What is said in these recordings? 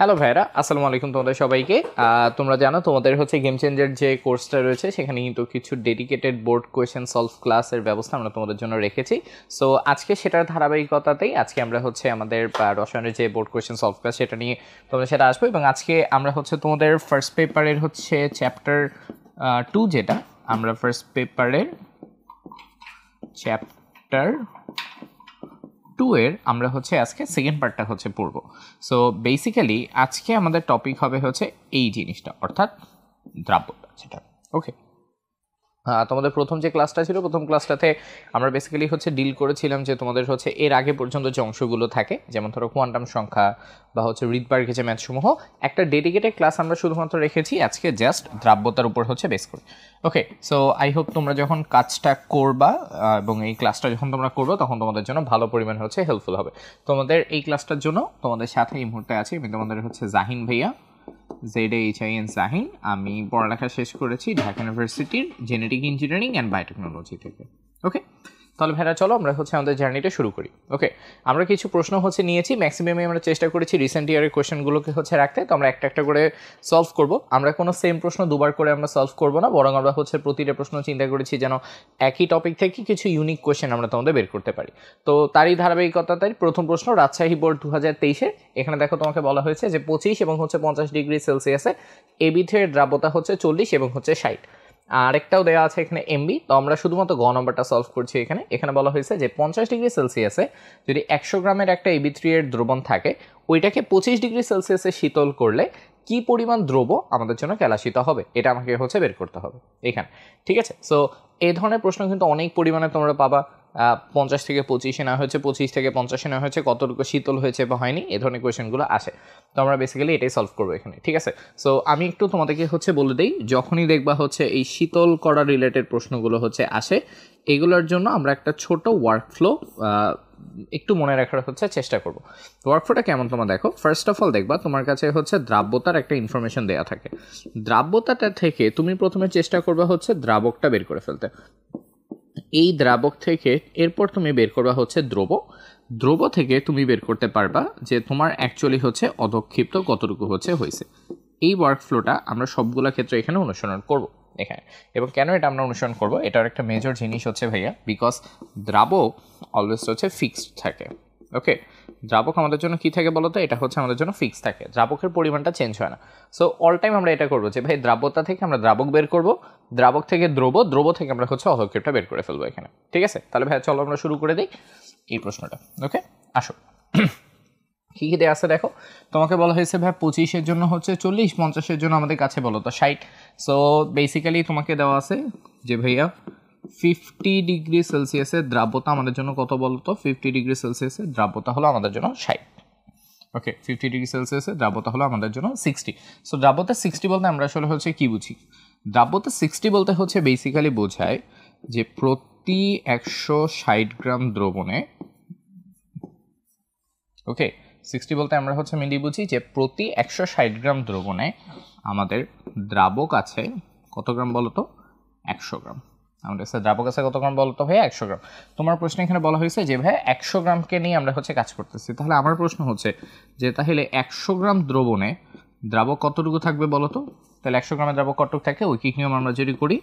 Hello ভাইরা, আসসালামু আলাইকুম তোমাদের সবাইকে। তোমরা জানো তোমাদের হচ্ছে গেম চেঞ্জার যে কোর্সটা রয়েছে সেখানে কিন্তু কিছু ডেডিকেটেড বোর্ড কোয়েশ্চেন সলভ ক্লাসের ব্যবস্থা আমরা তোমাদের জন্য রেখেছি। সো আজকে সেটার ধারাবাহিকতাতেই আজকে আমরা হচ্ছে আমাদের রসায়নের যে বোর্ড কোয়েশ্চেন সলভ ক্লাস সেটা নিয়ে তোমাদের সেটা আসবো। এবং আজকে আমরা হচ্ছে তোমাদের ফার্স্ট পেপারের হচ্ছে চ্যাপ্টার 2, যেটা আমরা ফার্স্ট পেপারের চ্যাপ্টার 2 এর আমরা হচ্ছে আজকে সেকেন্ড পার্টটা হচ্ছে পড়বো। সো বেসিক্যালি আজকে আমাদের টপিক হবে হচ্ছে এই জিনিসটা, অর্থাৎ দ্রাব্যতা, সেটা ওকে। তোমাদের প্রথম যে ক্লাসটা ছিল, প্রথম ক্লাসটাতে আমরা বেসিক্যালি হচ্ছে ডিল করেছিলাম যে তোমাদের হচ্ছে এর আগে পর্যন্ত যে অংশগুলো থাকে, যেমন ধরো কোয়ান্টাম সংখ্যা বা হচ্ছে রিডবার্গের যে ম্যাথসমূহ, একটা ডেডিকেটেড ক্লাস আমরা শুধুমাত্র রেখেছি আজকে জাস্ট দ্রাব্যতার উপর হচ্ছে বেস করে। ওকে, সো আই হোপ তোমরা যখন কাজটা করবা এবং এই ক্লাসটা যখন তোমরা করবে তখন তোমাদের জন্য ভালো পরিমাণ হচ্ছে হেল্পফুল হবে। তোমাদের এই ক্লাসটার জন্য তোমাদের সাথে এই মুহূর্তে আছে আমি তোমাদের হচ্ছে জাহিন ভাইয়া, ZAHIN জাহিন। আমি পড়ালেখা শেষ করেছি ঢাকা ইউনিভার্সিটির জেনেটিক ইঞ্জিনিয়ারিং অ্যান্ড বায়োটেকনোলজি থেকে। ওকে, তাহলে ভাইরা চলো আমরা হচ্ছে আমাদের জার্নিটা শুরু করি। ওকে, আমরা কিছু প্রশ্ন হচ্ছে নিয়েছি, ম্যাক্সিমামে আমরা চেষ্টা করেছি রিসেন্ট ইয়ারের কোয়েশ্চেনগুলোকে হচ্ছে রাখতে। তো আমরা একটা একটা করে সলভ করব। আমরা কোনো সেম প্রশ্ন দুবার করে আমরা সলভ করব না, বরং আমরা হচ্ছে প্রতিটা প্রশ্ন চিন্তা করেছি যেন একই টপিক থেকে কিছু ইউনিক কোয়েশ্চেন আমরা তোমাদের বের করতে পারি। তো তারই ধারাবাহিকতায় প্রথম প্রশ্ন রাজশাহী বোর্ড 2023-এর। এখানে দেখো তোমাকে বলা হয়েছে যে 25 এবং হচ্ছে 50 ডিগ্রি সেলসিয়াসে এবিথের দ্রাব্যতা হচ্ছে 40 এবং হচ্ছে 60। আরেকটাও দেওয়া আছে এখানে এমবি। তো আমরা শুধুমাত্র গ নম্বরটা সলভ করছি। এখানে বলা হয়েছে যে 50 ডিগ্রি সেলসিয়াসে যদি 100 গ্রামের একটা এবি3 এর দ্রবণ থাকে, ওইটাকে 25 ডিগ্রি সেলসিয়াসে শীতল করলে কি পরিমাণ দ্রব্য আমাদের জন্য কেলাসিত হবে, এটা আমাকে হচ্ছে বের করতে হবে এখানে। ঠিক আছে, সো এই ধরনের প্রশ্ন কিন্তু অনেক পরিমাণে তোমরা পাবা। 50 থেকে 25-এ নেওয়া হয়েছে, 25 থেকে 50-এ নেওয়া হয়েছে, কতটুকু শীতল হয়েছে বা হয়নি, এই ধরনের কোয়েশ্চেনগুলো আসে। তো আমরা বেসিক্যালি এটাই সলভ করবো এখানে। ঠিক আছে, সো আমি একটু তোমাদেরকে হচ্ছে বলে দিই, যখনই দেখবা হচ্ছে এই শীতল করা রিলেটেড প্রশ্নগুলো হচ্ছে আসে, এগুলোর জন্য আমরা একটা ছোট ওয়ার্কফ্লো একটু মনে রাখার হচ্ছে চেষ্টা করব। ওয়ার্কফ্লোটা কেমন তোমরা দেখো। ফার্স্ট অফ অল দেখবা তোমার কাছে হচ্ছে দ্রাব্যতার একটা ইনফরমেশন দেওয়া থাকে। দ্রাব্যতাটা থেকে তুমি প্রথমে চেষ্টা করবা হচ্ছে দ্রাবকটা বের করে ফেলতে। এই দ্রাবক থেকে এরপর তুমি বের করবা হচ্ছে দ্রব। দ্রব থেকে তুমি বের করতে পারবা যে তোমার অ্যাকচুয়ালি হচ্ছে অধক্ষিপ্ত কতটুকু হয়েছে। এই ওয়ার্কফ্লোটা আমরা সবগুলা ক্ষেত্রে এখানে অনুসরণ করব এখানে। এবং কেন এটা আমরা অনুসরণ করব, এটার একটা মেজর জিনিস হচ্ছে ভাইয়া, বিকজ দ্রাবক অলওয়েজ হচ্ছে ফিক্সড থাকে। ওকে, দ্রাবক আমাদের জন্য কি থাকে বলতো, এটা হচ্ছে আমাদের জন্য ফিক্স থাকে, দ্রাবকের পরিমাণটা চেঞ্জ হয় না। সো অল টাইম আমরা এটা করবো যে ভাই দ্রাব্যতা থেকে আমরা দ্রাবক বের করব, দ্রাবক থেকে দ্রব, দ্রব থেকে আমরা হচ্ছে অধক্ষেপটা বের করে ফেলবো এখানে। ঠিক আছে, তাহলে ভাই চলো আমরা শুরু করে দিই এই প্রশ্নটা। ওকে, আসো কী কী দেওয়া আছে দেখো। তোমাকে বলা হয়েছে ভাই 25-এর জন্য হচ্ছে 40, 50-এর জন্য আমাদের কাছে বলো তো 60। সো বেসিক্যালি তোমাকে দেওয়া আছে যে ভাইয়া 50 ডিগ্রি সেলসিয়াসের দ্রাব্যতা আমাদের জন্য কত বলতো, 50 ডিগ্রি সেলসিয়াসের দ্রাব্যতা হলো আমাদের জন্য 60। ওকে, 50 ডিগ্রি সেলসিয়াসের দ্রাব্যতা হলো আমাদের জন্য 60। সো দ্রাব্যতা 60 বলতে আমরা আসলে হচ্ছে কি বুঝি, দ্রাব্যতা 60 বলতে হচ্ছে বেসিক্যালি বোঝায় যে প্রতি 160 গ্রাম দ্রবণে, ওকে 60 বলতে আমরা হচ্ছে মিলিয়ে বুঝি যে প্রতি 160 গ্রাম দ্রবণে আমাদের দ্রাবক আছে কত গ্রাম বলতো, 100 গ্রাম। আমাদের কাছে দ্রাবক আছে কত গ্রাম বলতো ভাইয়া, 100 গ্রাম। তোমার প্রশ্ন এখানে বলা হয়েছে যে ভাই 100 গ্রামকে নিয়ে আমরা হচ্ছে কাজ করতেছি। তাহলে আমার প্রশ্ন হচ্ছে যে তাহলে 100 গ্রাম দ্রবণে দ্রাবক কতটুকু থাকবে বলতো। তাহলে 100 গ্রামের দ্রাবক কতটুকু থাকে, ঐকিক নিয়ম আমরা যদি করি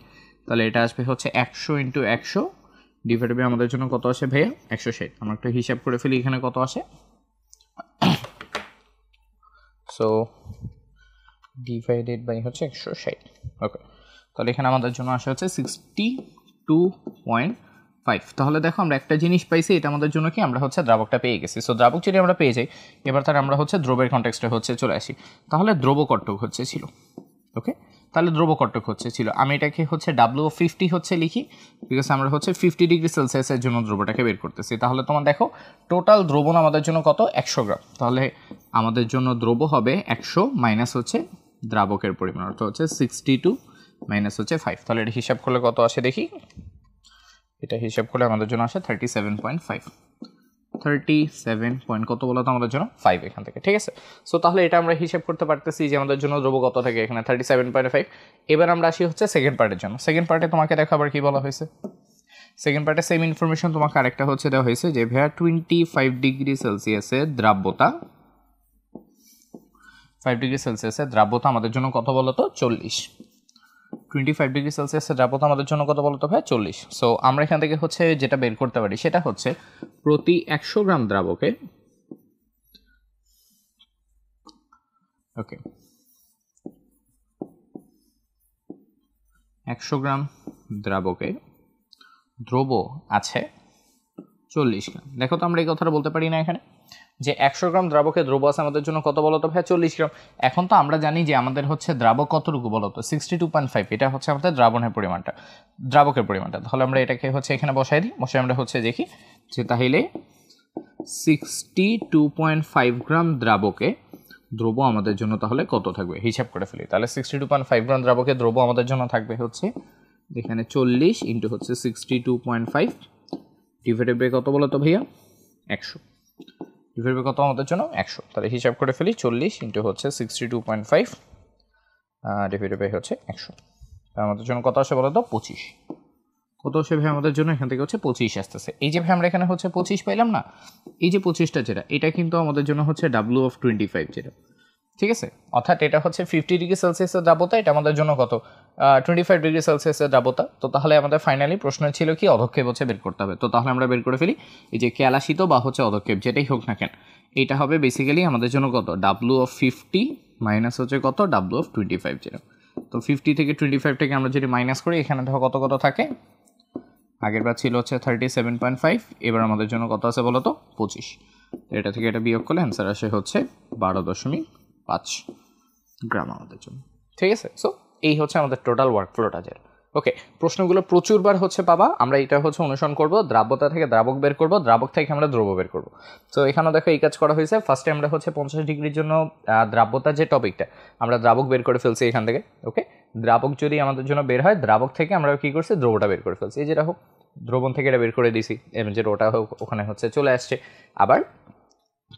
তাহলে এটা আসবে হচ্ছে 100 × 100 ডিভাইড বাই আমাদের জন্য কত আসে ভাইয়া, 160। আমরা একটু হিসাব করে ফেলি এখানে কত আসে। সো ডিভাইডেড বাই হচ্ছে 160। ওকে, তাহলে এখানে আমাদের জন্য আসে হচ্ছে 62.5। তাহলে দেখো আমরা একটা জিনিস পাইছি, এটা আমাদের জন্য কি, আমরা হচ্ছে দ্রাবকটা পেয়ে গেছি। সো দ্রাবক যদি আমরা পেয়ে যাই, এবার তাহলে আমরা হচ্ছে দ্রবের কনটেক্সটে হচ্ছে চলে আসি। তাহলে দ্রব কট্টক হচ্ছে ছিল। ওকে, তাহলে দ্রব কট্টক হচ্ছে ছিল, আমি এটাকে হচ্ছে W50 হচ্ছে লিখি, বিকজ আমরা হচ্ছে 50 ডিগ্রি সেলসিয়াসের জন্য দ্রবটাকে বের করতেছি। তাহলে তোমার দেখো টোটাল দ্রবণ আমাদের জন্য কত, 100 গ্রাম। তাহলে আমাদের জন্য দ্রব হবে 100 মাইনাস হচ্ছে দ্রাবকের পরিমাণ, অর্থ হচ্ছে 62 মাইনাস হচ্ছে 5। তাহলে এটা হিসাব করলে কত আসে দেখি, এটা হিসাব করলে আমাদের জন্য আসে 37.5। 37 পয়েন্ট কত বলো তো আমাদের জন্য 5 এখান থেকে। ঠিক আছে, সো তাহলে এটা আমরা হিসাব করতে পারতেছি যে আমাদের জন্য দ্রব্য কত থাকে এখানে 37.5। এবার আমরা আসি হচ্ছে সেকেন্ড পার্টের জন্য। সেকেন্ড পার্টে তোমাকে দেখো আবার কি বলা হয়েছে, সেকেন্ড পার্টে সেম ইনফরমেশন তোমাকে আরেকটা হচ্ছে দেওয়া হয়েছে যে ভাইয়া 25 ডিগ্রি সেলসিয়াসের দ্রাব্যতা 5 ডিগ্রি সেলসিয়াসের দ্রাব্যতা আমাদের জন্য কত বলতো 40। 25 ডিগ্রি সেলসিয়াসের দ্রাব্যতা আমাদের জন্য কত বলতো ভাই 40। সো আমরা এখান থেকে হচ্ছে যেটা বের করতে পারি সেটা হচ্ছে প্রতি 100 গ্রাম দ্রাবকে ওকে 100 গ্রাম দ্রাবকে দ্রব আছে 40 গ্রাম। দেখো তো আমরা এই কথাটা বলতে পারি না এখানে যে 100 গ্রাম দ্রাবকে দ্রব আছে আমাদের জন্য কত বলতো ভাই 40 গ্রাম। এখন তো আমরা জানি যে আমাদের হচ্ছে দ্রাবক কতটুকু বলতো 62.5, এটা হচ্ছে আমাদের দ্রাবণের পরিমাণটা, দ্রাবকের পরিমাণটা। তাহলে আমরা এটাকে হচ্ছে এখানে বসাই দিই, বসে আমরা হচ্ছে দেখি যে তাহলে 62.5 গ্রাম দ্রাবকে দ্রব আমাদের জন্য তাহলে কত থাকবে হিসাব করে ফেলি। তাহলে 62.5 গ্রাম দ্রাবকে দ্রব আমাদের জন্য থাকবে হচ্ছে এখানে 40 ইন্টু হচ্ছে 62.5 ডিভাইডেড বাই কত বলতো ভাইয়া 100, ডিভাইড বাই কত আমাদের জন্য 100। তাহলে হিসাব করে ফেলি 40 ইন্টু হচ্ছে 62.5 ডিভাইডেড বাই হচ্ছে 100, তাহলে আমাদের জন্য কত আসে বলতো 25। কত আসে ভাই আমাদের জন্য এখান থেকে হচ্ছে 25 আসতেছে। এই যে ভাই আমরা এখানে হচ্ছে 25 পাইলাম না, এই যে 25টা যেটা এটা কিন্তু আমাদের জন্য হচ্ছে W(25) যেটা, ঠিক আছে। অর্থাৎ এটা হচ্ছে 50 ডিগ্রি সেলসিয়াসের দ্রাব্যতা, এটা আমাদের জন্য কত 25 ডিগ্রি সেলসিয়াসের দ্রাব্যতা। তো তাহলে আমাদের ফাইনালি প্রশ্ন ছিল কি অধক্ষেপ হচ্ছে বের করতে হবে। তো তাহলে আমরা বের করে ফেলি এই যে কেলাসিত বা হচ্ছে অধক্ষেপ যেটাই হোক না কেন, এটা হবে বেসিক্যালি আমাদের জন্য কত W(50) মাইনাস হচ্ছে কত W(25) যেটা। তো 50 থেকে 25 থেকে আমরা যদি মাইনাস করি এখানে দেখো কত কত থাকে, আগের বার ছিল হচ্ছে 37.5, এবার আমাদের জন্য কত আছে বলো তো 25। এটা থেকে এটা বিয়োগ করলে অ্যান্সার আসে হচ্ছে 12.5 গ্রাম আমাদের জন্য, ঠিক আছে। সো এই হচ্ছে আমাদের টোটাল ওয়ার্কফ্লোটা যেটা। ওকে, প্রশ্নগুলো প্রচুরবার হচ্ছে পাবা, আমরা এটা হচ্ছে অনুসরণ করব, দ্রাব্যতা থেকে দ্রাবক বের করব, দ্রাবক থেকে আমরা দ্রব বের করব। সো এখানেও দেখো এই কাজ করা হয়েছে। ফার্স্টে আমরা হচ্ছে 50 ডিগ্রির জন্য দ্রাব্যতার যে টপিকটা আমরা দ্রাবক বের করে ফেলছি এখান থেকে। ওকে, দ্রাবক যদি আমাদের জন্য বের হয়, দ্রাবক থেকে আমরা কী করছি দ্রবটা বের করে ফেলছি, এই যেটা হোক দ্রবণ থেকে এটা বের করে দিছি, এবং যেটা ওটা হোক ওখানে হচ্ছে চলে আসছে। আবার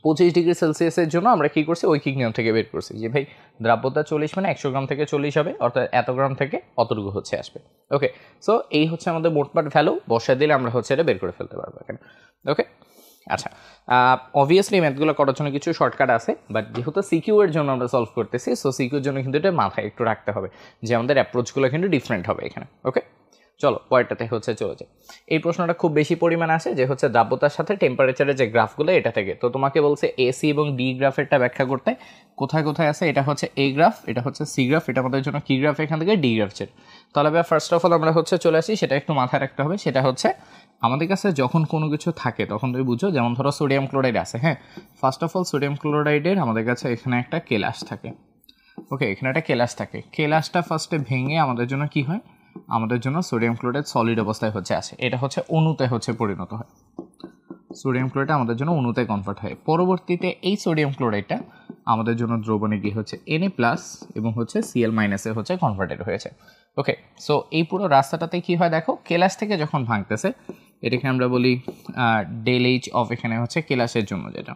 25 ডিগ্রি সেলসিয়াসের জন্য আমরা কী করছি ঐকিক নিয়ম থেকে বের করছি যে ভাই দ্রাব্যতা 40 মানে 100 গ্রাম থেকে 40 হবে, অর্থাৎ এত গ্রাম থেকে অতটুকু হচ্ছে আসবে। ওকে, সো এই হচ্ছে আমাদের মোটমাট ভ্যালু, বসায় দিলে আমরা হচ্ছে এটা বের করে ফেলতে পারবো এখানে। ওকে, আচ্ছা, অবভিয়াসলি ম্যাথগুলো করার জন্য কিছু শর্টকাট আছে, বাট যেহেতু সিকিউ এর জন্য আমরা সলভ করতেছি, সো সিকিউর জন্য কিন্তু এটা মাথায় একটু রাখতে হবে যে আমাদের অ্যাপ্রোচগুলো কিন্তু ডিফারেন্ট হবে এখানে। ওকে, চলো পরেরটাতে হচ্ছে চলে যায়। এই প্রশ্নটা খুব বেশি পরিমাণ আসে যে হচ্ছে দ্রাব্যতার সাথে টেম্পারেচারের যে গ্রাফগুলো এটা থেকে। তো তোমাকে বলছে এসি এবং ডি গ্রাফেরটা ব্যাখ্যা করতে, কোথায় কোথায় আছে, এটা হচ্ছে এ গ্রাফ, এটা হচ্ছে সি গ্রাফ, এটা আমাদের জন্য কি গ্রাফ এখান থেকে ডি গ্রাফ ছিল। তাহলে ফার্স্ট অফ অল আমরা হচ্ছে চলে আসি, সেটা একটু মাথায় রাখতে হবে। সেটা হচ্ছে আমাদের কাছে যখন কোনো কিছু থাকে তখন তুমি বুঝো, যেমন ধরো সোডিয়াম ক্লোরাইড আছে, হ্যাঁ, ফার্স্ট অফ অল সোডিয়াম ক্লোরাইডের আমাদের কাছে এখানে একটা কেলাস থাকে। ওকে, এখানে একটা কেলাস থাকে, কেলাসটা ফার্স্টে ভেঙে আমাদের জন্য কি হয়, আমাদের জন্য সোডিয়াম ক্লোরাইড সলিড অবস্থায় হচ্ছে আসে, এটা হচ্ছে অণুতে হচ্ছে পরিণত হয়। সোডিয়াম ক্লোরাইড আমাদের জন্য অণুতে কনভার্ট হয়। পরবর্তীতে এই সোডিয়াম ক্লোরাইডটা আমাদের জন্য দ্রবণে গিয়ে হচ্ছে Na+ এবং হচ্ছে Cl- হচ্ছে কনভার্টেড হয়েছে। ওকে, সো এই পুরো রাস্তাটাতে কি হয় দেখো, কেলাস থেকে যখন ভাঙতেছে এটাকে আমরা বলি ΔH অফ, এখানে হচ্ছে কেলাসের জন্য যেটা।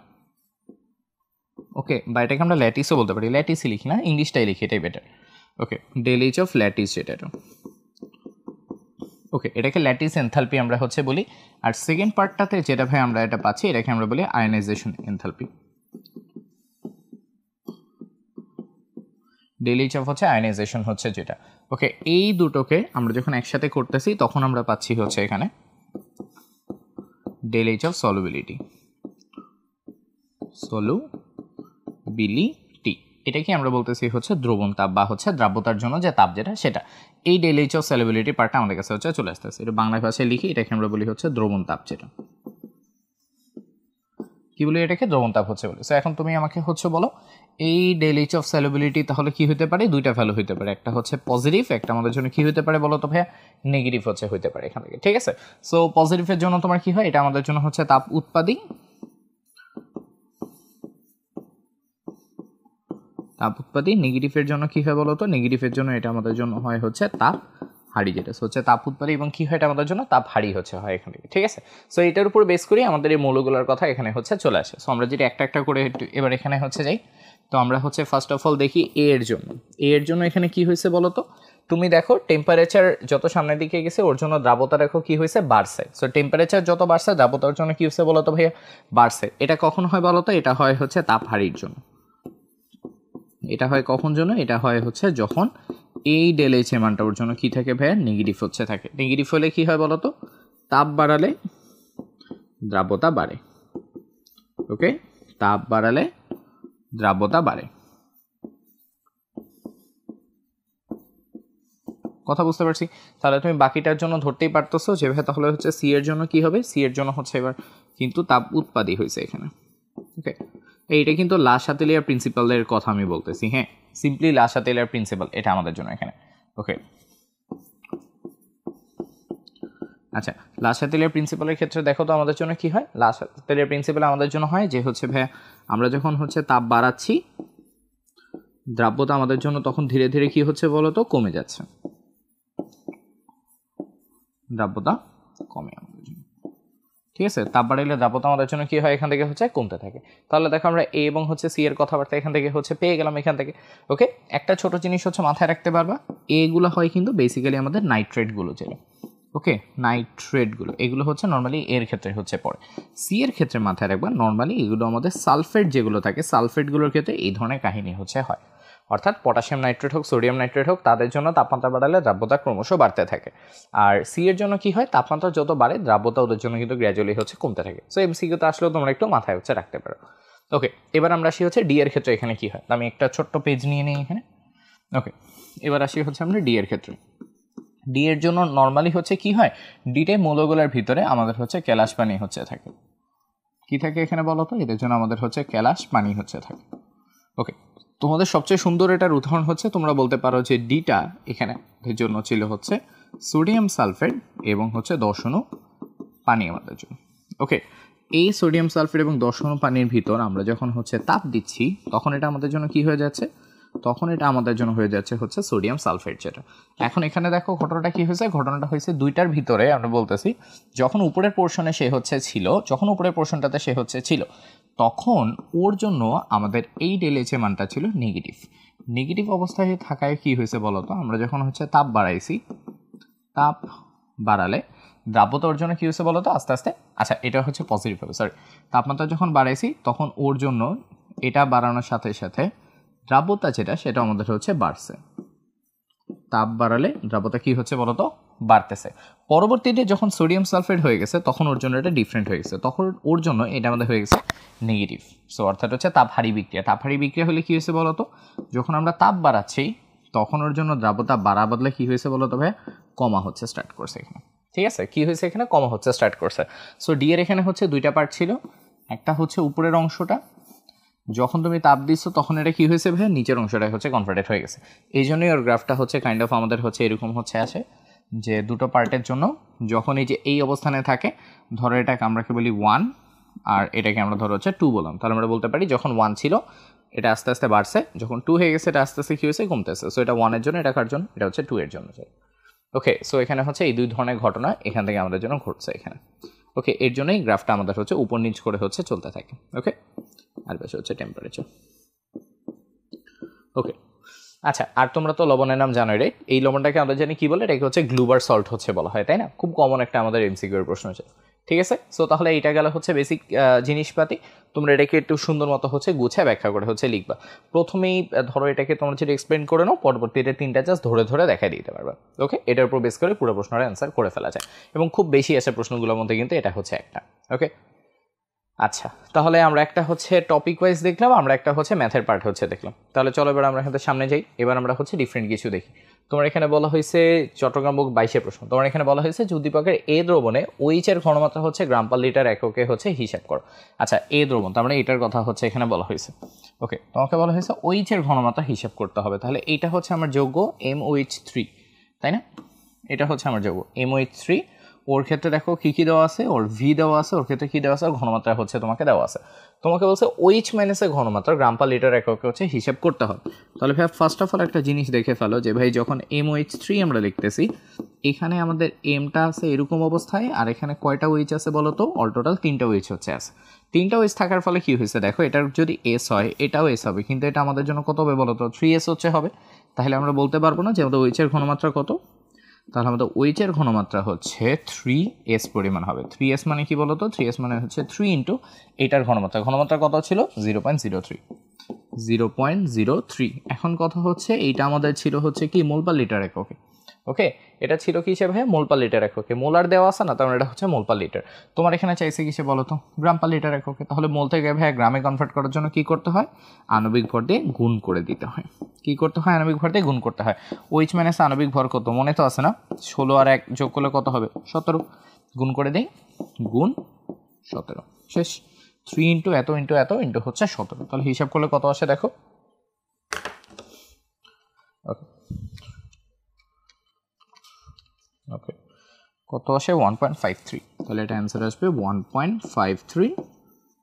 ওকে, বা এটাকে আমরা ল্যাটিসও বলতে পারি, ল্যাটিসই লিখি না, ইংলিশটাই লিখি, এটাই better. Okay, ΔH of lattice যেটা। ওকে, এটাকে ল্যাটিস এনথালপি আমরা হচ্ছে বলি। আর সেকেন্ড পার্টটাতে যেটা ভাই আমরা এটা পাচ্ছি, এটাকে আমরা বলি আয়নাইজেশন এনথালপি। ΔH অফ হচ্ছে আয়নাইজেশন হচ্ছে যেটা। ওকে, এই দুটোকে আমরা যখন একসাথে করতেছি তখন আমরা পাচ্ছি হচ্ছে এখানে ΔH অফ সলুবিলিটি, সলুবিলিটি, এটাকে আমরা বলতেছি হচ্ছে দ্রবণ তাপ বা হচ্ছে দ্রাব্যতার জন্য যে তাপ যেটা সেটা। এই ΔH অফ সলুবিলিটি পার্টটা আমাদের কাছে হচ্ছে চলে আসতেছে, এটা বাংলা ভাষায় লিখি, এটাকে আমরা বলি হচ্ছে দ্রবণ তাপ যেটা। কি বলি এটাকে দ্রবণ তাপ হচ্ছে বলি। সো এখন তুমি আমাকে হচ্ছে বলো এই ΔH অফ সলুবিলিটি তাহলে কি হতে পারে, দুইটা ভ্যালু হতে পারে, একটা হচ্ছে পজিটিভ, একটা আমাদের জন্য কি হতে পারে বলো তো ভাইয়া নেগেটিভ হচ্ছে হতে পারে এখান থেকে, ঠিক আছে। সো পজিটিভের জন্য তোমার কি হয়, এটা আমাদের জন্য হচ্ছে তাপ উৎপাদী, তাপ উৎপাদী। নেগেটিভের জন্য কি হয় বলো তো, নেগেটিভের জন্য এটা আমাদের জন্য হয় হচ্ছে তাপ হাড়ি, যেটা হচ্ছে তাপ উৎপাদী, এবং কি হয় এটা আমাদের জন্য তাপ হাড়ি হচ্ছে হয় এখান থেকে, ঠিক আছে। সো এটার উপর বেস করি আমাদের এই মৌলগুলোর কথা এখানে হচ্ছে চলে আসে। সো আমরা যদি একটা একটা করে এবার এখানে হচ্ছে যাই, তো আমরা হচ্ছে ফার্স্ট অফ অল দেখি এ এর জন্য। এ এর জন্য এখানে কি হয়েছে বলো তো, তুমি দেখো টেম্পারেচার যত সামনের দিকে গেছে ওর জন্য দ্রাব্যতা দেখো কি হয়েছে বাড়ছে। সো টেম্পারেচার যত বাড়ছে দ্রাব্যতার জন্য কি হয়েছে বলো তো ভাইয়া বাড়ছে। এটা কখন হয় বলো তো, এটা হয় হচ্ছে তাপ হাড়ির জন্য, এটা হয় কখন জন্য, এটা হয় হচ্ছে যখন এই ডেল এইচ এর মানটা ওর জন্য কী থাকে ভাইয়া, নেগেটিভ হচ্ছে থাকে। নেগেটিভ হলে কী হয় বলো তো, তাপ বাড়ালে দ্রাব্যতা বাড়ে। ওকে, তাপ বাড়ালে দ্রাব্যতা বাড়ে। কথা বুঝতে পারছি? তাহলে তুমি বাকিটার জন্য ধরতেই পারতেছো যে ভাই তাহলে হচ্ছে সি এর জন্য কি হবে, সি এর জন্য হচ্ছে এবার কিন্তু তাপ উৎপাদী হয়েছে এখানে। ওকে, এইটা কিন্তু লা শাতেলিয়ার প্রিন্সিপালের কথা আমি বলতেছি। হ্যাঁ, সিম্পলি লা শাতেলিয়ার প্রিন্সিপাল এটা আমাদের জন্য এখানে। ওকে, আচ্ছা, লা শাতেলিয়ার প্রিন্সিপালের ক্ষেত্রে দেখো তো আমাদের জন্য কি হয়। লা শাতেলিয়ার প্রিন্সিপাল আমাদের জন্য হয় যে হচ্ছে ভাই আমরা যখন হচ্ছে তাপ বাড়াচ্ছি দ্রাব্যতা আমাদের জন্য তখন ধীরে ধীরে কি হচ্ছে বলো তো, কমে যাচ্ছে। দ্রাব্যতা কমে আমাদের জন্য, ঠিক আছে। তাপ বাড়াইলে দ্রাব্যতা আমাদের জন্য কি হয়, এখান থেকে হচ্ছে কমতে থাকে। তাহলে দেখো আমরা এ এবং হচ্ছে সি এর কথাবার্তা এখান থেকে হচ্ছে পেয়ে গেলাম এখান থেকে। ওকে, একটা ছোট জিনিস হচ্ছে মাথায় রাখতে পারবা, এগুলো হয় কিন্তু বেসিক্যালি আমাদের নাইট্রেটগুলো যেগুলো, ওকে, নাইট্রেটগুলো এগুলো হচ্ছে নর্মালি এর ক্ষেত্রে হচ্ছে পড়ে। সি এর ক্ষেত্রে মাথায় রাখবা নর্মালি এগুলো আমাদের সালফেট যেগুলো থাকে, সালফেটগুলোর ক্ষেত্রে এই ধরনের কাহিনী হচ্ছে হয়। অর্থাৎ পটাশিয়াম নাইট্রেট হোক, সোডিয়াম নাইট্রেট হোক, তাদের জন্য তাপমাত্রা বাড়ালে দ্রাব্যতা ক্রমশ বাড়তে থাকে। আর সি এর জন্য কি হয়, তাপমাত্রা যত বাড়ে দ্রাব্যতা ওদের জন্য কিন্তু গ্র্যাজুয়ালি হচ্ছে কমতে থাকে। সো এমসিকিউতে আসলেও তোমরা একটু মাথায় হচ্ছে রাখতে পারো। ওকে, এবার আমরা আসি হচ্ছে ডি এর ক্ষেত্রে এখানে কি হয়। আমি একটা ছোট্ট পেজ নিয়ে নিই এখানে। ওকে, এবার আসি হচ্ছে আমরা ডি এর ক্ষেত্রে। ডি এর জন্য নর্মালি হচ্ছে কি হয়, ডিতে মৌলগুলোর ভিতরে আমাদের হচ্ছে ক্যালাস পানি হচ্ছে থাকে। কি থাকে এখানে বলো তো, এদের জন্য আমাদের হচ্ছে ক্যালাস পানি হচ্ছে থাকে। ওকে, তোমাদের সবচেয়ে সুন্দর এটার উদাহরণ হচ্ছে তোমরা বলতে পারো যে ডিটা এখানে এর জন্য ছিল হচ্ছে সোডিয়াম সালফেট এবং হচ্ছে 10 অণু পানি আমাদের জন্য। ওকে, এই সোডিয়াম সালফেট এবং 10 অণু পানির ভিতর আমরা যখন হচ্ছে তাপ দিচ্ছি তখন এটা আমাদের জন্য কি হয়ে যাচ্ছে, তখন এটা আমাদের জন্য হয়ে যাচ্ছে হচ্ছে সোডিয়াম সালফেট যেটা। এখন এখানে দেখো ঘটনাটা কি হয়েছে, ঘটনাটা হয়েছে দুইটার ভিতরে আমরা বলতেছি যখন উপরের পোর্শনে সে হচ্ছে ছিল, যখন উপরের পোর্শনটাতে সে হচ্ছে ছিল তখন ওর জন্য আমাদের এই ডেল এইচ এর মানটা ছিল নেগেটিভ। নেগেটিভ অবস্থায় থাকায় কি হয়েছে বলতো, আমরা যখন হচ্ছে তাপ বাড়াইছি, তাপ বাড়ালে দ্রাব্যতা ওর জন্য কী হয়েছে বলতো আস্তে আস্তে, আচ্ছা এটা হচ্ছে পজিটিভ হবে, সরি, তাপমাত্রা যখন বাড়াইছি তখন ওর জন্য এটা বাড়ানোর সাথে সাথে দ্রাব্যতা যেটা সেটা আমাদের হচ্ছে বাড়ছে। তাপ বাড়ালে দ্রাব্যতা কি হচ্ছে বলতো, বাড়তেছে। পরবর্তীতে যখন সোডিয়াম সালফেট হয়ে গেছে তখন ওর জন্য এটা ডিফারেন্ট হয়ে গেছে, তখন ওর জন্য এটা আমাদের হয়ে গেছে নেগেটিভ। সো অর্থাৎ হচ্ছে তাপহারী বিক্রিয়া। তাপহারী বিক্রিয়া হলে কি হয়েছে বলতো, যখন আমরা তাপ বাড়াচ্ছি তখন ওর জন্য দ্রাব্যতা বাড়া বদলে কি হয়েছে বলতো ভাই, কমা হচ্ছে স্টার্ট করছে এখানে। ঠিক আছে, কি হয়েছে এখানে, কমা হচ্ছে স্টার্ট করছে। সো ডি এর এখানে হচ্ছে দুইটা পার্ট ছিল, একটা হচ্ছে উপরের অংশটা যখন তুমি তাপ দিচ্ছ তখন এটা কি হয়েছে ভাই, নিচের অংশটা হচ্ছে কনভার্টেড হয়ে গেছে। এই জন্যই ওর গ্রাফটা হচ্ছে কাইন্ড অফ আমাদের হচ্ছে এরকম হচ্ছে আসে যে দুটো পার্টের জন্য যখন এই যে এই অবস্থানে থাকে, ধরো এটাকে আমরা কি বলি 1 আর এটাকে আমরা ধরো হচ্ছে 2 বললাম, তাহলে আমরা বলতে পারি যখন 1 ছিল এটা আস্তে আস্তে বাড়ছে, যখন 2 হয়ে গেছে এটা আস্তে আস্তে কী হয়েছে, কমতেছে। সো এটা 1 এর জন্য, এটা কার জন্য, এটা হচ্ছে 2 এর জন্য। ওকে, সো এখানে হচ্ছে এই দুই ধরনের ঘটনা এখান থেকে আমাদের জন্য ঘটছে এখানে। ওকে, এর জন্যই গ্রাফটা আমাদের হচ্ছে উপর নিচ করে হচ্ছে চলতে থাকে। ওকে, আর বেশি হচ্ছে টেম্পারেচার। ওকে, আচ্ছা, আর তোমরা তো লবণের নাম জানোই রে, এই লবণটাকে আমরা জানি কি বলে, এটাকে হচ্ছে গ্লুবার সল্ট হচ্ছে বলা হয়, তাই না? খুব কমন একটা আমাদের এমসিকিউ এর প্রশ্ন হচ্ছে। ঠিক আছে, সো তাহলে এইটা গেল হচ্ছে বেসিক জিনিসপাতি। তোমরা এটাকে একটু সুন্দর মতো হচ্ছে গুছিয়ে ব্যাখ্যা করে হচ্ছে লিখবা। প্রথমেই ধরো এটাকে তোমরা যেটা এক্সপ্লেন করে নাও, পরবর্তীতে 3টা জাস্ট ধরে ধরে দেখাই দিতে পারবা। ওকে, এটার উপর বেস করে পুরো প্রশ্নের অ্যান্সার করে ফেলা যায় এবং খুব বেশি আসে প্রশ্নগুলোর মধ্যে, কিন্তু এটা হচ্ছে একটা। ওকে, আচ্ছা, তাহলে আমরা একটা হচ্ছে টপিক ওয়াইজ দেখলাম, আমরা একটা হচ্ছে ম্যাথের পার্ট হচ্ছে দেখলাম। তাহলে চলো এবার আমরা এখানে সামনে যাই। এবার আমরা হচ্ছে ডিফারেন্ট কিছু দেখি। তোমার এখানে বলা হয়েছে চট্টগ্রাম বুক 22 প্রশ্ন। তোমার এখানে বলা হয়েছে যে উদ্দীপকের এ দ্রবণে OH এর ঘনমাত্রা হচ্ছে গ্রাম পার লিটার এককে হচ্ছে হিসাব করো। আচ্ছা, এ দ্রবণ তার মানে এটার কথা হচ্ছে এখানে বলা হয়েছে। ওকে, তোমাকে বলা হয়েছে OH এর ঘনমাত্রা হিসাব করতে হবে। তাহলে এইটা হচ্ছে আমার যৌগ MOH3, তাই না? এটা হচ্ছে আমার যৌগ MOH3। ওর ক্ষেত্রে দেখো কী কী দেওয়া আছে, ওর ভি দেওয়া আছে, ওর ক্ষেত্রে কী দেওয়া আছে, ঘনমাত্রা হচ্ছে তোমাকে দেওয়া আছে। তোমাকে বলছে OH মাইনাসের ঘনমাত্রা গ্রাম পার লিটার এককে হচ্ছে হিসাব করতে হবে। তাহলে ভাই ফার্স্ট অফ অল একটা জিনিস দেখে ফেলো যে ভাই যখন MOH3 আমরা লিখতেছি, এখানে আমাদের এমটা আছে এরকম অবস্থায়, আর এখানে কয়টা OH আছে বলো তো, অল টোটাল 3টা OH হচ্ছে আছে। 3টা OH থাকার ফলে কী হয়েছে দেখো, এটার যদি S হয় এটাও S হবে, কিন্তু এটা আমাদের জন্য কত হবে বলো তো, 3S হচ্ছে হবে। তাহলে আমরা বলতে পারবো না যে আমাদের OH এর ঘনমাত্রা কত, তাহলে আমাদের OH এর ঘনমাত্রা হচ্ছে 3S পরিমাণ হবে। 3S মানে কি বলতো, 3S মানে হচ্ছে 3 ইন্টু এটার ঘনমাত্রা, ঘনমাত্রা কত ছিল 0.03। 0.03। এখন কথা হচ্ছে এইটা আমাদের ছিল হচ্ছে কি মোল পার লিটার এককে। ওকে, এটা ছিল কি হিসেবে মোল পার লিটার এককে, মোলার দেওয়া আছে না, তার এটা হচ্ছে মোল পার লিটার। তোমার এখানে চাইছে কিসে বলো তো, গ্রাম পার লিটার এককে। তাহলে মোল থেকে ভাইয়া গ্রামে কনভার্ট করার জন্য কি করতে হয়, আণবিক ভর দিয়ে গুণ করে দিতে হয়। কি করতে হয়, আণবিক ভর দিয়ে গুণ করতে হয়। ওইচ মাইনাস আণবিক ভর কত মনে তো আছে না, 16 আর 1 যোগ করলে কত হবে 17, গুণ করে দেই, গুণ 17, শেষ। 3 ইন্টু এত ইন্টু এত ইন্টু হচ্ছে 17, তাহলে হিসাব করলে কত আসে দেখো। ওকে ওকে, কত আসে 1.53, তাহলে এটা অ্যান্সার আসবে 1.53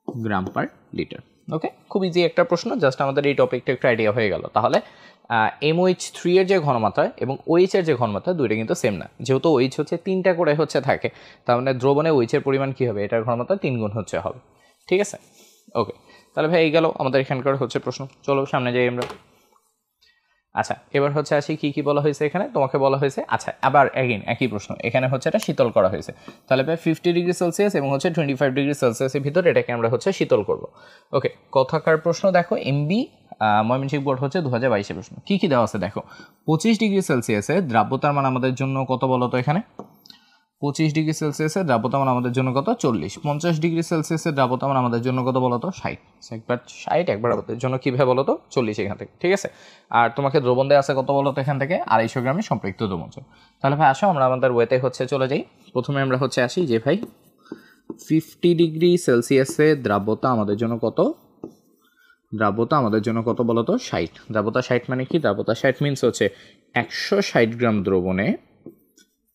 গ্রাম পার লিটার। ওকে, খুব ইজি একটা প্রশ্ন, জাস্ট আমাদের এই টপিকটা একটু আইডিয়া হয়ে গেল। তাহলে MOH3 এর যে ঘনমাত্রা এবং OH এর যে ঘনমাত্রা দুইটা কিন্তু সেম না, যেহেতু OH হচ্ছে 3টা করে হচ্ছে থাকে, তার মানে দ্রবণে OH এর পরিমাণ কী হবে, এটার ঘনমাত্রা 3 গুণ হচ্ছে হবে। ঠিক আছে, ওকে, তাহলে ভাই এই গেল আমাদের এখানকার হচ্ছে প্রশ্ন। চলো সামনে যাই আমরা। আচ্ছা, এবার হচ্ছে আসি কি কি বলা হয়েছে এখানে, তোমাকে বলা হয়েছে, আচ্ছা আবার অ্যাগেন একই প্রশ্ন, এখানে হচ্ছে এটা শীতল করা হয়েছে। তাহলে ভাই 50 ডিগ্রি সেলসিয়াস এবং হচ্ছে 25 ডিগ্রি সেলসিয়াসের ভিতরে এটাকে আমরা হচ্ছে শীতল করব। ওকে, কথাকার প্রশ্ন দেখো, এমবি ময়মনসিংহ বোর্ড হচ্ছে 2022 প্রশ্ন। কি কি দেওয়া আছে দেখো, 25 ডিগ্রি সেলসিয়াসে দ্রাব্যতার মান আমাদের জন্য কত বলো তো, এখানে 25 ডিগ্রি সেলসিয়াসের দ্রাব্যতা মান আমাদের জন্য কত 40, 50 ডিগ্রি সেলসিয়াসের দ্রাব্যতা মান আমাদের জন্য কত বলো তো 60, একবার 60 একবার আমাদের জন্য কীভাবে বলো তো 40 এখান থেকে। ঠিক আছে, আর তোমাকে দ্রবণ দেওয়া আছে কত বলো তো এখান থেকে 250 গ্রামের সম্পৃক্ত দ্রবণ। তাহলে ভাই আসো আমরা আমাদের ওয়েতে হচ্ছে চলে যাই। প্রথমে আমরা হচ্ছে আসি যে ভাই 50 ডিগ্রি সেলসিয়াসে দ্রাব্যতা আমাদের জন্য কত, দ্রাব্যতা আমাদের জন্য কত বলো তো 60, দ্রাব্যতা 60 মানে কি, দ্রাব্যতা 60 মিনস হচ্ছে 160 গ্রাম দ্রবণে,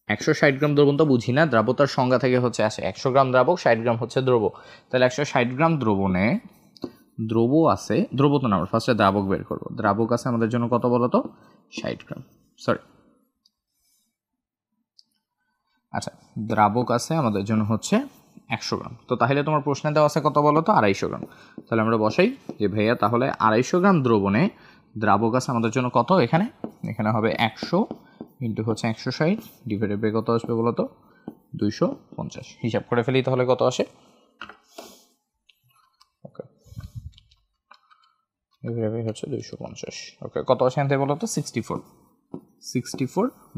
160 গ্রাম দ্রবণ তো বুঝি না, দ্রাব্যতার সংজ্ঞা থেকে হচ্ছে আসে 100 গ্রাম দ্রাবক, 60 গ্রাম হচ্ছে দ্রব। তাহলে 160 গ্রাম দ্রবণে দ্রব আছে, দ্রব তো না, আমরা ফার্স্টে দ্রাবক বের করবো। দ্রাবক আছে আমাদের জন্য কত বলো তো 60 গ্রাম, সরি আচ্ছা, দ্রাবক আছে আমাদের জন্য হচ্ছে 100 গ্রাম। তো তাহলে তোমার প্রশ্নে দেওয়া আছে কত বলো তো 250 গ্রাম। তাহলে আমরা বসাই যে ভাইয়া তাহলে 250 গ্রাম দ্রবণে দ্রাবক আছে আমাদের জন্য কত, এখানে এখানে হবে 100 ইন্টু হচ্ছে 160 ডিভাইডেড বাই কত আসবে বলো তো 250, হিসাব করে ফেলি তাহলে কত আসে। ওকে, ডিভাইডেড হচ্ছে 250, ওকে কত আসে আনতে বলো তো 64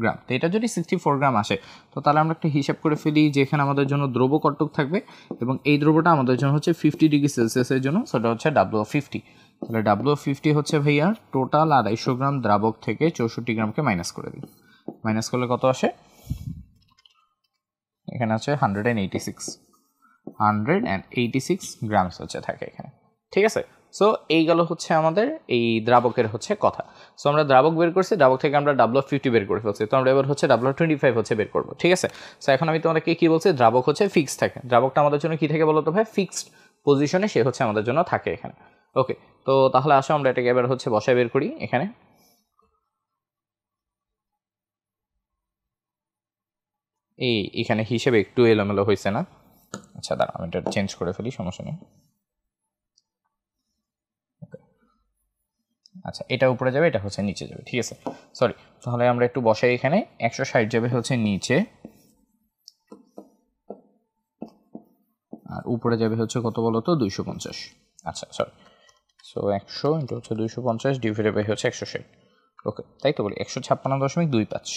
গ্রাম। তো এটা যদি 64 গ্রাম আসে, তো তাহলে আমরা একটা হিসাব করে ফেলি যে এখানে আমাদের জন্য দ্রব্য কতটুক থাকবে, এবং এই দ্রব্যটা আমাদের জন্য হচ্ছে 50 ডিগ্রি সেলসিয়াসের জন্য, সেটা হচ্ছে WO50। তাহলে WO50 হচ্ছে ভাইয়া টোটাল 250 গ্রাম দ্রাবক থেকে 64 গ্রামকে মাইনাস করে দিই, মাইনাস করলে কত আসে, এখানে আছে 186 গ্রামস হচ্ছে থাকে এখানে। ঠিক আছে, সো এই গেল হচ্ছে আমাদের এই দ্রাবকের হচ্ছে কথা। সো আমরা দ্রাবক বের করছি, দ্রাবক থেকে আমরা WO50 বের করে ফেলছি, তো আমরা এবার হচ্ছে WO25 হচ্ছে বের করবো। ঠিক আছে, সো এখন আমি তোমাদেরকে কি বলছি, দ্রাবক হচ্ছে ফিক্সড থাকে, দ্রাবকটা আমাদের জন্য কি থাকে বলো তো ভাই, ফিক্সড পজিশনে সে হচ্ছে আমাদের জন্য থাকে এখানে। ওকে, তো তাহলে আসো আমরা এটাকে এবার হচ্ছে বসায় বের করি এখানে। এখানে হিসেবে একটু এলোমেলো হয়েছে না, আচ্ছা দাঁড়া আমি এটা চেঞ্জ করে ফেলি, সমস্যা নেই। আচ্ছা, এটা উপরে যাবে, এটা হচ্ছে নিচে যাবে। ঠিক আছে, সরি, তাহলে আমরা একটু বসাই এখানে, 160 যাবে হচ্ছে নিচে, আর উপরে যাবে হচ্ছে কত বলো তো 250। আচ্ছা সরি, সো 100 ইন্টু হচ্ছে 250 ডিভাইডেড বাই হচ্ছে 160। ওকে, তাই তো বলি 156.25।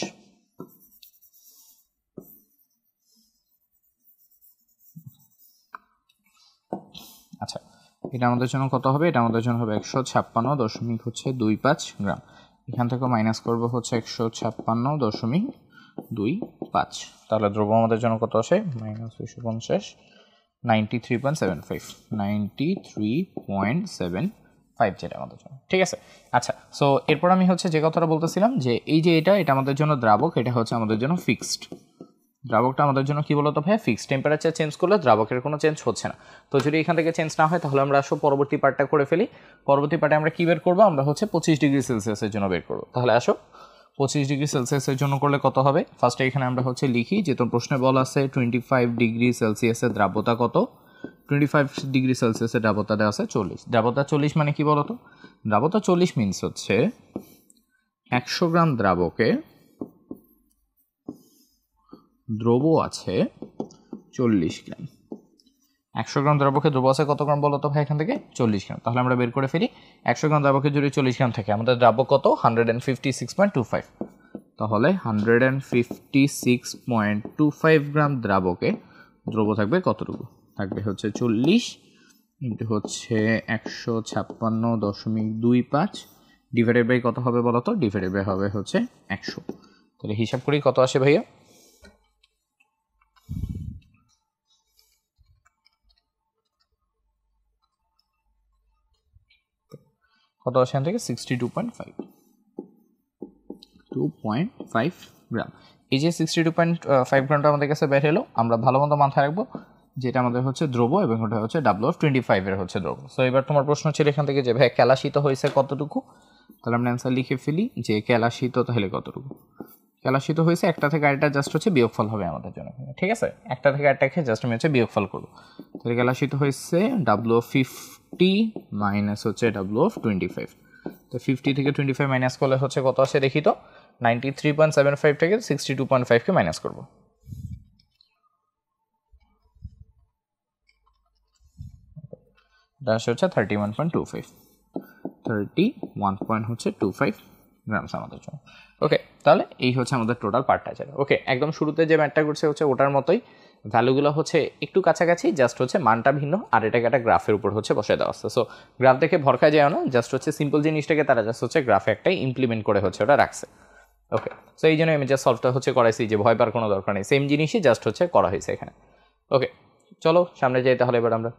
আচ্ছা, এটা আমাদের জন্য কত হবে, এটা আমাদের জন্য হবে 156.25 গ্রাম। এখান থেকে মাইনাস করবো হচ্ছে 156.25, তাহলে দ্রব্য আমাদের জন্য কত আসে মাইনাস 250, 93.75 যেটা আমাদের জন্য। ঠিক আছে, আচ্ছা, সো এরপর আমি হচ্ছে যে কথাটা বলতেছিলাম যে এই যে এটা আমাদের জন্য দ্রাবক, এটা হচ্ছে আমাদের জন্য ফিক্সড, দ্রাবকটা আমাদের জন্য কি বলতো ভাই ফিক্সড, টেম্পারেচার চেঞ্জ করলে দ্রাবকের কোনো চেঞ্জ হচ্ছে না। তো যদি এখান থেকে চেঞ্জ না হয়, তাহলে আমরা আসো পরবর্তী পার্টটা করে ফেলি। পরবর্তী পার্টে আমরা কি বের করবো, আমরা হচ্ছে 25 ডিগ্রি সেলসিয়াসের জন্য বের করবো। তাহলে আসো 25 ডিগ্রি সেলসিয়াসের জন্য করলে কত হবে, ফার্স্টে এখানে আমরা হচ্ছে লিখি যে তোর প্রশ্নে বলা আছে 25 ডিগ্রি সেলসিয়াসের দ্রাব্যতা কত, 25 ডিগ্রি সেলসিয়াসের দ্রাব্যতা দেওয়া আছে 40, দ্রাব্যতা 40 মানে কি বলতো, দ্রাব্যতা 40 মিনস হচ্ছে 100 গ্রাম দ্রাবকে দ্রব আছে 40 গ্রাম। 100 গ্রাম দ্রাবকে দ্রব্য আছে কত গ্রাম বলো তো ভাই এখান থেকে 40 গ্রাম। তাহলে আমরা বের করে ফেলি 100 গ্রাম দ্রাবকে যদি 40 গ্রাম থাকে আমাদের দ্রাব্য কত 156.25। তাহলে 156.25 গ্রাম দ্রাবকে দ্রব্য থাকবে কতটুকু, থাকবে হচ্ছে 40 ইন্টু হচ্ছে 156.25 ডিভাইডেড বাই কত হবে বলো তো, ডিভাইডেড বাই হবে হচ্ছে 100। তাহলে হিসাব করি কত আসে ভাইয়া, কত আসে এখান থেকে 62.5 গ্রাম। এই যে 62.5 গ্রামটা আমাদের কাছে বের হলো, আমরা ভালো মতো মাথায় রাখবো যেটা আমাদের হচ্ছে দ্রব্য এবং ওটা হচ্ছে WF25 এর হচ্ছে দ্রব্য। সো এবার তোমার প্রশ্ন ছিল এখান থেকে যে ভাই কেলাসিত হয়েছে কতটুকু, তাহলে আমরা অ্যান্সার লিখে ফেলি যে কেলাসিত তাহলে কতটুকু, কেলাসিত হয়েছে একটা থেকে আরেকটা জাস্ট হচ্ছে বিয়োগফল হবে আমাদের জন্য, ঠিক আছে, একটা থেকে আরেকটাকে জাস্ট আমি হচ্ছে বিয়োগফল করবো। তাহলে কেলাসিত হয়েছে W50 মাইনাস হচ্ছে WF25। তো 50 থেকে 25 মাইনাস করলে হচ্ছে কত আসে দেখি তো, 93.75 থেকে 62.5কে মাইনাস করবো। এটা আসে হচ্ছে 31.25 গ্রামস আমাদের জন্য। ওকে, তাহলে এই হচ্ছে আমাদের টোটাল পার্টটা যাবে। ওকে, একদম শুরুতে যে ম্যাথটা করছে হচ্ছে ওটার মতোই, ভ্যালুগুলো হচ্ছে একটু কাছাকাছি, জাস্ট হচ্ছে মানটা ভিন্ন, আর এটাকে একটা গ্রাফের উপর হচ্ছে বসে দেওয়া আসছে। সো গ্রাফ দেখে ভরকা যায় না, জাস্ট হচ্ছে সিম্পল জিনিসটাকে তারা জাস্ট হচ্ছে গ্রাফে একটাই ইমপ্লিমেন্ট করে হচ্ছে ওটা রাখছে। ওকে, সো এই জন্য আমি জাস্ট সলভটা হচ্ছে করাইছি, যে ভয় পাওয়ার কোনো দরকার নেই, সেম জিনিসই জাস্ট হচ্ছে করা হয়েছে এখানে। ওকে, চলো সামনে যাই তাহলে এবার আমরা।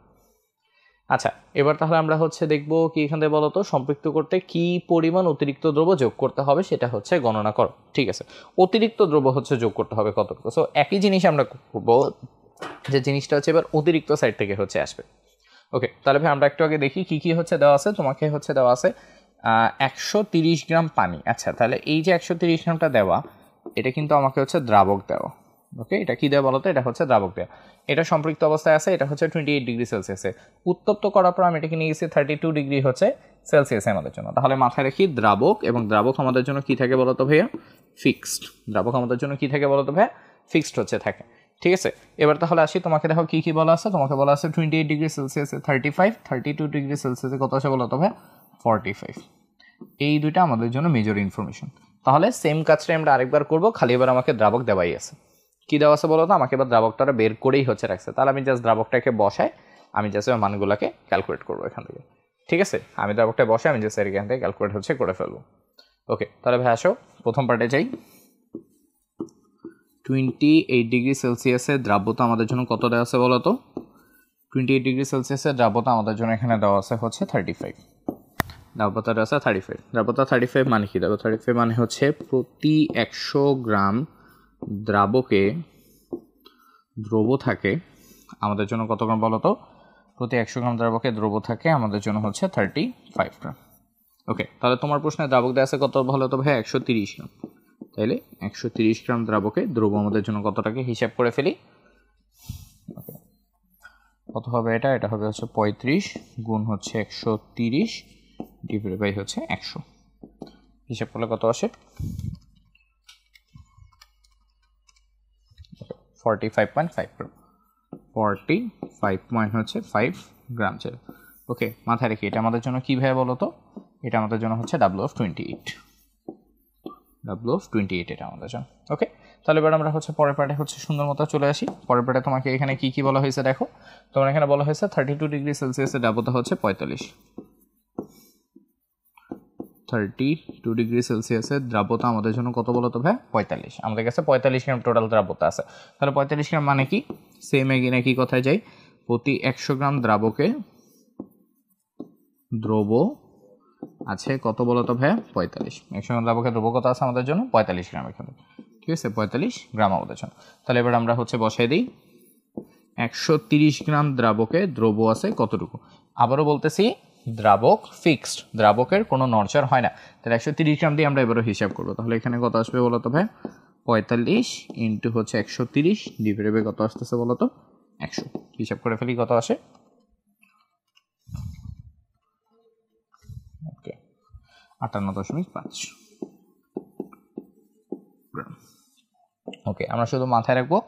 আচ্ছা, এবার তাহলে আমরা হচ্ছে দেখবো কি এখান থেকে বলতো সম্পৃক্ত করতে কি পরিমাণ অতিরিক্ত দ্রব্য যোগ করতে হবে সেটা হচ্ছে গণনা করো। ঠিক আছে, অতিরিক্ত দ্রব্য হচ্ছে যোগ করতে হবে কতটুকু। সো একই জিনিস আমরা করবো, যে জিনিসটা হচ্ছে এবার অতিরিক্ত সাইড থেকে হচ্ছে আসবে। ওকে, তাহলে ভাই আমরা একটু আগে দেখি কি কি হচ্ছে দেওয়া আছে। তোমাকে হচ্ছে দেওয়া আছে 130 গ্রাম পানি। আচ্ছা, তাহলে এই যে 130 গ্রামটা দেওয়া, এটা কিন্তু আমাকে হচ্ছে দ্রাবক দেওয়া। ওকে, এটা কি দেওয়া বলতো, এটা হচ্ছে দ্রাবক দেওয়া। এটা সম্পৃক্ত অবস্থায় আছে, এটা হচ্ছে 28 ডিগ্রি সেলসিয়াসে। উত্তপ্ত করার পর আমি এটাকে নিয়ে গেছি 32 ডিগ্রি হচ্ছে সেলসিয়াসে আমাদের জন্য। তাহলে মাথায় রাখি দ্রাবক, এবং দ্রাবক আমাদের জন্য কি থাকে বলতো ভাইয়া, ফিক্সড। দ্রাবক আমাদের জন্য কি থাকে বলতো ভাইয়া, ফিক্সড হচ্ছে থাকে। ঠিক আছে, এবার তাহলে আসি, তোমাকে দেখো কি কি বলা আছে। তোমাকে বলা আছে 28 ডিগ্রি সেলসিয়াসে 35, 32 ডিগ্রি সেলসিয়াসে কত আছে বলতো ভাইয়া 45। এই দুইটা আমাদের জন্য মেজর ইনফরমেশন। তাহলে সেম কাজটাই আমরা আরেকবার করবো, খালি এবার আমাকে দ্রাবক দেওয়াই আছে। কি দেওয়া আছে বলো তো, আমাকে এবার দ্রাবকটা বের করেই হচ্ছে রাখছে। তাহলে আমি জাস্ট দ্রাবকটাকে বসাই, আমি জাস্ট মানগুলোকে ক্যালকুলেট করবো এখান থেকে। ঠিক আছে, আমি দ্রাবকটা বসাই, আমি জাস্ট এখান থেকে ক্যালকুলেট হচ্ছে করে ফেলবো। ওকে, তাহলে ভাই আসো প্রথম পার্টে যাই। 28 ডিগ্রি সেলসিয়াসের দ্রাব্যতা আমাদের জন্য কত দেওয়া আছে বলো তো, 28 ডিগ্রি সেলসিয়াসের দ্রাব্যতা আমাদের জন্য এখানে দেওয়া আছে হচ্ছে 35। দ্রাব্যতা দেওয়া আছে 35। দ্রাব্যতা 35 মানে কি, দ্রাব্যতা 35 মানে হচ্ছে প্রতি 100 গ্রাম দ্রাবকে দ্রব্য থাকে আমাদের জন্য কত গ্রাম বলো তো, প্রতি 100 গ্রাম দ্রাবকে দ্রব্য থাকে আমাদের জন্য হচ্ছে 35 গ্রাম। ওকে, তাহলে তোমার প্রশ্নে দ্রাবক দেওয়া আছে কত বলো তো ভাই 130 গ্রাম। তাইলে 130 গ্রাম দ্রাবকে দ্রব্য আমাদের জন্য কতটাকে হিসাব করে ফেলি। ওকে, কত হবে এটা, এটা হবে হচ্ছে 35 গুণ হচ্ছে 130 ডিভাইড বাই হচ্ছে 100। হিসাব করলে কত আসে 45.5 গ্রাম। 45.5 গ্রাম ছিল। ওকে, মাথায় রেখে এটা আমাদের জন্য কী ভাবে বলো তো, এটা আমাদের জন্য হচ্ছে WF28। WF28 এটা আমাদের জন্য। ওকে, তাহলে এবার আমরা হচ্ছে পরের পার্টে হচ্ছে সুন্দর মতো চলে আসি। পরের পার্টে তোমাকে এখানে কি কি বলা হয়েছে দেখো। তোমার এখানে বলা হয়েছে 32 ডিগ্রি সেলসিয়াসের দ্রাব্যতা হচ্ছে 45। 32 ডিগ্রি সেলসিয়াসের দ্রাব্যতা আমাদের জন্য কত বলো তো ভাই 45। আমাদের কাছে 45 গ্রাম টোটাল দ্রাব্যতা আছে। তাহলে 45 গ্রাম মানে কি, সেম এগিয়ে কি কথায় যাই, প্রতি 100 গ্রাম দ্রাবকে দ্রব্য আছে কত বলো তো ভাই 45। 100 গ্রাম দ্রাবকে দ্রব্য কত আছে আমাদের জন্য 45 গ্রাম এখানে। ঠিক আছে, 45 গ্রাম আমাদের জন্য। তাহলে এবার আমরা হচ্ছে বসাই দিই 130 গ্রাম দ্রাবকে দ্রব্য আছে কতটুকু। আবারও বলতেছি দ্রাবক ফিক্সড, দ্রাবকের কোনো নড়চড় হয় না। তাহলে 130 গ্রাম দিয়ে আমরা এবারও হিসাব করবো। তাহলে এখানে কত আসবে বলো তো ভাই 45 ইন্টু হচ্ছে 130 ডিভাইডেড বাই কত আসতেছে বলো তো 100। হিসাব করে ফেলি কত আসে, ওকে 58.5 গ্রাম। ওকে, আমরা শুধু মাথায় রাখবো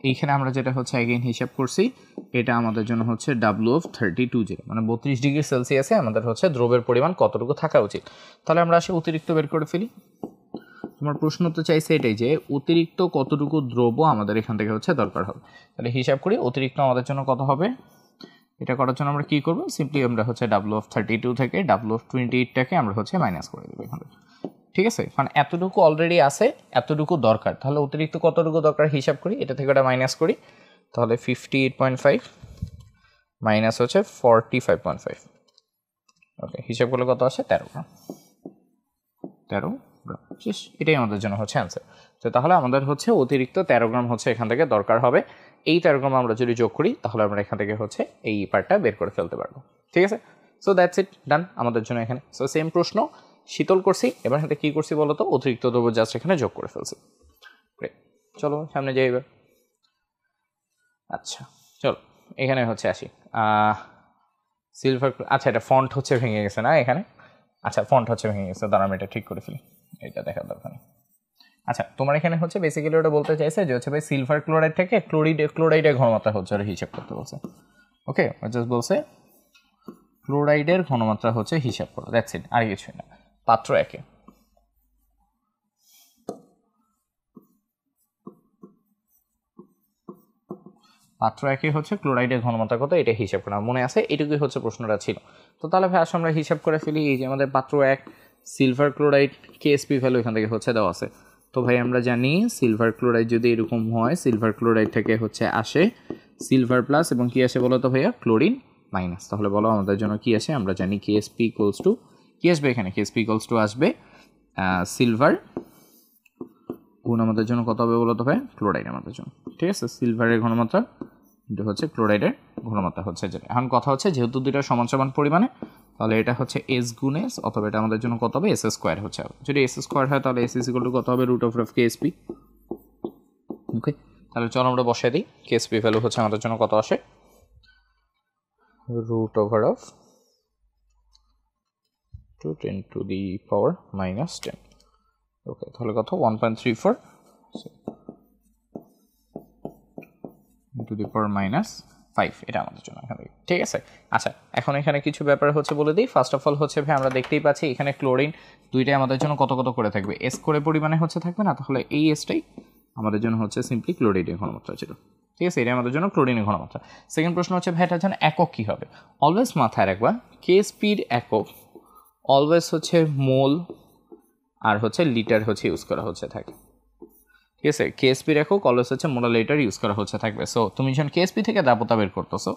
এইখানে আমরা যেটা হচ্ছে অ্যাগেইন হিসাব করছি, এটা আমাদের জন্য হচ্ছে W32 মানে 32 ডিগ্রি সেলসিয়াসে আমাদের হচ্ছে দ্রবের পরিমাণ কতটুকু থাকা উচিত। তাহলে আমরা আসে অতিরিক্ত বের করে ফেলি। তোমার প্রশ্ন তো চাইছে এটাই যে অতিরিক্ত কতটুকু দ্রব্য আমাদের এখান থেকে হচ্ছে দরকার হবে। তাহলে হিসাব করি অতিরিক্ত আমাদের জন্য কত হবে। এটা করার জন্য আমরা কি করব, সিম্পলি আমরা হচ্ছে W32 থেকে W28টাকে আমরা হচ্ছে মাইনাস করে দেবো এখানে। ঠিক আছে, কারণ এতটুকু অলরেডি আছে, এতটুকু দরকার, তাহলে অতিরিক্ত কতটুকু দরকার হিসাব করি, এটা থেকে ওটা মাইনাস করি। তাহলে 58.5 মাইনাস হচ্ছে 45.5। ওকে, হিসাব করলে কত আসে 13 গ্রাম। 13 গ্রাম শেষ, এটাই আমাদের জন্য হচ্ছে অ্যান্সার। তো তাহলে আমাদের হচ্ছে অতিরিক্ত 13 গ্রাম হচ্ছে এখান থেকে দরকার হবে। এই 13 গ্রাম আমরা যদি যোগ করি তাহলে আমরা এখান থেকে হচ্ছে এই পার্টটা বের করে ফেলতে পারবো। ঠিক আছে, সো দ্যাটস ইট, ডান আমাদের জন্য এখানে। সো সেম প্রশ্ন শীতল করছি, এবার সাথে কী করছি বলো তো, অতিরিক্ত দ্রব্য জাস্ট এখানে যোগ করে ফেলছি। চলো সামনে যাই এবার। আচ্ছা চলো এখানে হচ্ছে আসি, সিলভার, আচ্ছা এটা ফন্ট হচ্ছে ভেঙে গেছে না এখানে, আচ্ছা ফন্ট হচ্ছে ভেঙে গেছে, দাঁড়া আমি এটা ঠিক করে ফেলি, এটা দেখার দরকার নেই। আচ্ছা তোমার এখানে হচ্ছে বেসিক্যালি ওটা বলতে চাইছে যে হচ্ছে ভাই সিলভার ক্লোরাইড থেকে ক্লোরাইডের ঘনমাত্রা হচ্ছে ওরা হিসাব করতে বলছে। ওকে, জাস্ট বলছে ক্লোরাইডের ঘনমাত্রা হচ্ছে হিসাব করো, দ্যাটস ইট, আর কিছুই না। পাত্র একে হচ্ছে ক্লোরাইডের ঘনমাত্রা কত এটা হিসাব করা মনে আছে, এটুকুই হচ্ছে প্রশ্নটা ছিল। তো তাহলে ভাই আসলে আমরা হিসাব করে ফেলি। এই যে আমাদের পাত্র এক সিলভার ক্লোরাইড কেএসপি ভ্যালু এখান থেকে হচ্ছে দেওয়া আছে। তো ভাই আমরা জানি সিলভার ক্লোরাইড যদি এরকম হয়, সিলভার ক্লোরাইড থেকে হচ্ছে আসে সিলভার প্লাস এবং কি আসে বলো তো ভাইয়া, ক্লোরিন মাইনাস। তাহলে বলো আমাদের জন্য কি আসে, আমরা জানি কেএসপি ইকুয়ালস টু কি আসবে এখানে, কেএসপি ইকুয়ালস টু আসবে সিলভার গুণ আমাদের জন্য কত হবে বলো তো ভাই, ক্লোরাইড আমাদের জন্য। ঠিক আছে, সিলভারের ঘনমাত্রা এটা হচ্ছে ক্লোরাইডের ঘনমাত্রা হচ্ছে যেটা। এখন কথা হচ্ছে যেহেতু দুইটা সমান সমান পরিমাণে, তাহলে এটা হচ্ছে এস গুণ এস, অথবা এটা আমাদের জন্য কত হবে, এস স্কোয়ার হচ্ছে। যদি এস স্কোয়ার হয় তাহলে এস ইকুয়াল টু কত হবে, রুট অফ কেএসপি। ওকে, তাহলে চলো আমরা বসাই দিই, কেএসপি ভ্যালু হচ্ছে আমাদের জন্য কত আসে, root over of 10 to the power minus 10। Okay, তাহলে কত 1.34 টু দি পাওয়ার মাইনাস 5, এটা আমাদের জন্য এখানে। ঠিক আছে, আচ্ছা এখন এখানে কিছু ব্যাপার হচ্ছে বলে দিই। ফার্স্ট অফ অল হচ্ছে ভাই আমরা দেখতেই পাচ্ছি এখানে ক্লোরিন দুইটাই আমাদের জন্য কত কত করে থাকবে, এস করে পরিমাণে হচ্ছে থাকবে না, তাহলে এই এসটাই আমাদের জন্য হচ্ছে সিম্পলি ক্লোরাইডের ঘনমাত্রা ছিল। ঠিক আছে, এটা আমাদের জন্য ক্লোরিনের ঘনমাত্রা। সেকেন্ড প্রশ্ন হচ্ছে ভাই এটার জন্য একক কী হবে, অলওয়েজ মাথায় রাখবা কেএসপির একক অলওয়েজ হচ্ছে মোল আর হচ্ছে লিটার হচ্ছে ইউজ করা হচ্ছে থাকে। ঠিক আছে, কেএসপির একক অলওয়েজ হচ্ছে মোলার লিটার ইউজ করা হচ্ছে থাকবে। সো তুমি যখন কেএসপি থেকে দ্রাবতা বের করতেছো,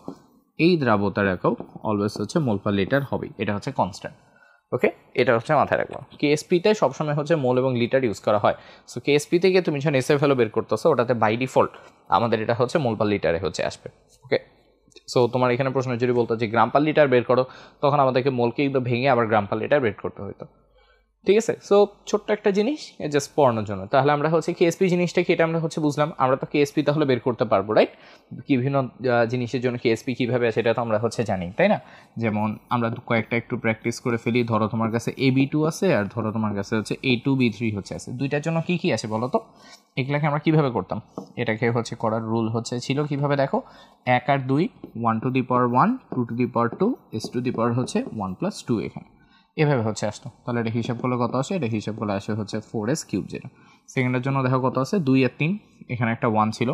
এই দ্রাবতার একক অলওয়েজ হচ্ছে মোল পার লিটার হবে, এটা হচ্ছে কনস্ট্যান্ট। ওকে, এটা হচ্ছে মাথায় রাখবো। কেএসপিতে সবসময় হচ্ছে মোল এবং লিটার ইউজ করা হয়। সো কেএসপি থেকে তুমি যখন এসএফ ভ্যালু বের করতেছো, ওটাতে বাই ডিফল্ট আমাদের এটা হচ্ছে মোল পার লিটারে হচ্ছে আসবে। ওকে, সো তোমার এখানে প্রশ্ন যদি বলতো যে গ্রাম পার লিটার বের করো, তখন আমাদেরকে মোলকে কিন্তু ভেঙে আবার গ্রাম পার লিটার বের করতে হতো। ঠিক আছে, সো ছোট্ট একটা জিনিস জাস্ট পড়ানোর জন্য। তাহলে আমরা হচ্ছে কেএসপি জিনিসটা কি, এটা আমরা হচ্ছে বুঝলাম। আমরা তো কেএসপি তাহলে বের করতে পারবো, রাইট? বিভিন্ন জিনিসের জন্য কেএসপি কীভাবে আছে এটা তো আমরা হচ্ছে জানি, তাই না? যেমন আমরা কয়েকটা একটু প্র্যাকটিস করে ফেলি। ধরো তোমার কাছে AB2 আছে, আর ধরো তোমার কাছে হচ্ছে A2B3 হচ্ছে আছে। দুইটার জন্য কী কী আছে বলো তো, এগুলাকে আমরা কীভাবে করতাম? এটাকে হচ্ছে করার রুল হচ্ছে ছিল কীভাবে, দেখো 1 আর 2 1 to the power 1 2 to the power 2 s to the power হচ্ছে 1 প্লাস 2 এখানে এভাবে হচ্ছে আসতো। তাহলে এটা হিসাব করলে কত আসে, এটা হিসাব করলে আসে হচ্ছে 4s কিউব। যেটা সেকেন্ডের জন্য দেখো কত আছে, 2 আর 3, এখানে একটা 1 ছিল,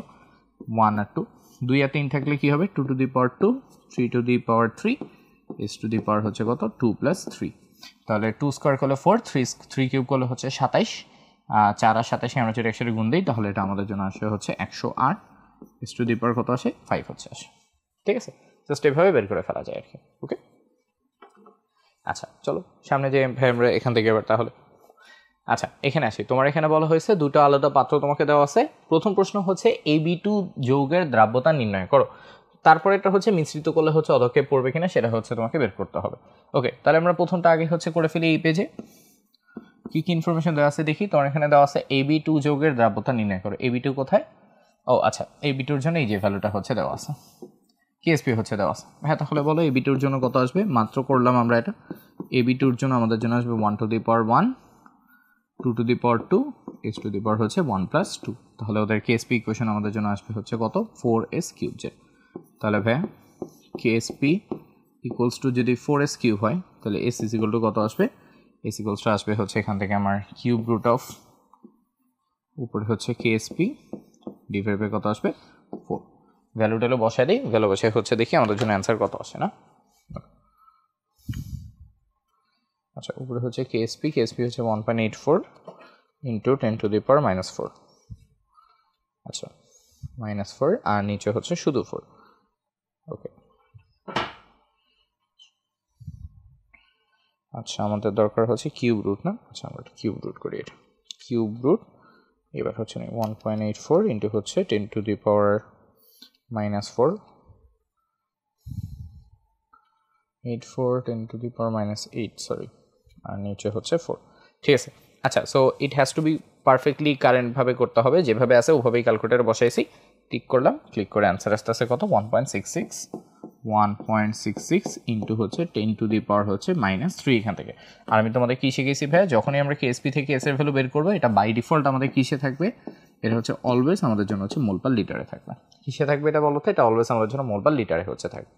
1 আর 2, 2 আর 3 থাকলে কী হবে, 2 to the power 2 3 to the power 3 s to the power হচ্ছে কত 2 প্লাস 3। তাহলে 2 স্কোয়ার করলে 4, 3 কিউব করলে হচ্ছে 27, 4 আর 27 আমরা যদি একসাথে গুণ দিই তাহলে এটা আমাদের জন্য আসে হচ্ছে 108, s টু দি পাওয়ার কত আসে 5 হচ্ছে আসে। ঠিক আছে, জাস্ট এভাবে বের করে ফেলা যায় আর কি। ওকে, আচ্ছা চলো সামনে যে আমরা এখান থেকে এবার তাহলে আচ্ছা এখানে আসি। তোমার এখানে বলা হয়েছে দুটো আলাদা পাত্র তোমাকে দেওয়া আছে। প্রথম প্রশ্ন হচ্ছে AB2 যৌগের দ্রাব্যতা নির্ণয় করো। তারপরে এটা হচ্ছে মিশ্রিত করলে হচ্ছে অধক্ষেপ পড়বে কিনা সেটা হচ্ছে তোমাকে বের করতে হবে। ওকে, তাহলে আমরা প্রথমটা আগে হচ্ছে করে ফেলি। এই পেজে কী কী ইনফরমেশন দেওয়া আছে দেখি। তোমার এখানে দেওয়া আছে AB2 যৌগের দ্রাব্যতা নির্ণয় করো। AB2 কোথায়? ও আচ্ছা, AB2-র জন্য এই যে ভ্যালুটা হচ্ছে দেওয়া আছে, কেএসপি হচ্ছে দেওয়া আছে। হ্যাঁ, তাহলে বলো AB2-র জন্য কত আসবে? মাত্র করলাম আমরা এটা। AB2-র জন্য আমাদের জন্য আসবে 1 to the power 1 2 to the power 2 x to the power হচ্ছে 1 প্লাস 2, তাহলে ওদের কেএসপি ইকুয়েশন আমাদের জন্য আসবে হচ্ছে কত 4s কিউব জেড। তাহলে ভাইয়া কেএসপি ইকুয়ালস টু যদি 4s কিউব হয় তাহলে এস ইজ ইকুয়াল টু কত আসবে, এস ইকুয়ালস টু আসবে হচ্ছে এখান থেকে আমার কিউব রুট অফ উপরে হচ্ছে কেএসপি ডিভাইড বাই কত আসবে 4। ভ্যালুটা বসায় দিই, ভ্যালু বসে হচ্ছে দেখি আমাদের জন্য অ্যান্সার কত আসে না। আচ্ছা উপরে হচ্ছে কেএসপি হচ্ছে 1.84 ইন্টু 10 টু দি পাওয়ার -4, আচ্ছা -4, আর নিচে হচ্ছে শুধু 4। ওকে আচ্ছা আমাদের দরকার হচ্ছে কিউব রুট না, আচ্ছা আমরা কিউব রুট করি, এটা কিউব রুট এবার হচ্ছে 1.84 ইন্টু হচ্ছে 10 to the power -4, 84 10 to the power -8 sorry, আর নিচে হচ্ছে 4। ঠিক আছে, আচ্ছা so it has to be perfectly কারেন্টভাবে করতে হবে, যেভাবে আছে ওভাবেই ক্যালকুলেটারে বসাইছি, টিক করলাম, ক্লিক করে অ্যান্সার আসতে আসতে কত 1.66 ইন্টু হচ্ছে 10 টু দি পাওয়ার হচ্ছে -3 এখান থেকে। আর আমি তোমাদের কী শিখেছি ভাইয়া, যখনই আমরা কেএসপি থেকে এস এর ভ্যালু বের করবো এটা বাই ডিফল্ট আমাদের কিসে থাকবে, এটা হচ্ছে অলওয়েজ আমাদের জন্য হচ্ছে মোল পার লিটারে থাকবে। কিসে থাকবে এটা বলো তো, এটা অলওয়েজ আমাদের জন্য মোল পার লিটারে হচ্ছে থাকবে।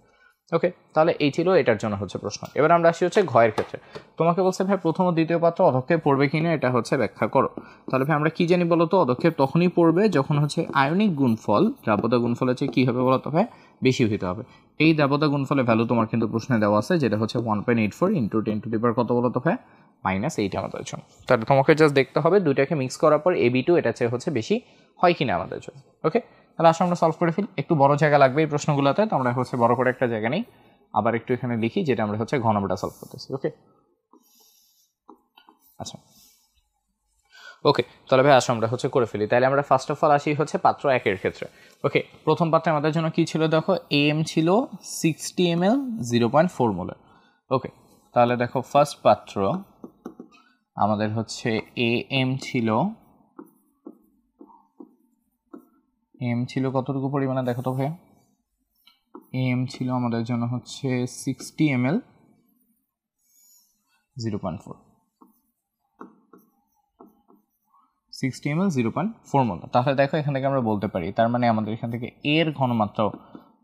ওকে তাহলে এই ছিল এটার জন্য হচ্ছে প্রশ্ন। এবার আমরা আসি হচ্ছে ঘয়ের ক্ষেত্রে, তোমাকে বলছে ভাই প্রথম ও দ্বিতীয় পাত্র অধক্ষেপ পড়বে কিনা এটা হচ্ছে ব্যাখ্যা করো। তাহলে ভাই আমরা কি জানি বলো তো, অধক্ষেপ তখনই পড়বে যখন হচ্ছে আয়নিক গুণফল দ্রাব্যতা গুণফল হচ্ছে কী হবে বলো তো ভাই, বেশি হতে হবে। এই দ্রাব্যতা গুণফলের ভ্যালু তোমার কিন্তু প্রশ্নে দেওয়া আছে, যেটা হচ্ছে 1.84 ইন্টু 10 টু দি পাওয়ার কত বলো তো ভাই -8 আমাদের জন্য। তাহলে তোমাকে জাস্ট দেখতে হবে দুইটাকে মিক্স করার পর AB2 এটা চেয়ে হচ্ছে বেশি হয় কিনা আমাদের জন্য। ওকে তাহলে আসলে আমরা সলভ করে ফেলি, একটু বড় জায়গা লাগবে এই প্রশ্নগুলোতে, তো আমরা হচ্ছে বড় করে একটা জায়গা নেই, আবার একটু এখানে লিখি যেটা আমরা হচ্ছে ঘ নম্বরটা সলভ করতেছি। ওকে আচ্ছা ওকে তাহলে ভাই আসো আমরা হচ্ছে করে ফেলি। তাহলে আমরা ফার্স্ট অফ অল আসি হচ্ছে পাত্র 1-এর ক্ষেত্রে। ওকে প্রথম পাত্রে আমাদের জন্য কি ছিল দেখো, AM ছিল 60 ml 0.4 মোলার। ওকে তাহলে দেখো ফার্স্ট পাত্র আমাদের হচ্ছে AM ছিল কতটুকু পরিমাণে দেখো তো ভাই, AM ছিল আমাদের জন্য হচ্ছে 60 ml 0.4, 60 ml 0.4 মোলার। তাহলে দেখো এখান থেকে আমরা বলতে পারি তার মানে আমাদের এখান থেকে এর ঘনমাত্রা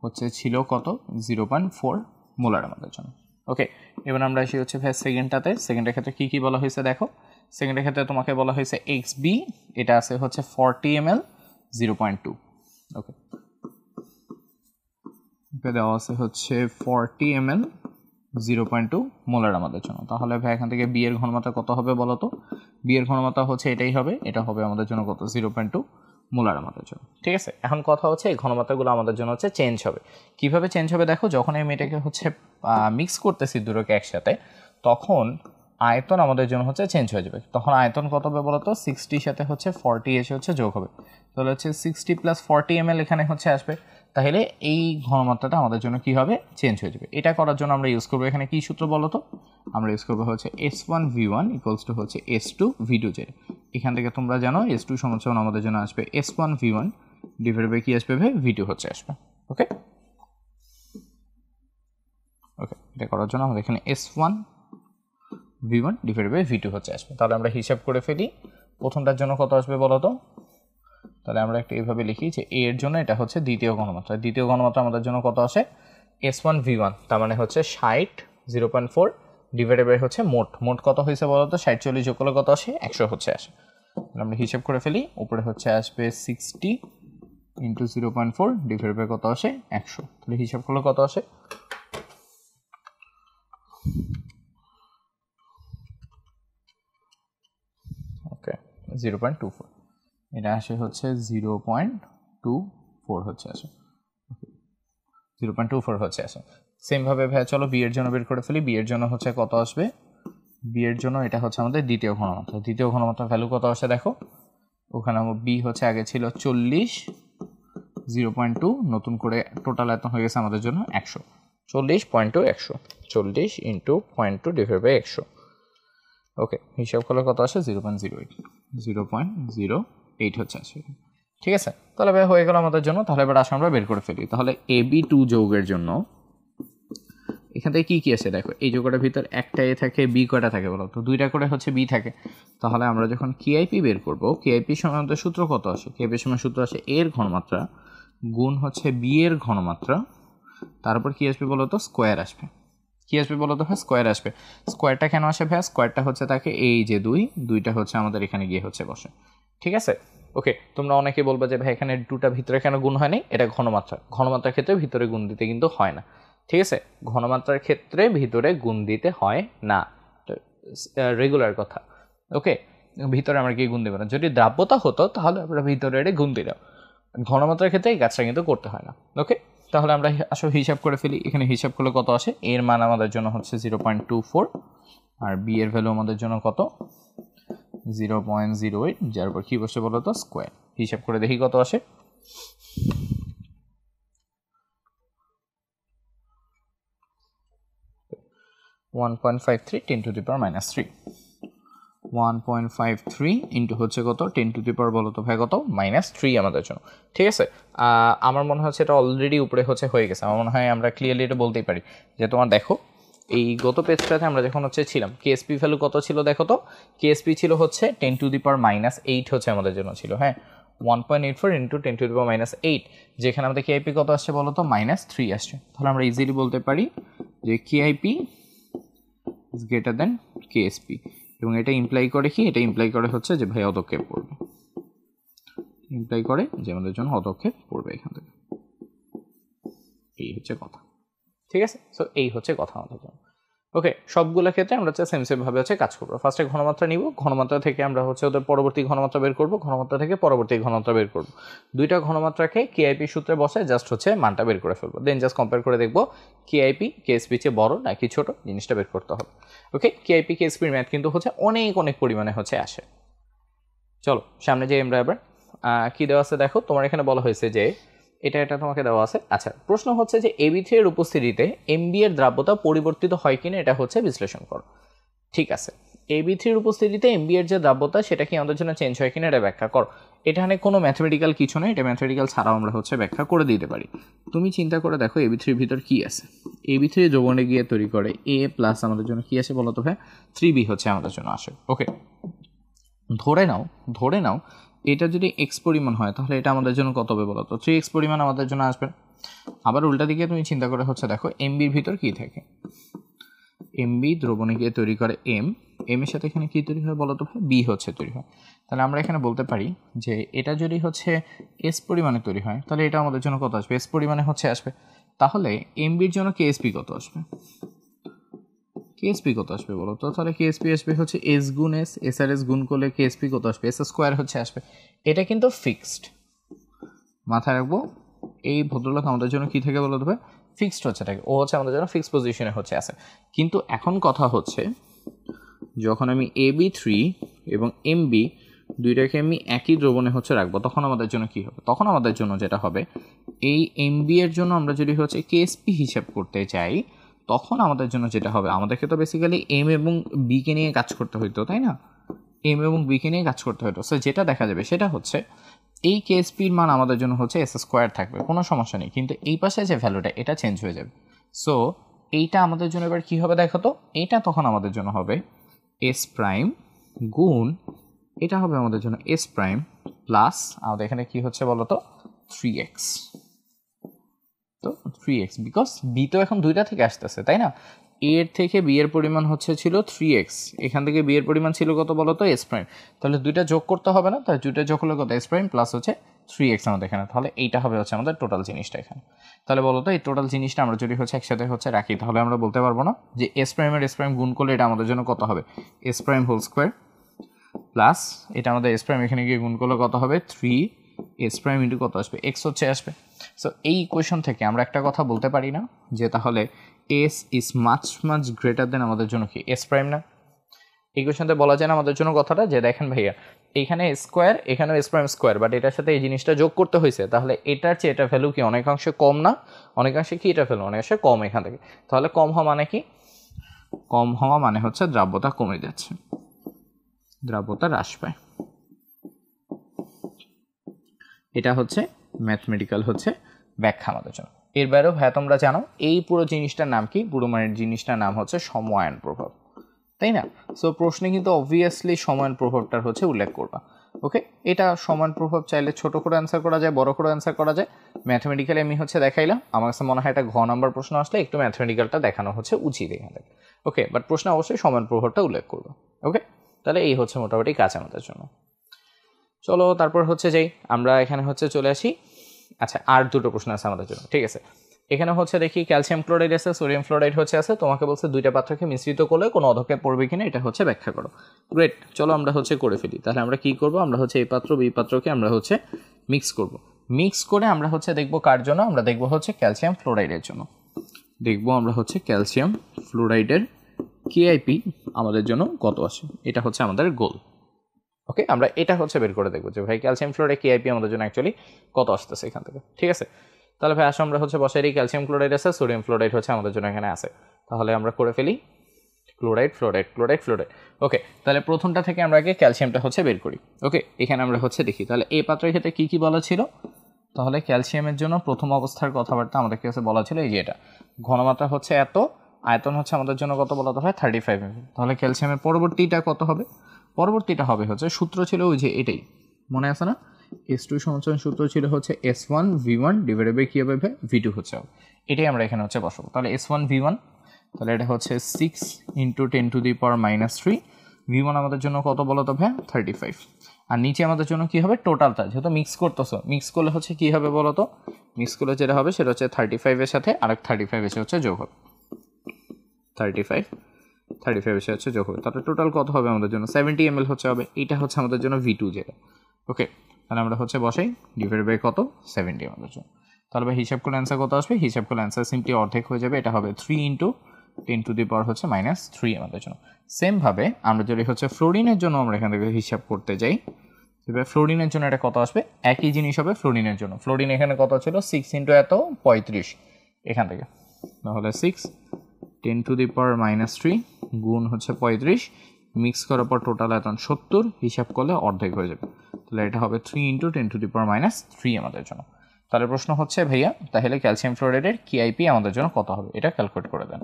হচ্ছে ছিল কত 0.4 মোলার আমাদের জন্য। ওকে এবার আমরা আসি হচ্ছে ভাই সেকেন্ডটাতে, সেকেন্ডের ক্ষেত্রে কী কী বলা হয়েছে দেখো, সেকেন্ডের ক্ষেত্রে তোমাকে বলা হয়েছে XB এটা আছে হচ্ছে 40 ml 0.2। ওকে দেওয়া আছে হচ্ছে 40 ml 0.2 মোলার আমাদের জন্য। তাহলে ভাই এখান থেকে বি এর ঘনমাত্রা কত হবে বলো তো, বি এর ঘনমাত্রা হচ্ছে এটাই হবে, এটা হবে আমাদের জন্য কত 0.2 মোলার আমাদের জন্য। ঠিক আছে এখন কথা হচ্ছে এই ঘনমাত্রাগুলো আমাদের জন্য হচ্ছে চেঞ্জ হবে, কিভাবে চেঞ্জ হবে দেখো, যখন আমি এটাকে হচ্ছে মিক্স করতেছি দুটোকে একসাথে তখন আয়তন আমাদের জন্য হচ্ছে চেঞ্জ হয়ে যাবে। তখন আয়তন কত হবে বলো তো, 60 সাথে হচ্ছে 40 এসে হচ্ছে যোগ হবে, তাহলে হচ্ছে 60 + 40 ml এখানে হচ্ছে আসবে, তাহলে এই ঘনমাত্রাটা আমাদের জন্য কি হবে চেঞ্জ হয়ে যাবে। এটা করার জন্য আমরা ইউজ করবো এখানে কি সূত্র বলো তো, আমরা ইউজ করবো হচ্ছে S1V1 = হচ্ছে S2V2Z। এখান থেকে তোমরা জানো S2 সমান আমাদের জন্য আসবে S1V1 ডিভাইড বাই কি আসবে ভাই V2 হচ্ছে আসবে। ওকে ওকে এটা করার জন্য আমাদের এখানে S1V1 ডিভাইড বাই V2 হচ্ছে আসবে। তাহলে আমরা হিসাব করে ফেলি, প্রথমটার জন্য কত আসবে বলো তো, তাহলে আমরা একটা এইভাবে লিখি যে A এর জন্য এটা হচ্ছে দ্বিতীয় ঘনমাত্রা, দ্বিতীয় ঘনমাত্রা আমাদের জন্য কত আসে S1V1 তার মানে হচ্ছে 60 0.4 ডিভাইডেড বাই হচ্ছে মোট কত হয়েছে বলো তো, 60 40 যোগ করলে কত আসে 100 হচ্ছে আসে। আমরা হিসাব করে ফেলি, উপরে হচ্ছে আসবে 60 × 0.4 ডিভাইডেড বাই কত আসে 100, তাহলে হিসাব করলে কত আসে ওকে 0.24, এটা আসে হচ্ছে 0.24 হচ্ছে আসে 0.24 হচ্ছে আসে। সেমভাবে ভাই চলো বি এর জন্য বের করে ফেলি, বি এর জন্য হচ্ছে কত আসবে, বি এর জন্য এটা হচ্ছে আমাদের দ্বিতীয় ঘনমাত্রা, দ্বিতীয় ঘনমাত্রা ভ্যালু কত আসে দেখো, ওখানে বি হচ্ছে আগে ছিল 40 0.2 নতুন করে টোটাল আয়তন হয়ে গেছে আমাদের জন্য 100, 40.2 100 40 × 0.2 ডিভাইড বাই 100। ওকে হিসাব করলে কত আসে 0.08 হচ্ছে আসে। ঠিক আছে তাহলে ভাই হয়ে গেল আমাদের জন্য। তাহলে এবার আসলে আমরা বের করে ফেলি, তাহলে AB2 যৌগের জন্য এখান থেকে কী কী আছে দেখো, এই যোগটার ভিতর একটা এ থাকে, বি কটা থাকে বলো তো? 2টা করে হচ্ছে বি থাকে। তাহলে আমরা যখন কেআইপি বের করবো, কেআইপি সময় আমাদের সূত্র কত আসে? কেআইপির সময় সূত্র আসে এর ঘনমাত্রা গুণ হচ্ছে বি এর ঘনমাত্রা, তারপর কী আসবে বলো তো? স্কোয়ার আসবে। কী আসবে বলো তো ভাই? স্কোয়ার আসবে। স্কোয়ারটা কেন আসে ভাই? স্কোয়ারটা হচ্ছে তাকে এই যে 2টা হচ্ছে আমাদের এখানে গিয়ে হচ্ছে বসে, ঠিক আছে? ওকে, তোমরা অনেকে বলবে যে ভাই এখানে 2টা ভিতরে কেন গুণ হয় নাই? এটা ঘনমাত্রা, ঘনমাত্রার ক্ষেত্রে ভিতরে গুণ দিতে কিন্তু হয় না, ঠিক আছে? ঘনমাত্রার ক্ষেত্রে ভিতরে গুণ দিতে হয় না, রেগুলার কথা। ওকে, ভিতরে আমরা কি গুণ দেবো না। যদি দ্রাব্যতা হতো তাহলে আমরা ভিতরে এটা গুণ দিলাম, ঘনমাত্রার ক্ষেত্রে এই কাজটা কিন্তু করতে হয় না। ওকে, তাহলে আমরা আসলে হিসাব করে ফেলি। এখানে হিসাব করলে কত আসে? এর মান আমাদের জন্য হচ্ছে 0.24, আর বি এর ভ্যালু আমাদের জন্য কত? 0.08, যার উপর কী বসে বলো তো? স্কোয়ার। হিসাব করে দেখি কত আসে। (1.53 10⁻³ 1.53 ইন্টু হচ্ছে কত? 10⁻, বলো তো ভাই কত? -3 আমাদের জন্য, ঠিক আছে? আমার মনে হচ্ছে এটা অলরেডি উপরে হচ্ছে হয়ে গেছে। আমার মনে হয় আমরা ক্লিয়ারলি এটা বলতেই পারি যে তোমার দেখো এই গত পেজটাতে আমরা যখন হচ্ছে ছিলাম, কেএসপি ভ্যালু কত ছিল দেখো তো? কেএসপি ছিল হচ্ছে 10⁻⁸ হচ্ছে আমাদের জন্য ছিল, হ্যাঁ, 1.84 ইন্টু 10⁻⁸, যেখানে আমাদের কেআইপি কত আসছে বলো তো? -3 আসছে। তাহলে আমরা ইজিলি বলতে পারি যে KIP is greater than KSP, এবং এটা ইমপ্লাই করে কি? এটা ইমপ্লাই করে হচ্ছে যে ভাই অদক্ষেপ পড়বে, ইমপ্লাই করে যে আমাদের জন্য অদক্ষেপ পড়বে এখান থেকে। এই হচ্ছে কথা, ঠিক আছে? সো এই হচ্ছে কথা আমাদের জন্য। ওকে, সবগুলো ক্ষেত্রে আমরা হচ্ছে সেমভাবে হচ্ছে কাজ করবো। ফার্স্টে ঘনমাত্রা নিব, ঘনমাত্রা থেকে আমরা হচ্ছে ওদের পরবর্তী ঘনমাত্রা বের করবো, ঘনমাত্রা থেকে পরবর্তী ঘনমাত্রা বের করবো। 2টা ঘনমাত্রাকে কেআইপি সূত্রে বসায় জাস্ট হচ্ছে মানটা বের করে ফেলবো, দেন জাস্ট কম্পেয়ার করে দেখবো কেআইপি কেএসপি চেয়ে বড় নাকি ছোট, জিনিসটা বের করতে হবে। ওকে, কেআইপি কেএসপির ম্যাথ কিন্তু হচ্ছে অনেক পরিমাণে হচ্ছে আসে। চলো সামনে যে আমরা এবার কি দেওয়া আছে দেখো, তোমার এখানে বলা হয়েছে যে এটা তোমাকে দেওয়া আছে। আচ্ছা, প্রশ্ন হচ্ছে যে এবি3 এর উপস্থিতিতে এমবি এর দ্রাব্যতা পরিবর্তিত হয় কিনা এটা হচ্ছে বিশ্লেষণ করো, ঠিক আছে? এবি3 এর উপস্থিতিতে এমবি এর যে দ্রাব্যতা সেটা কি আমাদের জন্য চেঞ্জ হয় কিনা এটা ব্যাখ্যা করো। এখানে কোনো ম্যাথমেটিক্যাল কিছু নেই, এটা ম্যাথমেটিক্যাল ছাড়াও আমরা হচ্ছে ব্যাখ্যা করে দিতে পারি। তুমি চিন্তা করে দেখো এবি3 ভিতর কি আছে? এবি3 যৌবনে গিয়ে তৈরি করে এ প্লাস আমাদের জন্য কি আসে বলো তো ভাই? 3b হচ্ছে আমাদের জন্য আসে। ওকে, ধরে নাও এটা যদি এক্স পরিমাণ হয় তাহলে এটা আমাদের জন্য কত হবে বলো তো? 3x পরিমাণ আমাদের জন্য আসবে। আবার উল্টা দিকে তুমি চিন্তা করে হচ্ছে দেখো এমবির ভিতর কি থাকে? এমবি দ্রবণে গিয়ে তৈরি করে এম এর সাথে এখানে কি তৈরি হয় বলো তো ভাই? বি হচ্ছে তৈরি হয়। তাহলে আমরা এখানে বলতে পারি যে এটা যদি হচ্ছে এস পরিমাণে তৈরি হয় তাহলে এটা আমাদের জন্য কত আসবে? এস পরিমাণে হচ্ছে আসবে। তাহলে এমবির জন্য কেএসপি কত আসবে? কেএসপি কত আসবে বলো তো? তাহলে কেএসপি আসবে হচ্ছে এস গুণ এস, এস আর এস গুণ করলে কেএসপি কত আসবে? এস স্কোয়ার হচ্ছে আসবে। এটা কিন্তু ফিক্সড, মাথায় রাখবো। এই ভদ্রলোক আমাদের জন্য কি থাকে বলো তো ভাই? ফিক্সড হচ্ছে থাকে, ও হচ্ছে আমাদের জন্য ফিক্সড পজিশনে হচ্ছে আছে। কিন্তু এখন কথা হচ্ছে যখন আমি এবি3 এবং এমবি দুইটাকে আমি একই দ্রবণে হচ্ছে রাখবো তখন আমাদের জন্য কি হবে? তখন আমাদের জন্য যেটা হবে, এই এমবি এর জন্য আমরা যদি হচ্ছে কেএসপি হিসাব করতে চাই তখন আমাদের জন্য যেটা হবে, আমাদেরকে তো বেসিক্যালি এম এবং বিকে নিয়ে কাজ করতে হইতো, তাই না? এম এবং বিকে নিয়ে কাজ করতে হতো। সো যেটা দেখা যাবে সেটা হচ্ছে এই কেএসপির মান আমাদের জন্য হচ্ছে এস স্কোয়ার থাকবে, কোনো সমস্যা নেই, কিন্তু এই পাশে যে ভ্যালুটা এটা চেঞ্জ হয়ে যাবে। সো এইটা আমাদের জন্য এবার কী হবে দেখো তো? এইটা তখন আমাদের জন্য হবে এস প্রাইম গুণ, এটা হবে আমাদের জন্য এস প্রাইম প্লাস আমাদের এখানে কি হচ্ছে বলো তো? 3x। তো 3x বিকজ বি তো এখন 2টা থেকে আসতেছে, তাই না? এর থেকে বি এর পরিমাণ হচ্ছে ছিল 3x, এখান থেকে বি এর পরিমাণ ছিল কত বলো তো? S prime. তাহলে 2টা যোগ করতে হবে না? তাহলে 2টা যোগ হলে কত? এস প্রাইম প্লাস হচ্ছে 3x আমাদের এখানে। তাহলে এইটা হবে হচ্ছে আমাদের টোটাল জিনিসটা এখানে। তাহলে বলো তো এই টোটাল জিনিসটা আমরা যদি হচ্ছে একসাথে হচ্ছে রাখি তাহলে আমরা বলতে পারবো না যে এস প্রাইমের এস প্রাইম গুণ করলে এটা আমাদের জন্য কত হবে? S prime whole square plus এটা আমাদের এস প্রাইম এখানে গিয়ে গুণ করলে কত হবে? 3 এস প্রাইম ইন্টু কত আসবে? এক্স হচ্ছে আসবে। সো এই ইকুয়েশন থেকে আমরা একটা কথা বলতে পারি না যে তাহলে S is much greater than আমাদের জন্য কি এস প্রাইম না? এই ইকুয়েশনতে বলা যায় না আমাদের জন্য কথাটা যে দেখেন ভাইয়া এইখানে স্কোয়ার এখানেও এস প্রাইম স্কোয়ার, বাট এটার সাথে এই জিনিসটা যোগ করতে হয়েছে, তাহলে এটার চেয়ে এটা ভ্যালু কি অনেকাংশে কম না? অনেকাংশে কি এটা ভ্যালু অনেকাংশে কম এখান থেকে। তাহলে কম হওয়া মানে কি? কম হওয়া মানে হচ্ছে দ্রাব্যতা কমে যাচ্ছে, দ্রাব্যতা হ্রাস পায়। এটা হচ্ছে ম্যাথমেটিক্যাল হচ্ছে ব্যাখ্যা আমাদের জন্য। এর বাইরেও ভাইয়া তোমরা জানো এই পুরো জিনিসটার নাম কি, পুরো মানে জিনিসটার নাম হচ্ছে সময়ায়ন প্রভাব, তাই না? সো প্রশ্নে কিন্তু অবভিয়াসলি সময়ায়ন প্রভাবটার হচ্ছে উল্লেখ করবা। ওকে, এটা সমান প্রভাব চাইলে ছোট করে অ্যান্সার করা যায়, বড় করে অ্যান্সার করা যায়। ম্যাথমেটিক্যালি আমি হচ্ছে দেখাইলাম, আমার কাছে মনে হয় এটা ঘ নাম্বার প্রশ্ন আসলে একটু ম্যাথমেটিক্যালটা দেখানো হচ্ছে উচিত এখানে। ওকে, বাট প্রশ্নে অবশ্যই সমান প্রভাবটা উল্লেখ করবো। ওকে, তাহলে এই হচ্ছে মোটামুটি কাজ আমাদের জন্য। চলো তারপর হচ্ছে যাই, আমরা এখানে হচ্ছে চলে আসি। আচ্ছা, আর দুটো প্রশ্ন আছে আমাদের জন্য, ঠিক আছে। এখানে হচ্ছে দেখি ক্যালসিয়াম ক্লোরাইড আছে, সোডিয়াম ফ্লোরাইড হচ্ছে আছে, তোমাকে বলছে দুইটা পাত্রকে মিশ্রিত করলে কোনো অধক্ষেপ পড়বে কিনা এটা হচ্ছে ব্যাখ্যা করো। গ্রেট, চলো আমরা হচ্ছে করে ফেলি। তাহলে আমরা কি করব, আমরা হচ্ছে এই পাত্র বি পাত্রকে আমরা হচ্ছে মিক্স করব। মিক্স করে আমরা হচ্ছে দেখব কার জন্য, আমরা দেখব হচ্ছে ক্যালসিয়াম ফ্লোরাইডের জন্য। দেখব আমরা হচ্ছে ক্যালসিয়াম ফ্লোরাইডের কেআইপি আমাদের জন্য কত আসে, এটা হচ্ছে আমাদের গোল। ওকে, আমরা এটা হচ্ছে বের করে দেখবো যে ভাই ক্যালসিয়াম ফ্লোরাইড কেআইপি আমাদের জন্য অ্যাকচুয়ালি কত আসতেছে এখান থেকে, ঠিক আছে। তাহলে ভাই আসো আমরা হচ্ছে বসাই ক্যালসিয়াম ক্লোরাইড আছে, সোডিয়াম ফ্লোরাইড হচ্ছে আমাদের জন্য এখানে আছে। তাহলে আমরা করে ফেলি ক্লোরাইড ফ্লোরাইড ক্লোরাইড ফ্লোরাইড। ওকে, তাহলে প্রথমটা থেকে আমরা আগে ক্যালসিয়ামটা হচ্ছে বের করি। ওকে, এখানে আমরা হচ্ছে দেখি তাহলে এই পাত্রের ক্ষেত্রে কী কী বলা ছিল। তাহলে ক্যালসিয়ামের জন্য প্রথম অবস্থার কথাবার্তা আমাদের কাছে বলা ছিল এই যে এটা, ঘনমাত্রা হচ্ছে এত, আয়তন হচ্ছে আমাদের জন্য কত বলা হয় 35 ml। তাহলে ক্যালসিয়ামের পরবর্তীটা কত হবে, পরবর্তীটা হবে হচ্ছে সূত্র ছিল ওই যে এটাই, মনে আছে না, S2 সমাচরণ সূত্র ছিল হচ্ছে S1 V1 ডিভাইডেড বাই কী হবে V2 হচ্ছে, এটাই আমরা এখানে হচ্ছে বসাবো। তাহলে S1 V1, তাহলে এটা হচ্ছে 6 × 10⁻³ V1 আমাদের জন্য কত বলো তো ভাই 35। আর নিচে আমাদের জন্য কী হবে টোটালটা, যেহেতু মিক্স করতেছো, মিক্স করলে হচ্ছে কী হবে বলো তো, মিক্স করলে যেটা হবে সেটা হচ্ছে 35-এর সাথে আরেক 35 এসে হচ্ছে যোগ হবে, 35 এসে হচ্ছে যোগ হবে। তাহলে টোটাল কত হবে আমাদের জন্য 70 ml হচ্ছে হবে, এইটা হচ্ছে আমাদের জন্য V2 যেটা। ওকে, তাহলে আমরা হচ্ছে বসাই ডিভাইড বাই কত 70 আমাদের জন্য। তাহলে ভাই হিসাব করলে অ্যান্সার কত আসবে, হিসাব করলে অ্যান্সার সিম্পলি অর্ধেক হয়ে যাবে, এটা হবে 3 × 10⁻³ আমাদের জন্য। সেমভাবে আমরা যদি হচ্ছে ফ্লোরিনের জন্য আমরা এখান থেকে হিসাব করতে যাই, এবার ফ্লোরিনের জন্য এটা কত আসবে, একই জিনিস হবে ফ্লোরিনের জন্য। ফ্লোরিন এখানে কত ছিল 6 × এত 35 এখান থেকে, তাহলে 6 × 10⁻³ গুণ হচ্ছে 35, মিক্স করার পর টোটাল আয়তন 70, হিসাব করলে অর্ধেক হয়ে যাবে। তাহলে এটা হবে 3 × 10⁻³ আমাদের জন্য। তাহলে প্রশ্ন হচ্ছে ভাইয়া তাহলে ক্যালসিয়াম ফ্লোরাইডের কেআইপি আমাদের জন্য কত হবে, এটা ক্যালকুলেট করে দেন।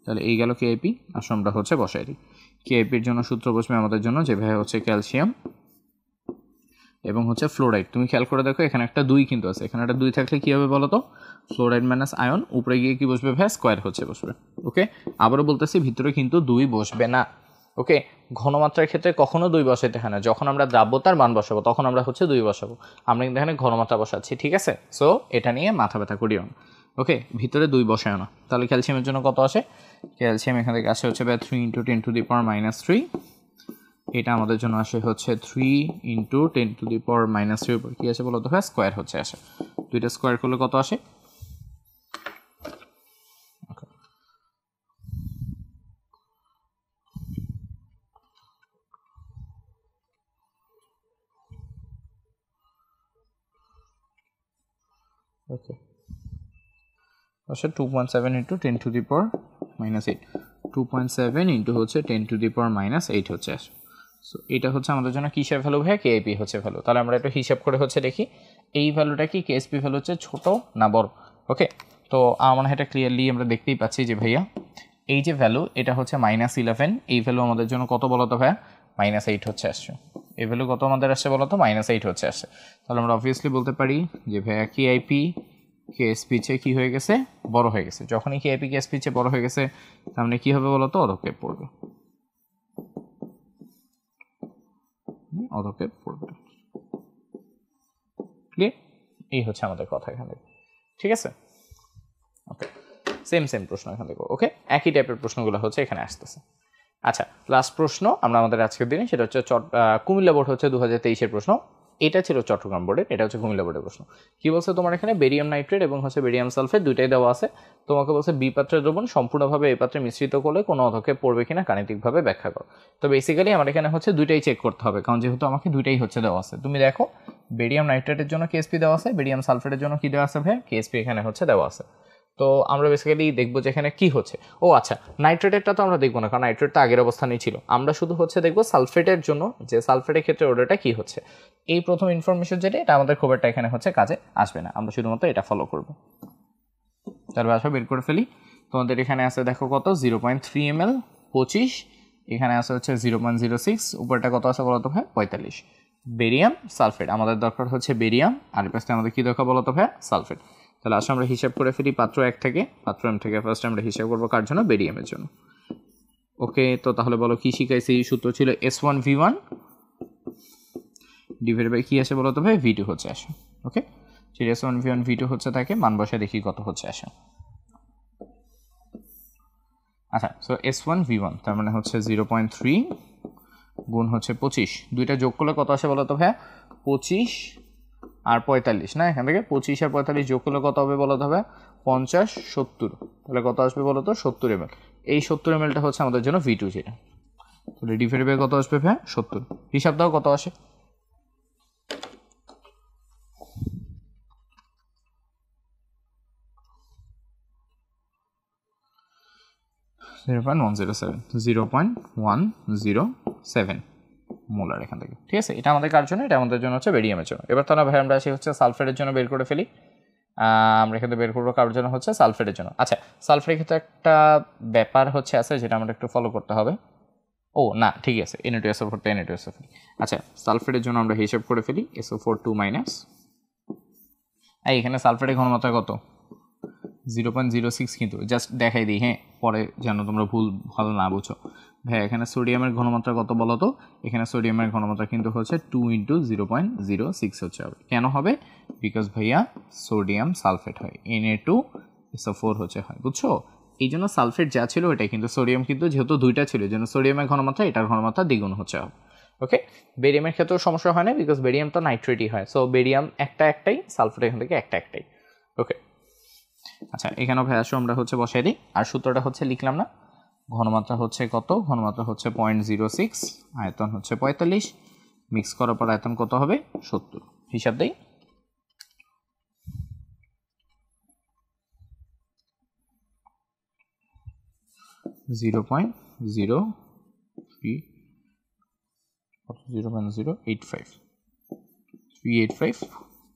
তাহলে এই গেল কেআইপি, আসলে আমরা হচ্ছে বসাই দিই। কেআইপির জন্য সূত্র বসবে আমাদের জন্য যে ভাইয়া হচ্ছে ক্যালসিয়াম এবং হচ্ছে ফ্লোরাইড। তুমি খেয়াল করে দেখো এখানে একটা 2 কিন্তু আছে, এখানে একটা 2 থাকলে কী হবে বলো তো, ফ্লোরাইড মাইনাস আয়ন, উপরে গিয়ে কি বসবে ভাইয়া স্কোয়ার হচ্ছে বসবে। ওকে, আবারও বলতেছি ভিতরে কিন্তু 2 বসবে না। ওকে, ঘনমাত্রার ক্ষেত্রে কখনো 2 বসাইতে হয় না, যখন আমরা দ্রাব্যতার মান বসাবো তখন আমরা হচ্ছে 2 বসাবো, আমরা কিন্তু এখানে ঘনমাত্রা বসাচ্ছি, ঠিক আছে। সো এটা নিয়ে মাথা ব্যথা করিও না। ওকে, ভিতরে 2 বসায় না। তাহলে ক্যালসিয়ামের জন্য কত আসে, ক্যালসিয়াম এখান থেকে আসে হচ্ছে 3 × 10⁻³ এটা আমাদের জন্য আসে হচ্ছে 3 × 10⁻³ উপর কী আছে বলো তো ভাই স্কোয়ার হচ্ছে আসে, দুইটা স্কোয়ার করলে কত আসে। ওকে, আসলে 2.7 × 10⁻⁸, 2.7 × হচ্ছে 10⁻⁸ হচ্ছে আসে। সো এটা হচ্ছে আমাদের জন্য কিসের ভ্যালু ভাই, কেআইপি হচ্ছে ভ্যালু। তাহলে আমরা একটু হিসাব করে হচ্ছে দেখি এই ভ্যালুটা কি কেএসপি ভ্যালু হচ্ছে ছোট না বড়। ওকে, তো আমার এটা ক্লিয়ারলি আমরা দেখতেই পাচ্ছি যে ভাইয়া এই যে ভ্যালু এটা হচ্ছে -11, এই ভ্যালু আমাদের জন্য কত বলো তো ভাইয়া -8 হচ্ছে আসছে। এই ভ্যালু কত আমাদের আসছে বলো তো -8 হচ্ছে আসছে। তাহলে আমরা অবভিয়াসলি বলতে পারি যে ভাইয়া কেআইপি কেএসপি চেয়ে কী হয়ে গেছে বড় হয়ে গেছে। যখনই কেআইপি কেএসপি চেয়ে বড় হয়ে গেছে তার মানে কী হবে বলো তো অধক্ষেপ পড়বে, অধক্ষেপ পড়বে। ক্লিয়ার, এই হচ্ছে আমাদের কথা এখান থেকে, ঠিক আছে। ওকে, সেম প্রশ্ন এখান থেকে। ওকে, একই টাইপের প্রশ্নগুলো হচ্ছে এখানে আসতেছে। আচ্ছা, লাস্ট প্রশ্ন আমরা আমাদের আজকের দিনে, সেটা হচ্ছে কুমিল্লা বোর্ড হচ্ছে 2023-এর প্রশ্ন। এটা ছিল চট্টগ্রাম বোর্ডের, এটা হচ্ছে কুমিল্লা বোর্ডের প্রশ্ন। কি বলছে তোমার এখানে বেরিয়াম নাইট্রেট এবং হচ্ছে বেরিয়াম সালফেট দুইটাই দেওয়া আছে। তোমাকে বলছে বি পাত্রের দ্রবণ সম্পূর্ণভাবে এই পাত্রে মিশ্রিত করলে কোনো অধক্ষেপ পড়বে কিনা গাণিতিকভাবে ব্যাখ্যা করো। তো বেসিক্যালি আমার এখানে হচ্ছে দুইটাই চেক করতে হবে, কারণ যেহেতু আমাকে দুইটাই হচ্ছে দেওয়া আছে। তুমি দেখো বেরিয়াম নাইট্রেটের জন্য কেএসপি দেওয়া আছে, বেরিয়াম সালফেটের জন্য কি দেওয়া আছে ভাই কেএসপি এখানে হচ্ছে দেওয়া আছে। তো আমরা বেসিক্যালি দেখবো যে এখানে কী হচ্ছে। ও আচ্ছা, নাইট্রেটেরটা তো আমরা দেখবো না, কারণ নাইট্রেটটা আগের অবস্থানেই ছিল। আমরা শুধু হচ্ছে দেখবো সালফেটের জন্য যে সালফেটের ক্ষেত্রে অর্ডারটা কী হচ্ছে। এই প্রথম ইনফরমেশন যেটা, এটা আমাদের খুব একটা এখানে হচ্ছে কাজে আসবে না, আমরা শুধুমাত্র এটা ফলো করবো। তারপর আসো বের করে ফেলি। তোমাদের এখানে আছে দেখো কত, 0.3 ml 25, এখানে আছে হচ্ছে 0.06, উপরটা কত আছে বলতো ভাই 45। বেরিয়াম সালফেট, আমাদের দরকার হচ্ছে বেরিয়াম, আর পাশে আমাদের কী দরকার বলতো ভাই সালফেট। তাহলে আসলে আমরা হিসাব করে ফেলি পাত্র 1 থেকে, পাত্র M থেকে ফার্স্ট আমরা হিসাব করবো কার জন্য, বেরিয়ামের জন্য। ওকে, তো তাহলে বলো কী শিখাইছি, এই সূত্র ছিল S1V1 ডিভাইড বাই কী আসে বলতো ভাই V2 হচ্ছে আসে। ওকে, S1V1 V2 হচ্ছে থাকে, মান বসে দেখি কত হচ্ছে আসে। আচ্ছা, সো S1V1 তার মানে হচ্ছে 0.3 গুণ হচ্ছে 25, দুইটা যোগ করলে কত আসে বলো তো ভাইয়া, 25 আর 45 না, এখান থেকে 25 আর 45 যোগ করলে কত হবে বলো তো ভাইয়া, 50 70, তাহলে কত আসবে বলো তো 70 ml। এই 70 mlটা হচ্ছে আমাদের জন্য V2 যেটা, তাহলে ডিভাইড বাই কত আসবে ভাইয়া 70, হিসাব দাও কত আসে। 0.107 মোলার এখান থেকে, ঠিক আছে। এটা আমাদের কার জন্য, এটা আমাদের জন্য হচ্ছে বেরিয়ামের জন্য। এবার তাহলে ভাই আমরা আসি হচ্ছে সালফেটের জন্য বের করে ফেলি। আমরা এখানে বের করবো কার জন্য, হচ্ছে সালফেটের জন্য। আচ্ছা, সালফেটের ক্ষেত্রে একটা ব্যাপার হচ্ছে আছে যেটা আমরা একটু ফলো করতে হবে। ও না, ঠিক আছে, Na2SO4 তে Na2SO4। আচ্ছা, সালফেটের জন্য আমরা হিসাব করে ফেলি SO4 2 মাইনাস, এখানে সালফেটের ঘনমাত্রা কত, 0.06, কিন্তু জাস্ট দেখাই দিই হ্যাঁ, পরে যেন তোমরা ভালো না বুঝো। ভাই এখানে সোডিয়ামের ঘনমাত্রা কত বলো তো, এখানে সোডিয়ামের ঘনমাত্রা কিন্তু হচ্ছে 2 × 0.06 হচ্ছে হবে। কেন হবে, বিকজ ভাইয়া সোডিয়াম সালফেট হয়, Na2SO4 হচ্ছে হয়, বুঝছো। এই জন্য সালফেট যা ছিল ওটাই, কিন্তু সোডিয়াম কিন্তু যেহেতু দুইটা ছিল, এই জন্য সোডিয়ামের ঘনমাত্রা এটার ঘনমাত্রা দ্বিগুণ হচ্ছে হবে। ওকে, বেরিয়ামের ক্ষেত্রেও সমস্যা হয় না, বিকজ বেরিয়াম তো নাইট্রেটই হয়, সো বেরিয়াম একটাই, সালফেট এখান থেকে একটাই। ওকে, আচ্ছা, এখানেও ভাই আসো আমরা হচ্ছে বসাই দিই, আর সূত্রটা হচ্ছে লিখলাম না, ঘনমাত্রা হচ্ছে কত, ঘনমাত্রা হচ্ছে 0.06, আয়তন হচ্ছে 45, মিক্স করার পর আয়তন কত হবে 70, হিসাব দেই। জিরো পয়েন্ট জিরো 0.0385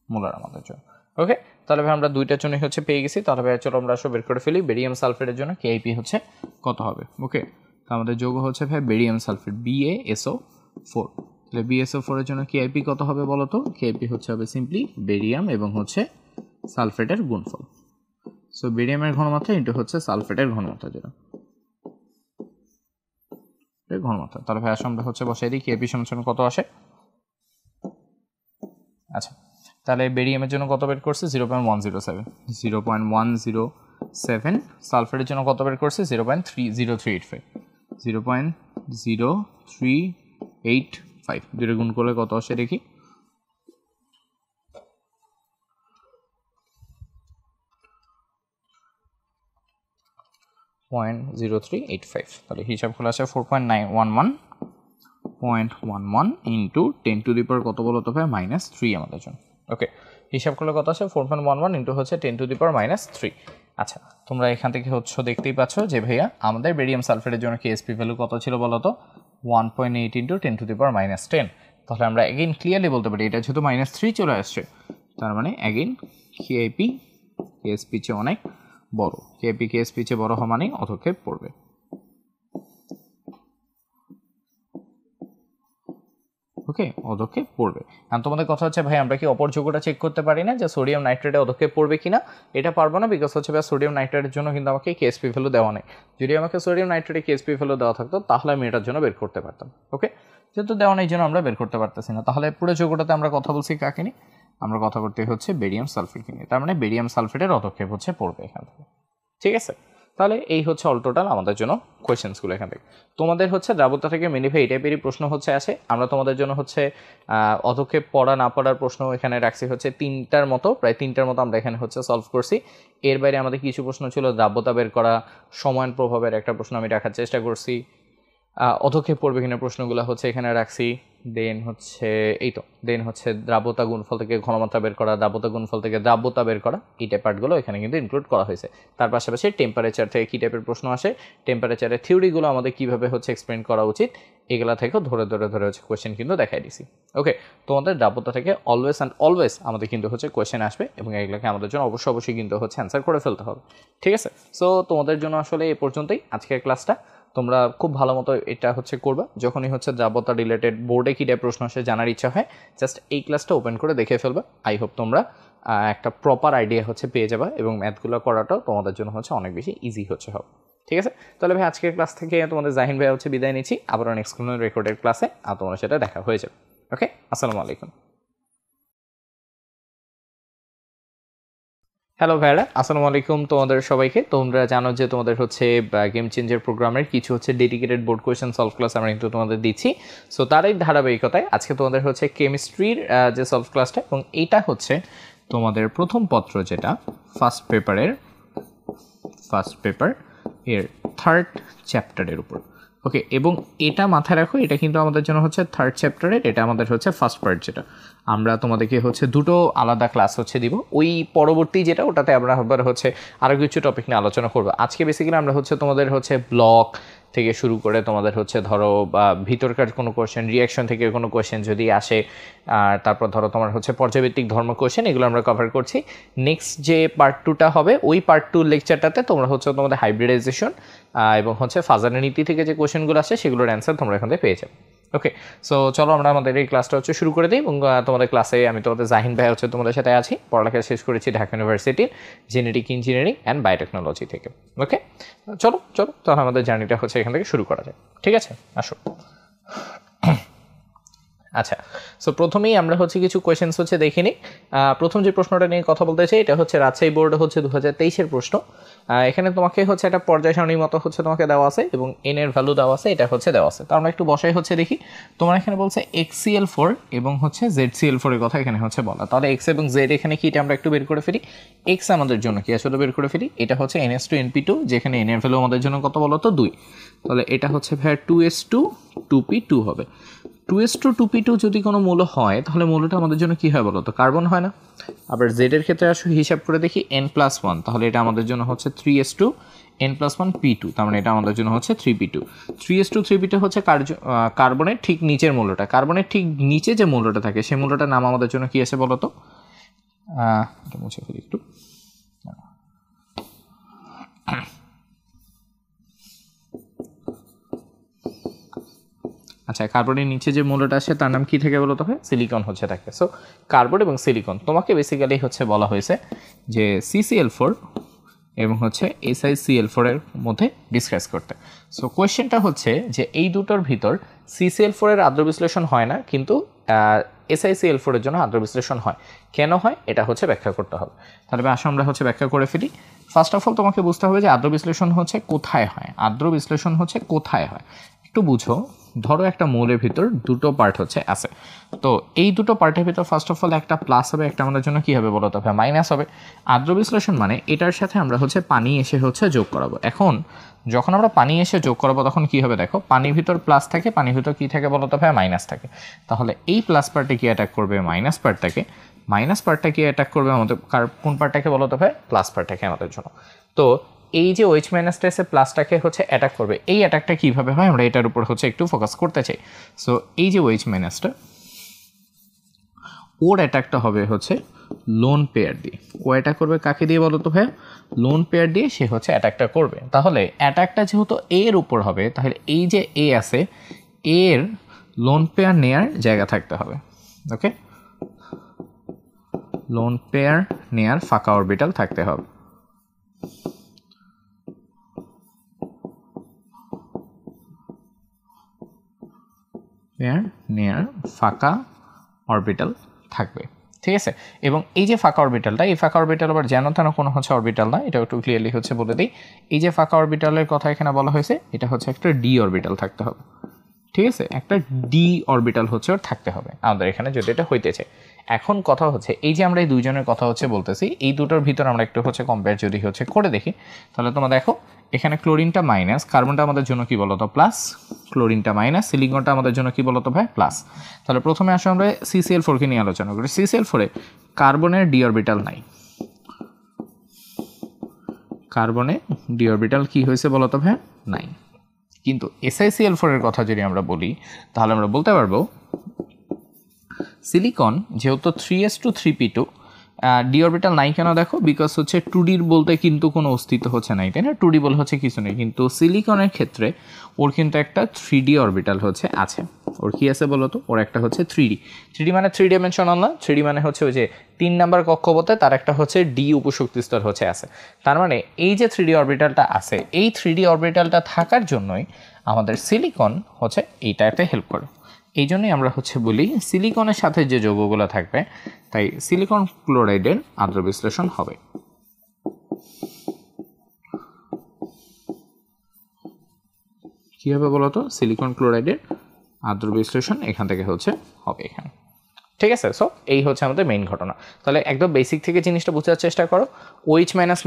মোলার আমাদের জন্য। ওকে, তাহলে ভাই আমরা দুইটার জন্য হচ্ছে পেয়ে গেছি। তাহলে ভাই চলো আমরা বের করে ফেলি বেরিয়াম সালফেটের জন্য কেআইপি হচ্ছে কত হবে। ওকে, তো আমাদের যৌগ হচ্ছে ভাই বেরিয়াম সালফেট BaSO4, তাহলে BaSO4 এর জন্য কেআইপি কত হবে বলো তো, কেআইপি হচ্ছে হবে সিম্পলি বেরিয়াম এবং হচ্ছে সালফেটের গুণফল। সো বেরিয়ামের ঘনমাত্রা ইন্টু হচ্ছে সালফেটের ঘনমাত্রা, যেটা ঘনমাত্রা। তাহলে ভাই আসলে আমরা হচ্ছে বসাই দিই কেআইপি সমান কত আসে। আচ্ছা, তাহলে বেরিয়ামের জন্য কত বের করছে 0.107, সালফেটের জন্য কত বের করছে 0.0385, দুটো গুণ করলে কত আসে দেখি, 0.0385, তাহলে হিসাব খোলা আসে 4.911 ইন্টু 10⁻³ কত বলো তো ভাই -3 আমাদের জন্য। ওকে, হিসাব করলে কত আসে 4.11 ইন্টু হচ্ছে 10⁻³ আচ্ছা, তোমরা এখান থেকে হচ্ছে দেখতেই পাচ্ছ যে ভাইয়া আমাদের বেরিয়াম সালফেটের জন্য কেএসপি ভ্যালু কত ছিল বলো তো, 1.8 ইন্টু 10⁻10। তাহলে আমরা অ্যাগেইন ক্লিয়ারলি বলতে পারি এটা যেহেতু -3 চলে আসছে, তার মানে অ্যাগেইন কেএসপি চেয়ে অনেক বড়, কেএসপি চেয়ে বড় হওয়া মানে অধক্ষেপ পড়বে। ওকে, অধক্ষেপ পড়বে। কারণ তোমাদের কথা হচ্ছে ভাই আমরা কি অপর যৌগটা চেক করতে পারি না যে সোডিয়াম নাইট্রেটে অধক্ষেপ পড়বে কিনা, এটা পারবো না, বিকজ হচ্ছে ভাই সোডিয়াম নাইট্রেটের জন্য কিন্তু আমাকে কেএসপি ভ্যালু দেওয়া নেই। যদি আমাকে সোডিয়াম নাইট্রেটে কেএসপি ভ্যালু দেওয়া থাকতো তাহলে আমি এটার জন্য বের করতে পারতাম। ওকে, যেহেতু দেওয়া নেই জন্য আমরা বের করতে পারতেছি না। তাহলে পুরো যৌগটাতে আমরা কথা বলছি কাকে নিয়ে, আমরা কথা বলতে হচ্ছে বেরিয়াম সালফেট নিয়ে, তার মানে বেরিয়াম সালফেটের অধক্ষেপ হচ্ছে পড়বে এখান থেকে। ঠিক আছে, তাহলে এই হচ্ছে অল টোটাল আমাদের জন্য কোয়েশ্চেন্সগুলো এখান থেকে। তোমাদের হচ্ছে দ্রাবকতা থেকে মেনি ভাই এই টাইপেরই প্রশ্ন হচ্ছে আসে। আমরা তোমাদের জন্য হচ্ছে অধক্ষেপ পড়া না পড়ার প্রশ্ন এখানে রাখছি হচ্ছে প্রায় তিনটার মতো আমরা এখানে হচ্ছে সলভ করছি। এর বাইরে আমাদের কিছু প্রশ্ন ছিল দ্রাব্যতা বের করা, সময়ায়ন প্রভাবের একটা প্রশ্ন আমি রাখার চেষ্টা করছি, অধক্ষেপ পড়বে কিনা প্রশ্নগুলো হচ্ছে এখানে রাখছি। দেন হচ্ছে এই তো দেন হচ্ছে দ্রাব্যতা গুণফল থেকে ঘনমাত্রা বের করা, দ্রাব্যতা গুণফল থেকে দ্রাব্যতা বের করা, এই টাইপ পার্টগুলো এখানে কিন্তু ইনক্লুড করা হয়েছে। তার পাশাপাশি টেম্পারেচার থেকে কী টাইপের প্রশ্ন আসে, টেম্পারেচারের থিওরিগুলো আমাদের কীভাবে হচ্ছে এক্সপ্লেন করা উচিত, এগুলা থেকেও ধরে ধরে ধরে হচ্ছে কোয়েশ্চেন কিন্তু দেখাই দিছি। ওকে, তোমাদের দ্রাব্যতা থেকে অলওয়েজ অ্যান্ড অলওয়েজ আমাদের কিন্তু হচ্ছে কোয়েশ্চেন আসবে এবং এগুলোকে আমাদের জন্য অবশ্যই কিন্তু হচ্ছে অ্যান্সার করে ফেলতে হবে। ঠিক আছে, সো তোমাদের জন্য আসলে এ পর্যন্তই আজকের ক্লাসটা। তোমরা খুব ভালো মতো এটা হচ্ছে করবা, যখনই হচ্ছে দ্রাব্যতা রিলেটেড বোর্ডে কী টাইপ প্রশ্ন আসে জানার ইচ্ছা হয়, জাস্ট এই ক্লাসটা ওপেন করে দেখে ফেলবা। আই হোপ তোমরা একটা প্রপার আইডিয়া হচ্ছে পেয়ে যাবা এবং ম্যাথগুলো করাটাও তোমাদের জন্য হচ্ছে অনেক বেশি ইজি হচ্ছে হবে। ঠিক আছে, তাহলে ভাই আজকের ক্লাস থেকে তোমাদের জাহিন ভাই হচ্ছে বিদায় নিচ্ছি, আবার নেক্সট কোনো রেকর্ডেড ক্লাসে আর তোমার সাথে দেখা হয়ে যাবে। ওকে, আসসালামু আলাইকুম। হ্যালো ভাইরা, আসসালামু আলাইকুম তোমাদের সবাইকে। তোমরা জানো যে তোমাদের হচ্ছে গেম চেঞ্জার প্রোগ্রামের কিছু হচ্ছে dedicated board question solve class আমরা কিন্তু তোমাদের দিচ্ছি। সো তারই ধারাবাহিকতায় আজকে তোমাদের হচ্ছে কেমিস্ট্রির যে সলভ ক্লাসটা, এবং এইটা হচ্ছে তোমাদের প্রথম পত্র, যেটা ফার্স্ট পেপার এর থার্ড চ্যাপ্টারের উপর। ওকে, এবং এটা মাথায় রাখো, এটা কিন্তু আমাদের জন্য হচ্ছে থার্ড চ্যাপ্টারের, এটা আমাদের হচ্ছে ফার্স্ট পার্ট, যেটা আমরা তোমাদেরকে হচ্ছে দুটো আলাদা ক্লাস হচ্ছে দিব। ওই পরবর্তী যেটা, ওটাতে আমরা আবার হচ্ছে আরও কিছু টপিক নিয়ে আলোচনা করবো। আজকে বেসিক্যালি আমরা হচ্ছে তোমাদের হচ্ছে ব্লক থেকে শুরু করে তোমাদের হচ্ছে ধরো বা ভিতরকার কোনো কোয়েশ্চেন, রিয়াকশন থেকে কোনো কোয়েশ্চেন যদি আসে, আর তারপর ধরো তোমার হচ্ছে পর্যায়ভিত্তিক ধর্ম কোয়েশ্চেন, এগুলো আমরা কভার করছি। নেক্সট যে পার্ট 2টা হবে, ওই পার্ট 2 লেকচারটাতে তোমরা হচ্ছে তোমাদের হাইব্রিডাইজেশন এবং হচ্ছে ফাজারের নীতি থেকে যে কোয়েশ্চেনগুলো আসে সেগুলোর অ্যান্সার তোমরা এখান থেকে পেয়ে যাবে। ওকে, সো চলো আমরা আমাদের এই ক্লাসটা হচ্ছে শুরু করে দিই, এবং তোমাদের ক্লাসে আমি তোমাদের জাহিন ভাই হচ্ছে তোমাদের সাথে আছি। পড়ালেখা শেষ করেছি ঢাকা ইউনিভার্সিটির জেনেটিক ইঞ্জিনিয়ারিং অ্যান্ড বায়োটেকনোলজি থেকে। ওকে, চলো তাহলে আমাদের জার্নিটা হচ্ছে এখান থেকে শুরু করা যায়। ঠিক আছে, আসো। আচ্ছা, সো প্রথমেই আমরা হচ্ছে কিছু কোয়েশ্চেন্স হচ্ছে দেখে নিই। প্রথম যে প্রশ্নটা নিয়ে কথা বলতে চাই, এটা হচ্ছে রাজশাহী বোর্ড হচ্ছে 2023-এর প্রশ্ন। এখানে তোমাকে হচ্ছে একটা পর্যায় সারণীর মতো হচ্ছে তোমাকে দেওয়া আছে এবং এন এর ভ্যালু দেওয়া আছে, এটা হচ্ছে দেওয়া আছে। তো আমরা একটু বসাই হচ্ছে দেখি। তোমার এখানে বলছে XCl4 এবং হচ্ছে ZCl4 এর কথা এখানে হচ্ছে বলা। তাহলে এক্স এবং জেড এখানে কি, এটা আমরা একটু বের করে ফেলি। এক্স আমাদের জন্য কি আসলে বের করে ফেলি, এটা হচ্ছে NH2NP2, যেখানে এন এর ভ্যালু আমাদের জন্য কত বলো তো 2। তাহলে এটা হচ্ছে ভাই 2s2 2p2 হবে। 2s2 2p2 যদি কোনো মূল হয়, তাহলে মূলটা আমাদের জন্য কী হয় বলো তো, কার্বন হয় না। আবার জেডের ক্ষেত্রে আসো হিসাব করে দেখি, n+1, তাহলে এটা আমাদের জন্য হচ্ছে 3s2 n+1 p2, তার মানে এটা আমাদের জন্য হচ্ছে 3p2। 3s2 3p2 হচ্ছে কার্বনের ঠিক নিচের মূলটা, কার্বনের ঠিক নিচে যে মূলটা থাকে সেই মূলটার নাম আমাদের জন্য কী আছে বলো তো, এটা মুছে ফেলি একটু। আচ্ছা, কার্বনের নিচে যে মূলটা আসে তার নাম কি থেকে বলো তো, সিলিকন হচ্ছে থাকে। সো কার্বন এবং সিলিকন তোমাকে বেসিক্যালি হচ্ছে বলা হয়েছে যে CCl4 এবং হচ্ছে SiCl4 এর মধ্যে ডিসকাস করতে। সো কোয়েশ্চেনটা হচ্ছে যে এই দুটোর ভিতর CCl4 এর আদ্র বিশ্লেষণ হয় না, কিন্তু SiCl4 এর জন্য আদ্র বিশ্লেষণ হয়। কেন হয় এটা হচ্ছে ব্যাখ্যা করতে হবে। তাহলে আসো আমরা হচ্ছে ব্যাখ্যা করে ফেলি। ফার্স্ট অফ অল তোমাকে বুঝতে হবে যে আদ্র বিশ্লেষণ হচ্ছে কোথায় হয়, আদ্র বিশ্লেষণ হচ্ছে কোথায় হয় একটু বুঝো। ধরো একটা মৌলের ভিতর দুটো পার্ট হচ্ছে আছে, তো এই দুটো পার্টের ভিতর ফার্স্ট অফ অল একটা প্লাস হবে, একটা আমাদের জন্য কী হবে বলো তো, মাইনাস হবে। আদ্র বিশ্লেষণ মানে এটার সাথে আমরা হচ্ছে পানি এসে হচ্ছে যোগ করাবো। এখন যখন আমরা পানি এসে যোগ করাবো তখন কী হবে দেখো, পানির ভিতর প্লাস থাকে, পানির ভিতর কী থাকে বলো তো মাইনাস থাকে। তাহলে এই প্লাস পার্টে কি অ্যাটাক করবে মাইনাস পার্টটাকে, মাইনাস পার্টটা কি অ্যাটাক করবে আমাদের কোন পার্টটাকে বলো তো প্লাস পার্টটাকে আমাদের জন্য। তো এই যে OH মাইনাসটা এসে প্লাসটাকে হচ্ছে অ্যাটাক করবে, এই অ্যাটাকটা কীভাবে হয় আমরা এটার উপর হচ্ছে একটু ফোকাস করতে চাই। সো এই যে OH মাইনাসটা, ওর অ্যাটাকটা হবে হচ্ছে লোন পেয়ার দিয়ে। ও অ্যাটাক করবে কাকে দিয়ে বলো তো লোন পেয়ার দিয়ে সে হচ্ছে অ্যাটাকটা করবে। তাহলে অ্যাটাকটা যেহেতু এর উপর হবে, তাহলে এই যে এ আছে এর লোন পেয়ার নেয়ার জায়গা থাকতে হবে। ওকে, লোন পেয়ার নেয়ার ফাঁকা অরবিটাল থাকতে হবে। নেয়ার ফাঁকা অরবিটাল থাকবে, ঠিক আছে। এবং এই যে ফাঁকা অরবিটালটা, এই ফাঁকা অরবিটাল আবার যেন তেন কোনো হচ্ছে অরবিটাল না, এটা একটু ক্লিয়ারলি হচ্ছে বলে দিই। এই যে ফাঁকা অরবিটালের কথা এখানে বলা হয়েছে, এটা হচ্ছে একটা ডি অরবিটাল থাকতে হবে, ঠিক আছে। একটা ডি অরবিটাল হচ্ছে ওর থাকতে হবে আমাদের এখানে যদি এটা হইতে চায়। এখন কথা হচ্ছে এই যে আমরা এই দুইজনের কথা হচ্ছে বলতেছি, এই দুটোর ভিতর আমরা একটু হচ্ছে কম্পেয়ার যদি হচ্ছে করে দেখি, তাহলে তোমরা দেখো এখানে ক্লোরিনটা মাইনাস, কার্বনটা আমাদের জন্য কি বলতো প্লাস, ক্লোরিনটা মাইনাস, সিলিকনটা আমাদের জন্য কি বলতো ভাই প্লাস। তাহলে প্রথমে আসলে আমরা CCl4 কে নিয়ে আলোচনা করি। CCl4 এ কার্বনের ডি অরবিটাল নাই, কার্বনে ডি অরবিটাল কি হয়েছে বলতো ভাই নাই। কিন্তু SiCl4 এর কথা যদি আমরা বলি তাহলে আমরা বলতে পারবো সিলিকন যেহেতু 3s2 3p2 ডি অরবিটাল নাই কেন দেখো, বিকজ হচ্ছে 2ডির বলতে কিন্তু কোনো অস্তিত্ব হচ্ছে নাই, তাই না? 2ডি বলে হচ্ছে কিছু নেই, কিন্তু সিলিকনের ক্ষেত্রে ওর কিন্তু একটা 3D অরবিটাল হচ্ছে আছে। ওর কি আছে বলো তো, ওর একটা হচ্ছে 3D মানে 3 ডাইমেনশনাল না, 3D মানে হচ্ছে ওই যে 3 নাম্বার কক্ষপথে তার একটা হচ্ছে ডি উপশক্তি স্তর হচ্ছে আছে। তার মানে এই যে 3D অরবিটালটা আছে, এই 3D অরবিটালটা থাকার জন্যই আমাদের সিলিকন হচ্ছে এইটাতে হেল্প করে। এই জন্যই আমরা হচ্ছে বলি সিলিকনের সাথে যে যৌগগুলো থাকবে, তাই সিলিকন ক্লোরাইডের আদ্র বিশ্লেষণ হবে। কি হবে বলতো, সিলিকন ক্লোরাইডের আদ্র বিশ্লেষণ এখান থেকে হচ্ছে হবে এখানে, ঠিক আছে? সো এই হচ্ছে আমাদের মেইন ঘটনা। তাহলে একদম বেসিক থেকে জিনিসটা বোঝার চেষ্টা করো। OH মাইনাস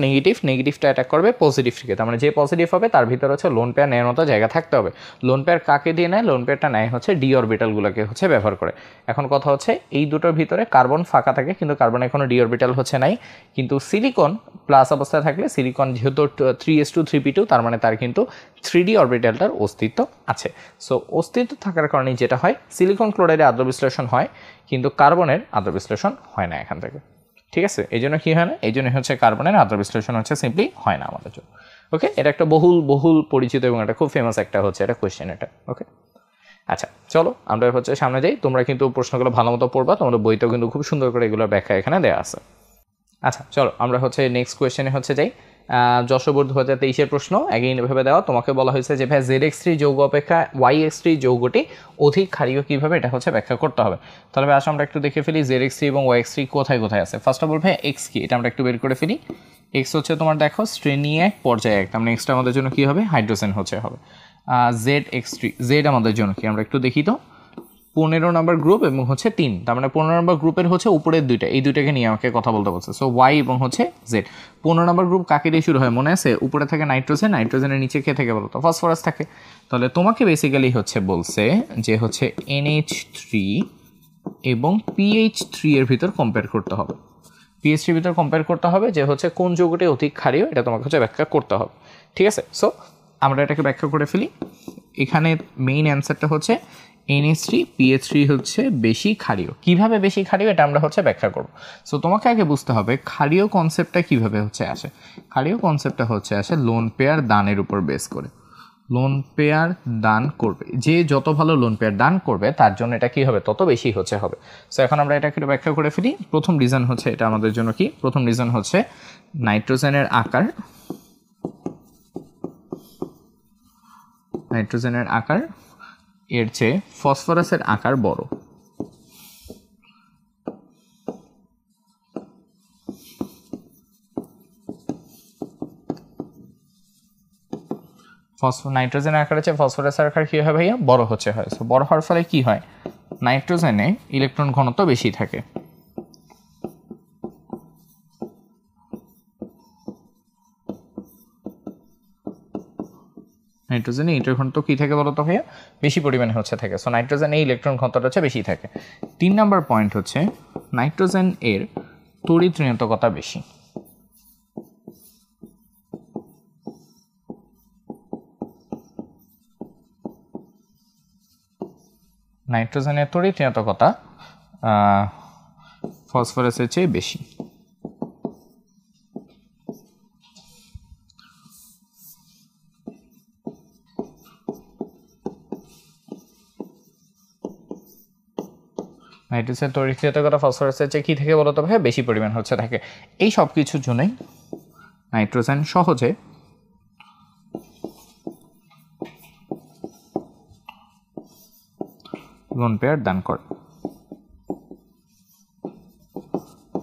নেগেটিভটা অ্যাটাক করবে পজিটিভটিকে, তার মানে যে পজিটিভ হবে তার ভিতরে হচ্ছে লোন পেয়ার নেওয়ার মতো জায়গা থাকতে হবে। লোন পেয়ার কাকে দিয়ে নেয়? লোন পেয়ারটা নেয় হচ্ছে ডি অরবিটালগুলোকে হচ্ছে ব্যবহার করে। এখন কথা হচ্ছে এই দুটোর ভিতরে কার্বন ফাঁকা থাকে, কিন্তু কার্বনে কোনো ডি অরবিটাল হচ্ছে নাই, কিন্তু সিলিকন প্লাস অবস্থায় থাকলে সিলিকন যেহেতু 3s2 3p2 তার মানে তার কিন্তু 3D অরবিটালটার অস্তিত্ব আছে। সো অস্তিত্ব থাকার কারণে যেটা হয়, সিলিকন ক্লোরাইডে আদ্র বিশ্লেষণ হয় কিন্তু কার্বনের আদ্র বিশ্লেষণ হয় না এখান থেকে, ঠিক আছে? এই জন্য কি হয় না, এই জন্য হচ্ছে কার্বনের আদ্র বিশ্লেষণ হচ্ছে সিম্পলি হয় না আমাদের জন্য। ওকে, এটা একটা বহুল পরিচিত এবং এটা খুব ফেমাস একটা হচ্ছে এটা কোয়েশ্চেন এটা। ওকে, আচ্ছা চলো আমরা হচ্ছে সামনে যাই। তোমরা কিন্তু প্রশ্নগুলো ভালো মতো পড়বা, তোমাদের বইতেও কিন্তু খুব সুন্দর করে এগুলোর ব্যাখ্যা এখানে দেওয়া আছে। আচ্ছা চলো আমরা হচ্ছে নেক্সট কোয়েশ্চেনে হচ্ছে যাই। যশোর 2023-এর প্রশ্ন অ্যাগেইন এভাবে দেওয়া, তোমাকে বলা হয়েছে যে ভাই ZX3 যৌগ অপেক্ষা YX3 যৌগটি অধিক ক্ষারীয় কীভাবে, এটা হচ্ছে ব্যাখ্যা করতে হবে। তাহলে আসলে আমরা একটু দেখে ফেলি ZX3 এবং YX3 কোথায় আছে। ফার্স্ট অফ অল ভাই এক্স কি, এটা আমরা একটু বের করে ফেলি। এক্স হচ্ছে তোমার দেখো শ্রেণী 1 পর্যায় 1, তার মানে এক্সটা আমাদের জন্য কী হবে, হাইড্রোজেন হচ্ছে হবে। ZX3 জেড আমাদের জন্য কি আমরা একটু দেখি তো, 15 নম্বর গ্রুপ এবং হচ্ছে 3, তার মানে 15 নম্বর গ্রুপের হচ্ছে উপরের দুইটা, এই দুইটাকে নিয়ে আমাকে কথা বলতে বলছে। সো ওয়াই এবং হচ্ছে জেড। 15 নম্বর গ্রুপ কাকে দিয়ে শুরু হয় মনে আছে? উপরে থাকে নাইট্রোজেন, নাইট্রোজেনের নিচে কে থেকে বলো তো, ফসফরাস থাকে। তাহলে তোমাকে বেসিক্যালি হচ্ছে বলছে যে হচ্ছে NH3 এবং PH3 এর ভিতর কম্পেয়ার করতে হবে। PH3 এর ভিতর কম্পেয়ার করতে হবে যে হচ্ছে কোন যৌগটি অধিক ক্ষারীয়, এটা তোমাকে হচ্ছে ব্যাখ্যা করতে হবে, ঠিক আছে? সো আমরা এটাকে ব্যাখ্যা করে ফেলি। এখানে মেইন অ্যান্সারটা হচ্ছে NH3 PH3 হচ্ছে বেশি ক্ষারীয়। কিভাবে বেশি ক্ষারীয় এটা আমরা হচ্ছে ব্যাখ্যা করব। সো তোমাকে আগে বুঝতে হবে ক্ষারীয় কনসেপ্টটা কিভাবে হচ্ছে আসে। ক্ষারীয় কনসেপ্টটা হচ্ছে আসে লোন পেয়ার দানের উপর বেস করে। লোন পেয়ার দান করবে, যে যত ভালো লোন পেয়ার দান করবে তার জন্য এটা কি হবে, তত বেশি হচ্ছে হবে। সো এখন আমরা এটাকে ব্যাখ্যা করে ফেলি। প্রথম রিজন হচ্ছে এটা আমাদের জন্য কি, প্রথম রিজন হচ্ছে নাইট্রোজেনের আকার, নাইট্রোজেনের আকার এর চেয়ে ফসফরাসের আকার বড়। নাইট্রোজেনের আকারের চেয়ে ফসফরাসের আকার কি হয় ভাইয়া, বড় হচ্ছে হয়। সো বড় হওয়ার ফলে কি হয়, নাইট্রোজেনে ইলেকট্রন ঘনত্ব বেশি থাকে। নাইট্রোজেনে ইলেকট্রন ঘনত্ব কী থাকে বলো তো ভাইয়া, বেশি পরিমাণে হচ্ছে থাকে। সো নাইট্রোজেনে ইলেকট্রন ঘনত্বটা হচ্ছে বেশি থাকে। 3 নম্বর পয়েন্ট হচ্ছে নাইট্রোজেন এর তড়িৎ ঋণাত্মকতা বেশি। নাইট্রোজেনের তড়িৎ ঋণাত্মকতা ফসফরাসের চেয়ে বেশি। নাইট্রোজেনের তড়িৎ ঋণাত্মকতা ফসফরাসের চেয়ে কী থেকে বলো তো ভাই, বেশি পরিমাণ হচ্ছে থাকে। এই সব কিছুর জন্যই নাইট্রোজেন সহজে লোন পেয়ার দান করে।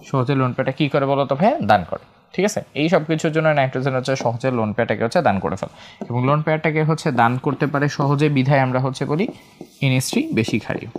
সহজে লোন পেয়ারটা কী করে বলো তো ভাই, দান করে, ঠিক আছে? এই সব কিছুর জন্য নাইট্রোজেন হচ্ছে সহজে লোন পেয়ারটাকে হচ্ছে দান করে ফেলে, এবং লোন পেয়ারটাকে হচ্ছে দান করতে পারে সহজে, বিধায় আমরা হচ্ছে বলি NH3 বেশি ক্ষারীয়।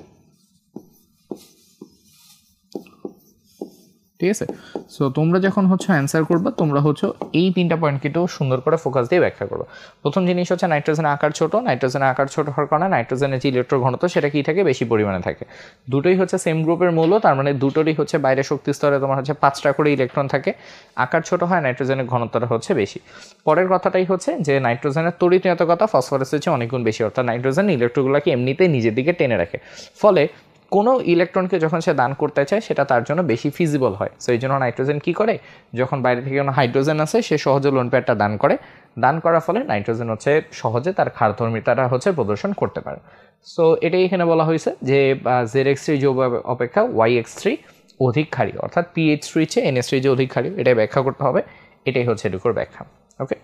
ঠিক আছে। সো তোমরা যখন হচ্ছে অ্যান্সার করবা তোমরা হচ্ছে এই 3টা পয়েন্টকে একটু সুন্দর করে ফোকাস দিয়ে ব্যাখ্যা করবো। প্রথম জিনিস হচ্ছে নাইট্রোজেনের আকার ছোট, নাইট্রোজেনের আকার ছোট হওয়ার কারণে নাইট্রোজেনের যে ইলেকট্রন ঘনত্ব সেটা কি থাকে, বেশি পরিমাণে থাকে। দুটোই হচ্ছে সেম গ্রুপের মৌল, তার মানে দুটোরই হচ্ছে বাইরে শক্তি স্তরে তোমার হচ্ছে 5টা করে ইলেকট্রন থাকে। আকার ছোট হয়, নাইট্রোজেনের ঘনত্বটা হচ্ছে বেশি। পরের কথাটাই হচ্ছে যে নাইট্রোজেনের তড়িৎনিয়তকতা ফসফরাসের চেয়ে অনেক গুণ বেশি, অর্থাৎ নাইট্রোজেন ইলেকট্রনগুলোকে এমনিতেই নিজের দিকে টেনে রাখে, ফলে কোনো ইলেকট্রনকে যখন সে দান করতে চায় সেটা তার জন্য বেশি ফিজিবল হয়। সো এই জন্য নাইট্রোজেন কী করে, যখন বাইরে থেকে কোনো হাইড্রোজেন আসে সে সহজে লোন পেয়ারটা দান করে, দান করার ফলে নাইট্রোজেন হচ্ছে সহজে তার ক্ষারধর্মিতাটা হচ্ছে প্রদর্শন করতে পারে। সো এটাই এখানে বলা হয়েছে যে ZX3 যৌগ অপেক্ষা YX3 অধিক ক্ষারীয়, অর্থাৎ PH3 চেয়ে NH3 যে অধিক ক্ষারীয়, এটাই ব্যাখ্যা করতে হবে। এটাই হচ্ছে এটুকুর ব্যাখ্যা। ওকে,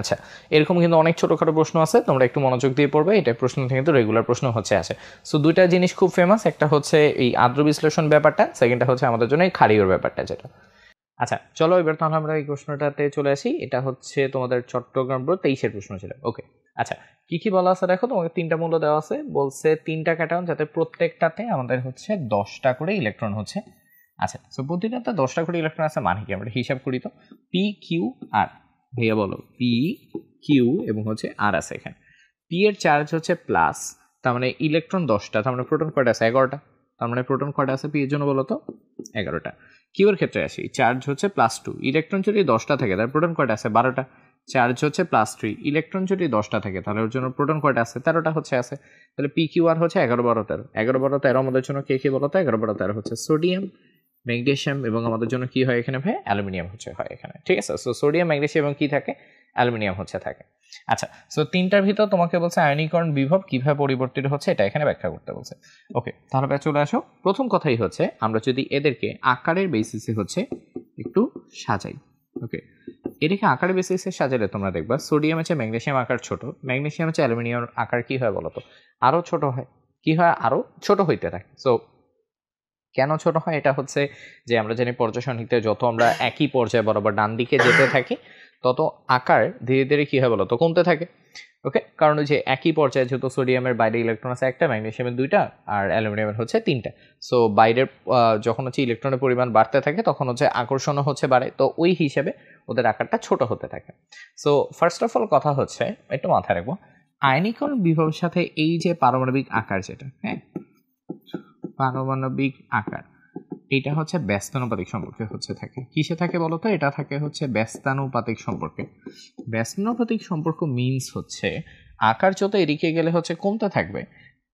আচ্ছা, এরকম কিন্তু অনেক ছোটোখাটো প্রশ্ন আছে, তোমরা একটু মনোযোগ দিয়ে পড়বে। এটা প্রশ্ন থেকে কিন্তু রেগুলার প্রশ্ন হচ্ছে আসে। সো দুইটা জিনিস খুব ফেমাস, একটা হচ্ছে এই আদ্র বিশ্লেষণ ব্যাপারটা, সেকেন্ডটা হচ্ছে আমাদের জন্য এই ক্ষারীয় ব্যাপারটা যেটা। আচ্ছা চলো এবার তাহলে আমরা এই প্রশ্নটাতে চলে আসি। এটা হচ্ছে তোমাদের চট্টগ্রাম বোর্ড 23-এর প্রশ্ন ছিল। ওকে, আচ্ছা কি কি বলা আছে দেখো, তোমাকে 3টা মূল্য দেওয়া আছে, বলছে 3টা ক্যাটায়ন যাতে প্রত্যেকটাতে আমাদের হচ্ছে 10টা করে ইলেকট্রন হচ্ছে। আচ্ছা, সো প্রতিটাতে 10টা করে ইলেকট্রন আছে, মানে কি আমরা হিসাব করি তো, P Q R, ভাইয়া বলো P Q এবং হচ্ছে আর আছে এখানে। P এর চার্জ হচ্ছে প্লাস, তার মানে ইলেকট্রন 10টা, তার মানে প্রোটন কয়টা আছে 11টা, তার মানে প্রোটন কয়টা আছে P এর জন্য বলো তো 11টা। কিউ এর ক্ষেত্রে আসি, চার্জ হচ্ছে +2, ইলেকট্রন যদি 10টা থাকে তার প্রোটন কয়টা আছে 12টা, চার্জ হচ্ছে +3, ইলেকট্রন যদি 10টা থাকে তাহলে ওর জন্য প্রোটন কয়টা আছে 13টা হচ্ছে আছে। তাহলে P Q R হচ্ছে 11 12 13, 11 12 13 আমাদের জন্য কে কে বলো তো, 11 12 13 হচ্ছে সোডিয়াম, ম্যাগনেসিয়াম এবং আমাদের জন্য কি হয় এখানে ভাই, অ্যালুমিনিয়াম হচ্ছে হয় এখানে। ঠিক আছে, সো সোডিয়াম, ম্যাগনেসিয়াম এবং কি থাকে, অ্যালুমিনিয়াম হচ্ছে থাকে। আচ্ছা, সো 3টার ভিতর তোমাকে বলছে আয়নীকরণ বিভব কিভাবে পরিবর্তিত হচ্ছে এটা এখানে ব্যাখ্যা করতে বলছে। ওকে, তাহলে চলে আসো। প্রথম কথাই হচ্ছে আমরা যদি এদেরকে আকারের বেসিসে হচ্ছে একটু সাজাই। ওকে, এটাকে আকারের বেসিসে সাজালে তোমরা দেখবা সোডিয়াম হচ্ছে ম্যাগনেসিয়াম আকার ছোট, ম্যাগনেসিয়াম হচ্ছে অ্যালুমিনিয়াম আকার কি হয় বলতো, আরও ছোট হয়। কি হয়, আরও ছোট হইতে থাকে। সো কেন ছোট হয়, এটা হচ্ছে যে আমরা জানি পর্যায় সারণীতে যত আমরা একই পর্যায়ে বরাবর ডান দিকে যেতে থাকি তত আকার ধীরে ধীরে কী হয় বলো তো, কমতে থাকে। ওকে, কারণ ওই যে একই পর্যায়ে যেহেতু সোডিয়ামের বাইরে ইলেকট্রন আছে একটা, ম্যাগনেসিয়ামের 2টা আর অ্যালুমিনিয়ামের হচ্ছে 3টা। সো বাইরের যখন হচ্ছে ইলেকট্রনের পরিমাণ বাড়তে থাকে তখন হচ্ছে আকর্ষণও হচ্ছে বাড়ে, তো ওই হিসেবে ওদের আকারটা ছোট হতে থাকে। সো ফার্স্ট অফ অল কথা হচ্ছে একটু মাথায় রাখবো, আয়নীকরণ বিভবের সাথে এই যে পারমাণবিক আকার যেটা, হ্যাঁ পারমাণবিক আকার, এটা হচ্ছে ব্যস্তানুপাতিক সম্পর্কে হচ্ছে থাকে। কিসে থাকে বলতো, এটা থাকে হচ্ছে ব্যস্তানুপাতিক সম্পর্কে। ব্যস্তানুপাতিক সম্পর্ক মিনস হচ্ছে আকার যত এদিকে গেলে হচ্ছে কমতে থাকবে,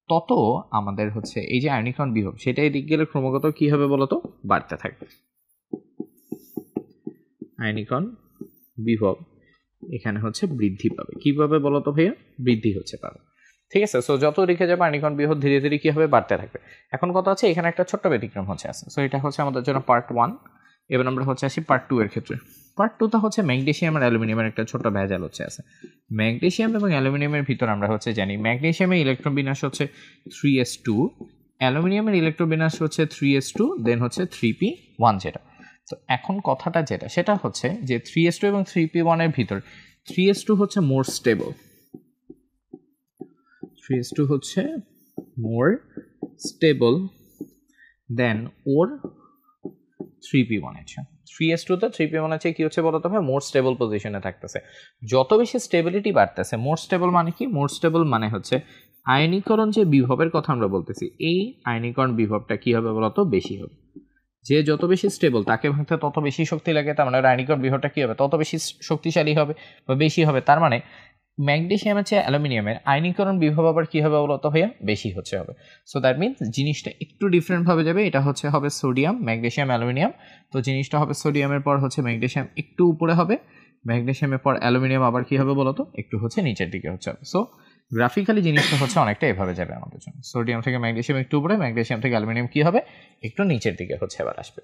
তত আমাদের হচ্ছে এই যে আয়নীকরণ বিভব সেটা এদিকে গেলে ক্রমাগত কি হবে বলতো, বাড়তে থাকবে। আয়নীকরণ বিভব এখানে হচ্ছে বৃদ্ধি পাবে, কিভাবে বলতো ভাইয়া, বৃদ্ধি হচ্ছে পাবে। ঠিক আছে, সো যত রেখে যাবে আয়নীকরণ বিভব ধীরে ধীরে কি হবে, বাড়তে থাকবে। এখন কথা হচ্ছে এখানে একটা ছোট্ট ব্যতিক্রম হচ্ছে আছে। সো এটা হচ্ছে আমাদের জন্য পার্ট 1। এবার আমরা হচ্ছে আসি পার্ট 2 এর ক্ষেত্রে। পার্ট 2টা হচ্ছে ম্যাগনেসিয়াম আর অ্যালুমিনিয়ামের একটা ছোট্ট ভেজাল হচ্ছে আছে। ম্যাগনেসিয়াম এবং অ্যালুমিনিয়ামের ভিতর আমরা হচ্ছে জানি ম্যাগনেসিয়ামের ইলেকট্রন বিন্যাস হচ্ছে 3s2, অ্যালুমিনিয়ামের ইলেকট্রন বিন্যাস হচ্ছে 3s2 দেন হচ্ছে 3p1 যেটা। তো এখন কথাটা যেটা সেটা হচ্ছে যে 3s2 এবং 3p1 এর ভিতর 3s2 হচ্ছে মোর স্টেবল, 3s2 হচ্ছে মোর স্টেবল দেন ওর 3p1 আছে। 3s2 তে 3p1 আছে কি হচ্ছে বলতো ভাই, মোর স্টেবল পজিশনে থাকতেছে। যত বেশি স্টেবিলিটি বাড়তেছে, মোর স্টেবল মানে কি, মোর স্টেবল মানে হচ্ছে আয়নীকরণ যে বিভবের কথা আমরা বলতেছি, এই আয়নীকরণ বিভবটা কি হবে বলতো, বেশি হবে। যে যত বেশি স্টেবল তাকে ভাঙতে তত বেশি শক্তি লাগে, তার মানে আয়নীকরণ বিভবটা কি হবে, তত বেশি শক্তিশালী হবে বা বেশি হবে। তার মানে ম্যাগনেসিয়ামের চেয়ে অ্যালুমিনিয়ামের আয়নীকরণ বিভব আবার কী হবে বলতো ভাইয়া, বেশি হচ্ছে হবে। সো দ্যাট মিনস জিনিসটা একটু ডিফারেন্টভাবে যাবে। এটা হচ্ছে হবে সোডিয়াম, ম্যাগনেসিয়াম, অ্যালুমিনিয়াম। তো জিনিসটা হবে সোডিয়ামের পর হচ্ছে ম্যাগনেসিয়াম একটু উপরে হবে, ম্যাগনেসিয়ামের পর অ্যালুমিনিয়াম আবার কী হবে বলতো, একটু হচ্ছে নিচের দিকে হচ্ছে হবে। সো গ্রাফিক্যালি জিনিসটা হচ্ছে অনেকটা এভাবে যাবে আমাদের জন্য, সোডিয়াম থেকে ম্যাগনেসিয়াম একটু উপরে, ম্যাগনেসিয়াম থেকে অ্যালুমিনিয়াম কী হবে, একটু নিচের দিকে হচ্ছে এবার আসবে।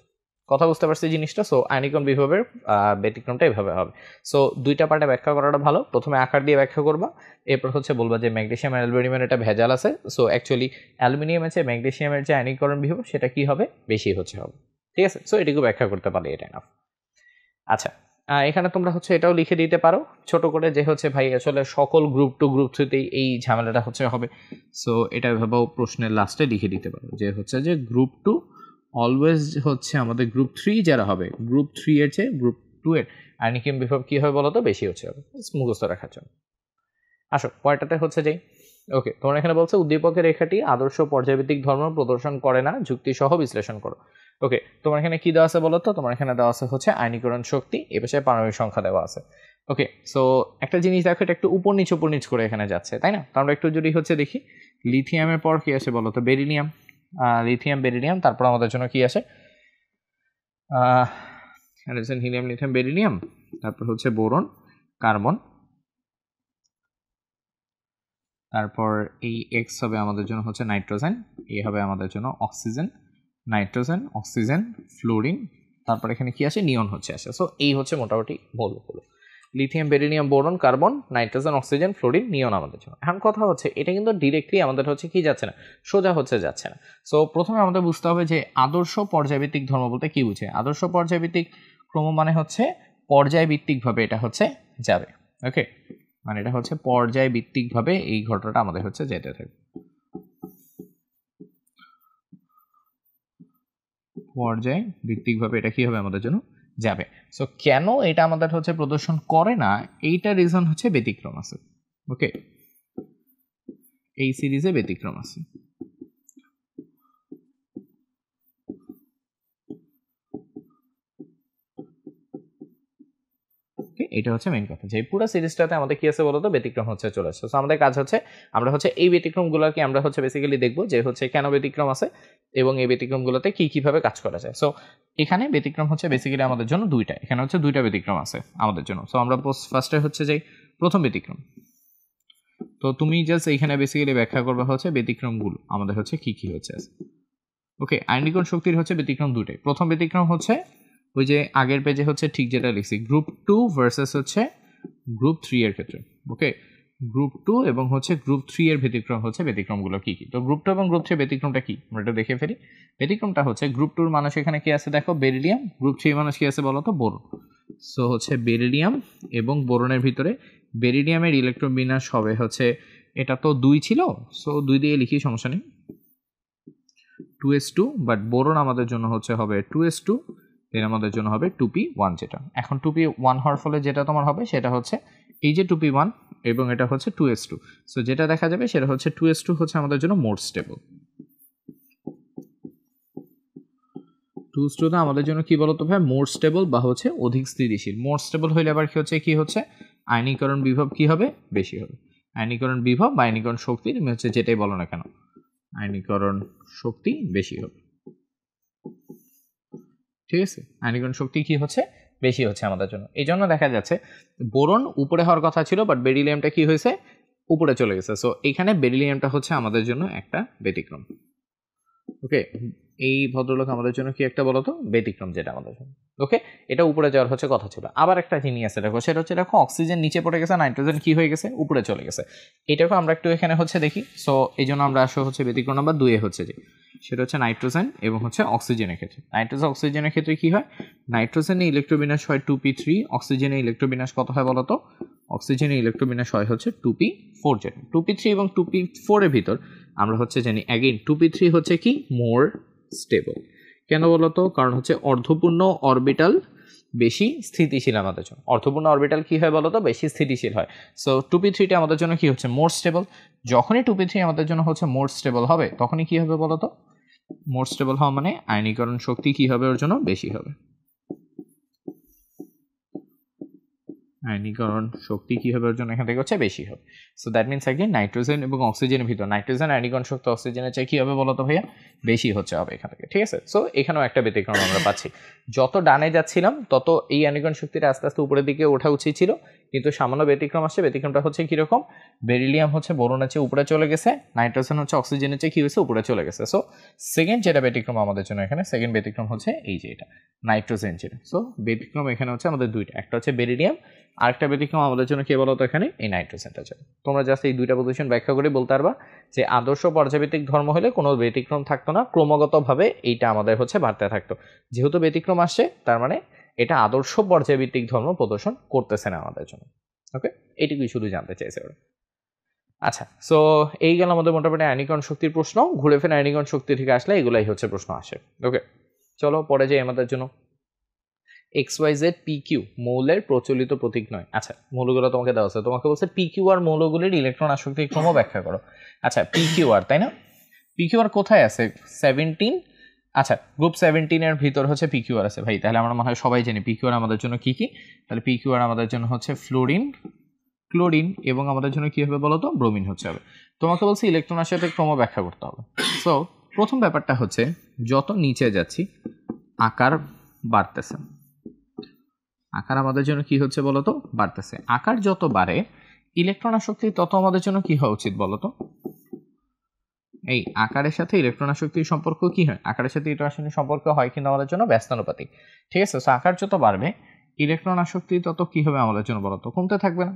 কথা বুঝতে পারছি জিনিসটা। সো আয়নীকরণ বিভবের ব্যতিক্রমটা এভাবে হবে। সো দুইটা পার্টে ব্যাখ্যা করাটা ভালো, প্রথমে আকার দিয়ে ব্যাখ্যা করবা, এরপর হচ্ছে বলবা যে ম্যাগনেসিয়াম আর অ্যালুমিনিয়ামের একটা ভেজাল আছে। সো অ্যাকচুয়ালি অ্যালুমিনিয়াম আছে ম্যাগনেসিয়ামের যে আয়নীকরণ বিভব সেটা কি হবে, বেশি হচ্ছে হবে। ঠিক আছে, সো এটুকু ব্যাখ্যা করতে পারলে এটা এনাফ। আচ্ছা, এখানে তোমরা হচ্ছে এটাও লিখে দিতে পারো ছোট করে যে হচ্ছে ভাই আসলে সকল গ্রুপ 2 গ্রুপ 3তেই এই ঝামেলাটা হচ্ছে হবে। সো এটা এভাবেও প্রশ্নের লাস্টে লিখে দিতে পারো যে হচ্ছে যে গ্রুপ 2 অলওয়েজ হচ্ছে আমাদের গ্রুপ 3 যারা হবে, গ্রুপ 3 এর চেয়ে গ্রুপ 2 এর আয়নিক বিভব কি হবে বলো তো, বেশি হচ্ছে হবে, মুখস্থ রাখার জন্য। আসো পরেরটাতে হচ্ছে যে ওকে, তোমরা এখানে বলছে উদ্দীপকের রেখাটি আদর্শ পর্যায়ভিত্তিক ধর্ম প্রদর্শন করে না, যুক্তি সহ বিশ্লেষণ করো। ওকে, তোমার এখানে কি দেওয়া আছে বলো তো, তোমার এখানে দেওয়া আছে হচ্ছে আয়নীকরণ শক্তি, এ পাশে পারমাণবিক সংখ্যা দেওয়া আছে। ওকে, সো একটা জিনিস দেখো, এটা একটু উপর নিচ করে এখানে যাচ্ছে, তাই না? তো আমরা একটু যদি হচ্ছে দেখি, লিথিয়ামের পর কি আসে বলো তো, বেরিলিয়াম, লিথিয়াম বেরিলিয়াম, তারপর আমাদের জন্য কি আসে, হিলিয়াম লিথিয়াম বেরিলিয়াম, তারপর হচ্ছে বোরন কার্বন, তারপর এই এক্স হবে আমাদের জন্য হচ্ছে নাইট্রোজেন, এ হবে আমাদের জন্য অক্সিজেন, নাইট্রোজেন, অক্সিজেন, ফ্লোরিন, তারপর এখানে কি আসে, নিয়ন হচ্ছে আসে। সো এই হচ্ছে মোটামুটি বলবো lithium beryllium boron carbon nitrogen oxygen fluorine নিয়ন আমাদের জন্য। এখন কথা হচ্ছে এটা কিন্তু ডিরেক্টলি আমাদের হচ্ছে কি যাচ্ছে না, সোজা হচ্ছে যাচ্ছে না। সো প্রথমে আমাদের বুঝতে হবে যে আদর্শ পর্যায়ভিত্তিক ধর্ম বলতে কি বুঝে। আদর্শ পর্যায়ভিত্তিক ক্রম মানে হচ্ছে পর্যায়ভিত্তিকভাবে এটা হচ্ছে যাবে। ওকে, মানে এটা হচ্ছে পর্যায়ভিত্তিকভাবে এই ঘটনাটা আমাদের হচ্ছে যেতে থাকবে, পর্যায়ভিত্তিকভাবে এটা কি হবে আমাদের জন্য যাবে। সো কেন এটা আমাদের হচ্ছে প্রদর্শন করে না, এইটা রিজন হচ্ছে ব্যতিক্রম আছে। ওকে, এই সিরিজে ব্যতিক্রম আছে। এটা হচ্ছে মেইন কথা, যে পুরো সিরিজটাতে আমাদের কি আছে বলতো, ব্যতিক্রম হচ্ছে চলে আসছে। সো আমাদের কাজ হচ্ছে আমরা হচ্ছে এই ব্যতিক্রমগুলোকে আমরা হচ্ছে বেসিক্যালি দেখবো যে হচ্ছে কেন ব্যতিক্রম আছে এবং এই ব্যতিক্রমগুলোতে কি কিভাবে কাজ করা যায়। সো এখানে ব্যতিক্রম হচ্ছে বেসিক্যালি আমাদের জন্য দুইটা, এখানে হচ্ছে দুইটা ব্যতিক্রম আছে আমাদের জন্য। সো আমরা ফার্স্টে হচ্ছে যে প্রথম ব্যতিক্রম, তো তুমি জাস্ট এইখানে বেসিক্যালি ব্যাখ্যা করবে হচ্ছে ব্যতিক্রমগুলো আমাদের হচ্ছে কি কি হচ্ছে। ওকে, আয়নীকরণ শক্তির হচ্ছে ব্যতিক্রম দুটাই। প্রথম ব্যতিক্রম হচ্ছে ওই যে আগের পেজে হচ্ছে ঠিক যেটা লিখছি, গ্রুপ 2 ভার্সেস হচ্ছে গ্রুপ 3 এর ক্ষেত্রে। ওকে, গ্রুপ 2 এবং হচ্ছে গ্রুপ 3 এর ব্যতিক্রম হচ্ছে ব্যতিক্রমগুলো কি কি। তো গ্রুপ 2 এবং গ্রুপ 3 ব্যতিক্রমটা কি আমরা এটা দেখে ফেলি। ব্যতিক্রমটা হচ্ছে গ্রুপ 2 এর মানুষ এখানে কি আছে দেখো, বেরিলিয়াম, গ্রুপ 3 এর মানুষ কি আছে বলো তো, বোরন। সো হচ্ছে বেরিলিয়াম এবং বোরনের ভিতরে বেরিলিয়ামের ইলেকট্রন বিন্যাস হবে হচ্ছে, এটা তো 2 ছিল, সো 2 দিয়ে লিখি, সমস্যা নেই, 2s2, বাট বোরন আমাদের জন্য হচ্ছে হবে 2s2, দেন আমাদের জন্য হবে 2p1 যেটা। এখন 2p1 হওয়ার ফলে যেটা তোমার হবে সেটা হচ্ছে এই যে 2p1 এবং এটা হচ্ছে 2s2। সো যেটা দেখা যাবে সেটা হচ্ছে 2s2 হচ্ছে আমাদের জন্য মোর স্টেবল। 2s2 আমাদের জন্য কি বলতো ভাই, মোর স্টেবল বা হচ্ছে অধিক স্থিতিশীল। মোর স্টেবল হইলে আবার কি হচ্ছে আয়নীকরণ বিভব কি হবে, বেশি হবে। আয়নীকরণ বিভব বা আয়নীকরণ শক্তি তুমি হচ্ছে যেটাই বলো না কেন, আয়নীকরণ শক্তি বেশি হবে। ঠিক আছে, আয়নীকরণ শক্তি কি হচ্ছে, বেশি হচ্ছে আমাদের জন্য। এই জন্য দেখা যাচ্ছে বোরন উপরে হওয়ার কথা ছিল, বাট বেরিলিয়ামটা কি হয়েছে, উপরে চলে গেছে। সো এখানে বেরিলিয়ামটা হচ্ছে আমাদের জন্য একটা ব্যতিক্রম। ওকে, এই ভদ্রলোক আমাদের জন্য কি একটা বলতো, ব্যতিক্রম যেটা আমাদের জন্য। ওকে, এটা উপরে যাওয়ার হচ্ছে কথা ছিল। আবার একটা জিনিস আছে দেখো, সেটা হচ্ছে দেখো অক্সিজেন নিচে পড়ে গেছে, নাইট্রোজেন কি হয়ে গেছে, উপরে চলে গেছে। এটাকে আমরা একটু এখানে হচ্ছে দেখি। সো এই জন্য আমরা আসলে হচ্ছে ব্যতিক্রম নাম্বার 2 এ হচ্ছে যে সেটা হচ্ছে নাইট্রোজেন এবং হচ্ছে অক্সিজেনের ক্ষেত্রে। নাইট্রোজেন অক্সিজেনের ক্ষেত্রে কি হয়, নাইট্রোজেনে ইলেকট্রোবিন্যাস হয় 2p3, অক্সিজেনে ইলেকট্রোবিন্যাস কত হয় বলতো, অক্সিজেনে ইলেকট্রোবিন্যাস হয় হচ্ছে 2p4 যেটা। 2p3 এবং 2p4 এর ভিতর আমরা হচ্ছে জানি অ্যাগেইন 2p3 হচ্ছে কি মোর স্টেবল। কেন বলতো, কারণ হচ্ছে অর্ধপূর্ণ অরবিটাল বেশি স্থিতিশীল আমাদের জন্য। অর্ধপূর্ণ অরবিটাল কি হয় বলতো, বেশি স্থিতিশীল হয়। সো 2p3টা আমাদের জন্য কি হচ্ছে, মোর স্টেবল। যখনই 2p3 আমাদের জন্য হচ্ছে মোর স্টেবল হবে, তখনই কি হবে বলতো, মোর স্টেবল হওয়া মানে আয়নীকরণ শক্তি কি হবে ওর জন্য, বেশি হবে। আয়নীকরণ শক্তি কি হবে ওর জন্য এখান থেকে হচ্ছে বেশি হবে। So that means again nitrogen এবং অক্সিজেনের ভিতর নাইট্রোজেন আয়নীকরণ শক্তি অক্সিজেনের চেয়ে কি হবে বলতো ভাইয়া, বেশি হচ্ছে হবে এখান থেকে। ঠিক আছে, সো এখানেও একটা ব্যতিক্রম আমরা পাচ্ছি। যত ডানে যাচ্ছিলাম তত এই আয়নীকরণ শক্তিটা আস্তে আস্তে উপরের দিকে ওঠা উচিত ছিল, কিন্তু সামান্য ব্যতিক্রম আসছে। ব্যতিক্রমটা হচ্ছে কিরকম, বেরিলিয়াম হচ্ছে বোরনের চেয়ে উপরে চলে গেছে, নাইট্রোজেন হচ্ছে অক্সিজেনের চেয়ে কি হয়েছে, উপরে চলে গেছে। সো সেকেন্ড যেটা ব্যতিক্রম আমাদের জন্য এখানে, সেকেন্ড ব্যতিক্রম হচ্ছে এই যে এটা নাইট্রোজেন যেটা। সো ব্যতিক্রম এখানে হচ্ছে আমাদের দুইটা, একটা হচ্ছে বেরিলিয়াম, আরেকটা ব্যতিক্রম আমাদের জন্য কে বলতো এখানে, এই নাইট্রোজেনটা জন্য। তোমরা জাস্ট এই দুইটা পজিশন ব্যাখ্যা করে বলতে পারবা যে আদর্শ পর্যায়ভিত্তিক ধর্ম হলে কোনো ব্যতিক্রম থাকতো না, ক্রমাগতভাবে এইটা আমাদের হচ্ছে বাড়তে থাকতো। যেহেতু ব্যতিক্রম আসছে তার মানে এটা আদর্শ পর্যায়ভিত্তিক ধর্ম প্রদর্শন করতেছে না আমাদের জন্য। ওকে, এইটুকুই শুধু জানতে চাইছে ওরা। আচ্ছা, সো এই গেল আমাদের মোটামুটি আয়নীকরণ শক্তির প্রশ্ন। ঘুরে ফিরে আয়নীকরণ শক্তি থেকে আসলে এগুলাই হচ্ছে প্রশ্ন আসে। ওকে, চলো পরে যাই আমাদের জন্য। XYZ PQ মৌলের প্রচলিত প্রতীক নয়। আচ্ছা, মৌলগুলো তোমাকে দেওয়া আছে, তোমাকে বলছে PQR মৌলগুলির ইলেকট্রন আসক্তির ক্রম ব্যাখ্যা করো। আচ্ছা, PQR, তাই না? PQR কোথায় আছে? 17। আচ্ছা, গ্রুপ 17 এর ভিতর হচ্ছে PQR আছে ভাই। তাহলে আমরা মনে হয় সবাই জানি PQR আমাদের জন্য কি কি। তাহলে PQR আমাদের জন্য হচ্ছে ফ্লোরিন, ক্লোরিন এবং আমাদের জন্য কি হবে বলো তো? ব্রোমিন হচ্ছে হবে। তোমাকে বলছি ইলেকট্রন আসক্তির ক্রম ব্যাখ্যা করতে হবে। সো প্রথম ব্যাপারটা হচ্ছে যত নিচে যাচ্ছি আকার বাড়তেছে। আকার আমাদের জন্য কি হচ্ছে বলতো? বাড়তেছে। আকার যত বাড়ে ইলেকট্রন আসক্তি তত আমাদের জন্য কি হওয়া উচিত বলতো? এই আকারের সাথে ইলেকট্রন আসক্তির সম্পর্ক কি হয়? আকারের সাথে ইলেকট্রন আসক্তির সম্পর্ক হয় কিন্তু আমাদের জন্য ব্যস্তানুপাতিক। ঠিক আছে? সো আকার যত বাড়বে ইলেকট্রন আসক্তি তত কি হবে আমাদের জন্য বলতো? কমতে থাকবে না?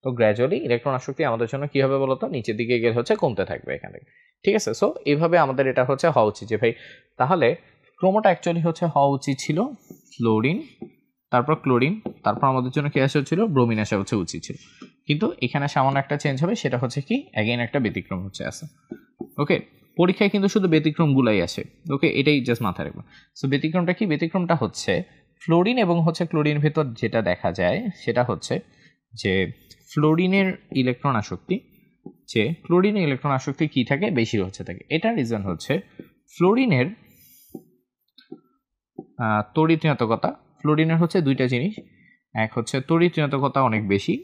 তো গ্র্যাজুয়ালি ইলেকট্রন আসক্তি আমাদের জন্য কি হবে বলতো? নিচের দিকে গেলে হচ্ছে কমতে থাকবে এখান থেকে। ঠিক আছে? সো এইভাবে আমাদের এটা হচ্ছে হওয়া উচিত যে ভাই তাহলে ক্রমটা অ্যাকচুয়ালি হচ্ছে হওয়া উচিত ছিল ফ্লোরিন, তারপর ক্লোরিন, তারপর আমাদের জন্য কি আসা হচ্ছিল? ব্রোমিন আসা হচ্ছে উচিত ছিল। কিন্তু এখানে সামান্য একটা চেঞ্জ হবে, সেটা হচ্ছে কি অ্যাগেইন একটা ব্যতিক্রম হচ্ছে আসে। ওকে, পরীক্ষায় কিন্তু শুধু ব্যতিক্রমগুলাই আসে। ওকে, এটাই জাস্ট মাথায় রাখবে। সো ব্যতিক্রমটা কি? ব্যতিক্রমটা হচ্ছে ফ্লোরিন এবং হচ্ছে ক্লোরিন ভেতর যেটা দেখা যায় সেটা হচ্ছে যে ফ্লোরিনের ইলেকট্রন আসক্তি, যে ক্লোরিনের ইলেকট্রন আসক্তি কি থাকে? বেশি হচ্ছে থাকে। এটার রিজন হচ্ছে ফ্লোরিনের তড়িৎ ঋণাত্মকতা। ফ্লোরিনের হচ্ছে দুইটা জিনিস, এক হচ্ছে তড়িৎ ঋণাত্মকতা অনেক বেশি,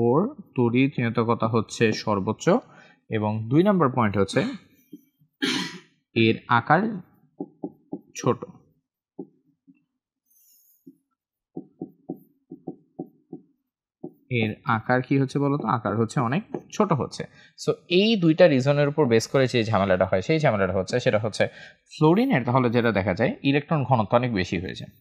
ওর তড়িৎ ঋণাত্মকতা হচ্ছে সর্বোচ্চ, এবং 2 নম্বর পয়েন্ট হচ্ছে এর আকার ছোট। এর আকার কি হচ্ছে বলতো? আকার হচ্ছে অনেক ছোট হচ্ছে। সো এই দুইটা রিজনের উপর বেস করে যে ঝামেলাটা হয়, সেই ঝামেলাটা হচ্ছে সেটা হচ্ছে ফ্লোরিনের তাহলে যেটা দেখা যায় ইলেকট্রন ঘনত্ব অনেক বেশি হয়ে যায়।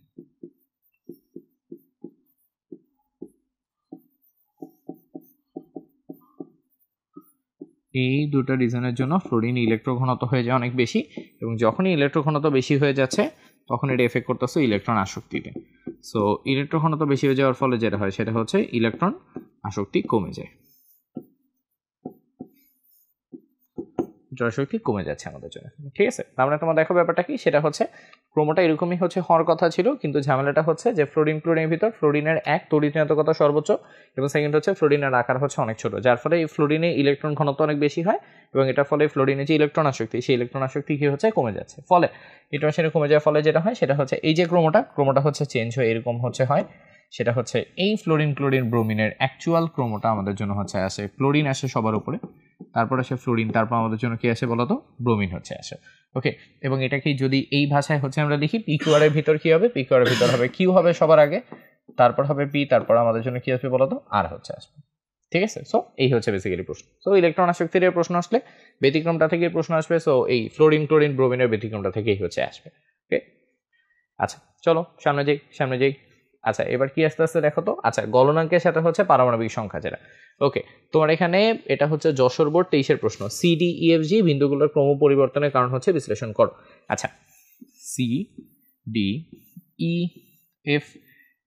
এই দুটো রিজনের জন্য ফ্লোরিন ইলেকট্রন ঘনত্ব হয়ে যায় অনেক বেশি, এবং যখনই ইলেকট্রন ঘনত্ব বেশি হয়ে যাচ্ছে তখন এটা এফেক্ট করতেছে ইলেকট্রন আসক্তিতে। সো ইলেকট্রন ঘনত্ব বেশি হয়ে যাওয়ার ফলে যেটা হয় সেটা হচ্ছে ইলেকট্রন আসক্তি কমে যায়, শক্তি কমে যাচ্ছে আমাদের জন্য। ঠিক আছে, তাহলে তোমরা দেখো ব্যাপারটা কি, সেটা হচ্ছে ক্রমটা এরকমই হচ্ছে হওয়ার কথা ছিল, কিন্তু ঝামেলাটা হচ্ছে যে ফ্লোরিন ক্লোরিনের ভিতর ফ্লোরিনের এক তড়িৎ ঋণাত্মকতা সর্বোচ্চ, এবং সেকেন্ড হচ্ছে ফ্লোরিনের আকার হচ্ছে অনেক ছোট, যার ফলে এই ফ্লোরিনে ইলেকট্রন ঘনত্ব অনেক বেশি হয়, এবং এটার ফলে ফ্লোরিনের যে ইলেকট্রন আসক্তি সেই ইলেকট্রন আসক্তি কি হচ্ছে? কমে যাচ্ছে। ফলে ইলেকট্রন কমে যাওয়ার ফলে যেটা হয় সেটা হচ্ছে এই যে ক্রমটা হচ্ছে চেঞ্জ হয়ে এরকম হচ্ছে হয়, সেটা হচ্ছে এই ফ্লোরিন ক্লোরিন ব্রোমিনের অ্যাকচুয়াল ক্রমটা আমাদের জন্য হচ্ছে আসে ক্লোরিন আসে সবার উপরে, তারপর আসে ফ্লোরিন, তারপর আমাদের জন্য কি আসে বলতো? ব্রোমিন হচ্ছে আসে। ওকে, এবং এটাকে যদি এই ভাষায় হচ্ছে আমরা লিখি, PQR এর ভিতর কি হবে? PQR এর ভিতর হবে কিউ হবে সবার আগে, তারপর হবে পি, তারপর আমাদের জন্য কি আসবে বলতো? আর হচ্ছে আসবে। ঠিক আছে, সো এই হচ্ছে বেসিক্যালি প্রশ্ন। সো ইলেকট্রন আসক্তির প্রশ্ন আসলে ব্যতিক্রমটা থেকে প্রশ্ন আসবে। সো এই ফ্লোরিন ক্লোরিন ব্রোমিনের ব্যতিক্রমটা থেকেই হচ্ছে আসবে। ওকে, আচ্ছা চলো সামনে যাই। আচ্ছা, এবার কি আস্তে আস্তে দেখো তো। আচ্ছা, গলনাঙ্কের সাথে হচ্ছে পারমাণবিক সংখ্যা যেটা। ওকে, তোমার এখানে এটা হচ্ছে যশোর বোর্ড 23-এর প্রশ্ন। CDEFG বিন্দুগুলোর ক্রম পরিবর্তনের কারণ হচ্ছে বিশ্লেষণ করো। আচ্ছা, CDEF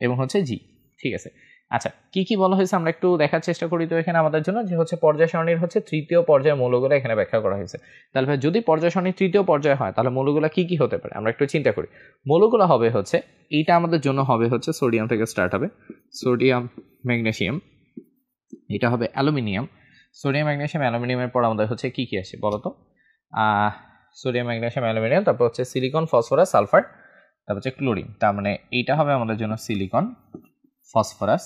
এবং হচ্ছে জি। ঠিক আছে, আচ্ছা কি কি বলা হয়েছে আমরা একটু দেখার চেষ্টা করি তো এখানে আমাদের জন্য, যে হচ্ছে পর্যায় সারণীর হচ্ছে তৃতীয় পর্যায়ের মৌলগুলো এখানে ব্যাখ্যা করা হয়েছে। তাহলে ভাই যদি পর্যায় সারণীর তৃতীয় পর্যায়ে হয় তাহলে মৌলগুলো কি কি হতে পারে আমরা একটু চিন্তা করি। মৌলগুলো হবে হচ্ছে, এইটা আমাদের জন্য হবে হচ্ছে সোডিয়াম থেকে স্টার্ট হবে, সোডিয়াম ম্যাগনেসিয়াম, এটা হবে অ্যালুমিনিয়াম, সোডিয়াম ম্যাগনেসিয়াম অ্যালুমিনিয়ামের পর আমাদের হচ্ছে কি কি আসে বলতো? সোডিয়াম ম্যাগনেসিয়াম অ্যালুমিনিয়াম, তারপর হচ্ছে সিলিকন ফসফরাস সালফার, তারপর হচ্ছে ক্লোরিন। তার মানে এইটা হবে আমাদের জন্য সিলিকন ফসফরাস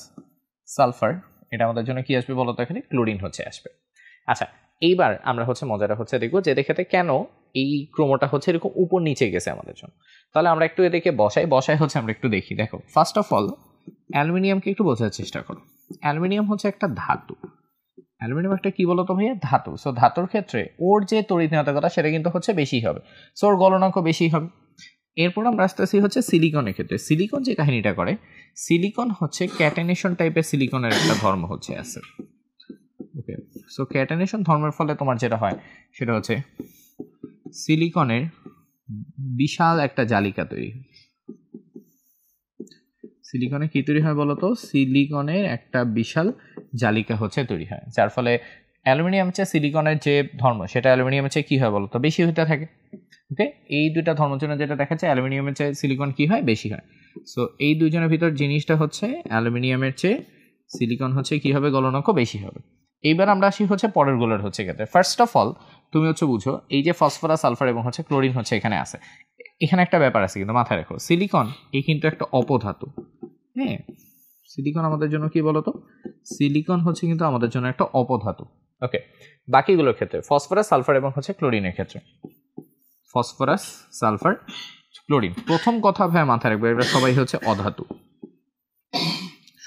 সালফার, এটা আমাদের জন্য কি আসবে বলতো? এখানে ক্লোরিন হচ্ছে আসবে। আচ্ছা, এইবার আমরা হচ্ছে মজাটা হচ্ছে দেখবো যে এদেরকে কেন এই ক্রমটা হচ্ছে এরকম উপর নিচে গেছে আমাদের জন্য। তাহলে আমরা একটু এদেরকে বসাই হচ্ছে আমরা একটু দেখি। দেখো, ফার্স্ট অফ অল অ্যালুমিনিয়ামকে একটু বোঝার চেষ্টা করো। অ্যালুমিনিয়াম হচ্ছে একটা ধাতু। অ্যালুমিনিয়াম একটা কি বলতো ভাইয়া? ধাতু। সো ধাতুর ক্ষেত্রে ওর যে তড়িৎ ঋণাত্মকতা সেটা কিন্তু হচ্ছে বেশি হবে, সো ওর গলনাঙ্ক বেশি হবে। এরপর আমরা আস্তে আস্তে হচ্ছে সিলিকনের ক্ষেত্রে। সিলিকন যে কাহিনীটা করে, সিলিকন হচ্ছে ক্যাটানেশন টাইপের সিলিকনের একটা ধর্ম হচ্ছে আছে। ওকে, সো ক্যাটানেশন ধর্মের ফলে তোমার যেটা হয় সেটা হচ্ছে সিলিকনের বিশাল একটা জালিকা তৈরি, সিলিকনে কি তৈরি হয় বলতো, সিলিকনের একটা বিশাল জালিকা হচ্ছে তৈরি হয়, যার ফলে অ্যালুমিনিয়াম চেয়ে সিলিকনের যে ধর্ম সেটা অ্যালুমিনিয়ামের চেয়ে কি হয় বলতো, বেশি হতে থাকে। ওকে, এই দুইটা ধর্মের জন্য যেটা দেখা যায় অ্যালুমিনিয়ামের চেয়ে সিলিকন কি হয়, বেশি হয়। সো এই দুইজনের ভিতর জিনিসটা হচ্ছে অ্যালুমিনিয়ামের চেয়ে সিলিকন হচ্ছে কি হবে, গলনাঙ্ক বেশি হবে। এইবার আমরা আসি হচ্ছে পরের গুলোর হচ্ছে ক্ষেত্রে। ফার্স্ট অফ অল তুমি হচ্ছে বুঝো, এই যে ফসফরাস, সালফার এবং হচ্ছে ক্লোরিন হচ্ছে এখানে আছে, এখানে একটা ব্যাপার আছে কিন্তু মাথায় রাখো, সিলিকন এই কিন্তু একটা অপধাতু। হ্যাঁ, সিলিকন আমাদের জন্য কি বলতো, সিলিকন হচ্ছে কিন্তু আমাদের জন্য একটা অপধাতু। ওকে, বাকিগুলোর ক্ষেত্রে ফসফরাস, সালফার এবং হচ্ছে ক্লোরিনের ক্ষেত্রে, ফসফরাস, সালফার, ক্লোরিন, প্রথম কথা ভাই মাথায় রাখবে, এরা সবাই হচ্ছে অধাতু।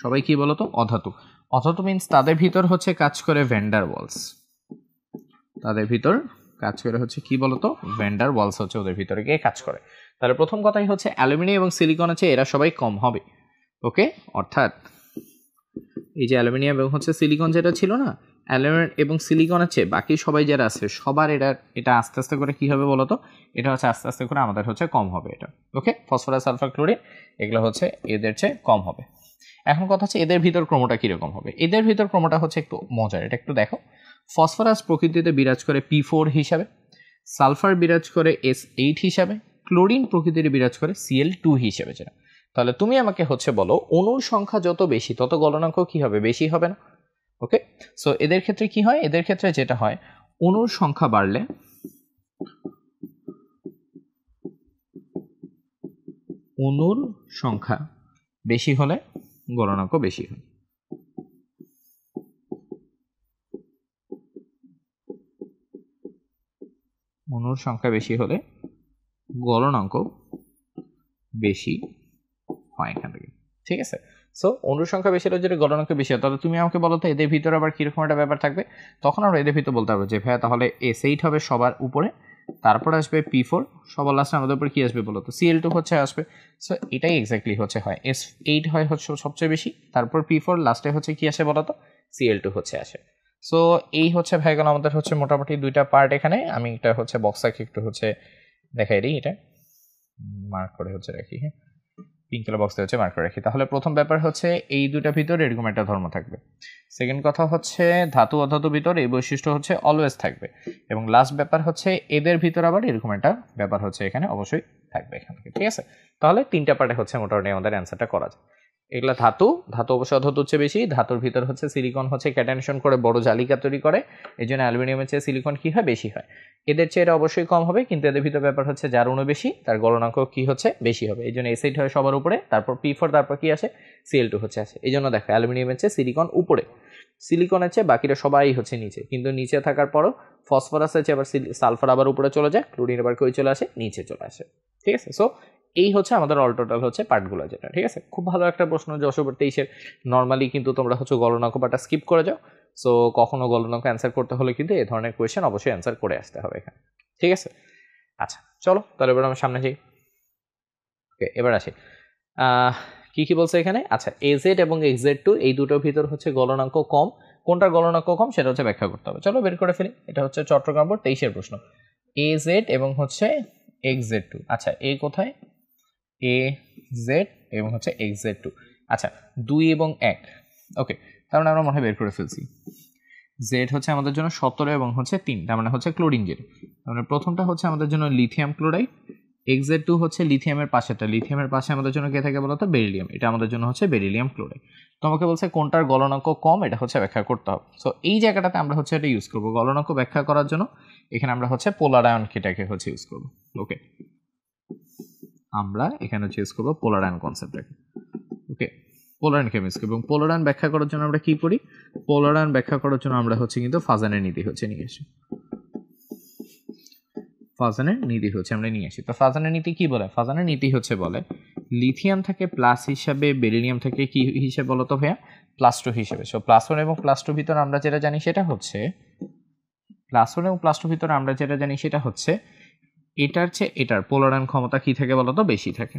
সবাই কি বলতো, অধাতু। অধাতু মিন্স তাদের ভিতর হচ্ছে কাজ করে ভ্যান্ডার ওয়ালস, তাদের ভিতর কাজ করে হচ্ছে কি বলতো, ভ্যান্ডার ওয়ালস হচ্ছে ওদের ভিতরে গিয়ে কাজ করে। তাহলে প্রথম কথাই হচ্ছে অ্যালুমিনিয়াম এবং সিলিকন আছে, এরা সবাই কম হবে। ওকে, অর্থাৎ এই যে অ্যালুমিনিয়াম এবং হচ্ছে সিলিকন যেটা ছিল না, অ্যালুমিনিয়াম এবং সিলিকন আছে, বাকি সবাই যারা আছে সবার এটা আস্তে আস্তে করে কি হবে বলতো, এটা হচ্ছে আস্তে আস্তে করে আমাদের হচ্ছে কম হবে এটা। ওকে, ফসফরাস, সালফার, ক্লোরিন এগুলো হচ্ছে এদের চেয়ে কম হবে। এখন কথা হচ্ছে এদের ভিতর ক্রমটা কীরকম হবে, এদের ভিতর ক্রমটা হচ্ছে একটু মজার, এটা একটু দেখো। ফসফরাস প্রকৃতিতে বিরাজ করে P4 হিসাবে, সালফার বিরাজ করে S8 হিসাবে, ক্লোরিন প্রকৃতিতে বিরাজ করে Cl2 হিসাবে। যেটা তাহলে তুমি আমাকে হচ্ছে বলো, অণুর সংখ্যা যত বেশি তত গলনাঙ্ক কি হবে, বেশি হবে না? ওকে, সো এদের ক্ষেত্রে কি হয়, এদের ক্ষেত্রে যেটা হয়, অণুর সংখ্যা বাড়লে, অণুর সংখ্যা বেশি হলে গলনাঙ্ক বেশি হয়। অণুর সংখ্যা বেশি হলে গলনাঙ্ক বেশি হয় এখান থেকে, ঠিক আছে। সো অণুর সংখ্যা বেশি হলে যদি গলনাঙ্ক বেশি হয়, তাহলে তুমি আমাকে বলো তো এদের ভিতরে আবার কিরকম একটা ব্যাপার থাকবে। তখন আমরা এদের ভিতরে বলতে পারবো যে ভাইয়া তাহলে S8 হবে সবার উপরে, তারপর আসবে P4, সবার লাস্টে আমাদের উপরে কি আসবে বলো তো, Cl2 হচ্ছে আসবে। সো এটাই এক্স্যাক্টলি হচ্ছে হয়, S8 হয় হচ্ছে সবচেয়ে বেশি, তারপর P4, লাস্টে হচ্ছে কি আসে বলো তো, Cl2 হচ্ছে আসে। সো এই হচ্ছে ভাই গেল আমাদের হচ্ছে মোটামুটি দুইটা পার্ট। এখানে আমি এটা হচ্ছে বক্সটাকে একটু হচ্ছে দেখাই দিই, এটা মার্ক করে হচ্ছে রাখি, হ্যাঁ পিঙ্ক কালার বক্সে হচ্ছে মার্ক করে রাখি। তাহলে প্রথম ব্যাপার হচ্ছে এই দুটার ভিতরে এরকম একটা ধর্ম থাকবে। সেকেন্ড কথা হচ্ছে ধাতু অধাতু ভিতর এই বৈশিষ্ট্য হচ্ছে অলওয়েজ থাকবে, এবং লাস্ট ব্যাপার হচ্ছে এদের ভিতর আবার এরকম একটা ব্যাপার হচ্ছে এখানে অবশ্যই থাকবে এখান থেকে, ঠিক আছে। তাহলে তিনটা পার্টে হচ্ছে মোটামুটি আমাদের অ্যান্সারটা করা যায়। এগুলা ধাতু, ধাতু অবশ্যই অধাতু হচ্ছে বেশি, ধাতুর ভিতর হচ্ছে সিলিকন হচ্ছে ক্যাটায়নেশন করে বড় জালিকা তৈরি করে, এই জন্য অ্যালুমিনিয়ামের চেয়ে সিলিকন কি হয়, বেশি হয়। এদের চেয়ে এটা অবশ্যই কম হবে, কিন্তু এদের ভিতর ব্যাপার হচ্ছে যার অণু বেশি তার গলনাঙ্ক কি হচ্ছে, বেশি হবে। এই জন্য S8 হয় সবার উপরে, তারপর P4, তারপর কি আসে, Cl2 হচ্ছে আসে। এই জন্য দেখো অ্যালুমিনিয়ামের চেয়ে সিলিকন উপরে, সিলিকনের চেয়ে বাকিরা সবাই হচ্ছে নিচে, কিন্তু নিচে থাকার পরও ফসফরাসের চেয়ে আবার সালফার আবার উপরে চলে যায়, ক্লোরিন আবার কই চলে আসে, নিচে চলে আসে, ঠিক আছে। সো এই হচ্ছে আমাদের অল টোটাল হচ্ছে পার্টগুলো যেটা, ঠিক আছে। খুব ভালো একটা প্রশ্ন, 2023-এর নর্মালি কিন্তু তোমরা হচ্ছে গলনাঙ্ক পার্টটা স্কিপ করে যাও। সো কখনো গলনাঙ্ক অ্যান্সার করতে হলে কিন্তু এই ধরনের কোয়েশ্চেন অবশ্যই অ্যান্সার করে আসতে হবে এখানে, ঠিক আছে। আচ্ছা চলো তাহলে এবার আমরা সামনে যাই। ওকে, এবার আসি কি কি বলছে এখানে। আচ্ছা, AZ এবং XZ2 এই দুটোর ভিতর হচ্ছে গলনাঙ্ক কম, কোনটার গলনাঙ্ক কম সেটা হচ্ছে ব্যাখ্যা করতে হবে। চলো বের করে ফেলি। এটা হচ্ছে চট্টগ্রাম বোর্ড 23-এর প্রশ্ন। AZ এবং হচ্ছে XZ2। আচ্ছা, এ কোথায়, AZ এবং হচ্ছে XZ2। আচ্ছা, 2 এবং 1। ওকে, তার মানে আমরা মনে হয় বের করে ফেলছি। Z হচ্ছে আমাদের জন্য 17 এবং হচ্ছে 3, তার মানে হচ্ছে ক্লোরিন জেল। তার মানে প্রথমটা হচ্ছে আমাদের জন্য লিথিয়াম ক্লোরাইড, XZ2 হচ্ছে লিথিয়ামের পাশেটা, লিথিয়ামের পাশে আমাদের জন্য কে থাকে বলতো, বেরিলিয়াম, এটা আমাদের জন্য হচ্ছে বেরিলিয়াম ক্লোরাইড। তোমাকে বলছে কোনটার গলনাঙ্ক কম, এটা হচ্ছে ব্যাখ্যা করতে হবে। সো এই জায়গাটাতে আমরা হচ্ছে এটা ইউজ করবো গলনাঙ্ক ব্যাখ্যা করার জন্য। এখানে আমরা হচ্ছে পোলার আয়ন কেটাকে হচ্ছে ইউজ করবো। ওকে, আমরা এখানে হচ্ছে ইউজ করবো পোলার আয়ন কনসেপ্টটাকে। ওকে, পোলার আয়ন কেমিস্ট, এবং পোলার আয়ন ব্যাখ্যা করার জন্য আমরা কি করি, পোলার আয়ন ব্যাখ্যা করার জন্য আমরা হচ্ছে কিন্তু ফাজানের নীতি হচ্ছে নিয়ে আসি। ফাজানের নীতি হচ্ছে আমরা নিয়ে আসি। তো ফাজানের নীতি কি বলে, ফাজানের নীতি হচ্ছে বলে লিথিয়াম থাকে প্লাস হিসাবে, বেরিলিয়াম থাকে কি হিসেবে বলো তো ভাইয়া, +2 হিসেবে। সো +1 এবং +2 ভিতরে আমরা যেটা জানি সেটা হচ্ছে, +1 এবং +2 ভিতরে আমরা যেটা জানি সেটা হচ্ছে এটার চেয়ে এটার পোলার আয়ন ক্ষমতা কি থাকে বলো তো, বেশি থাকে।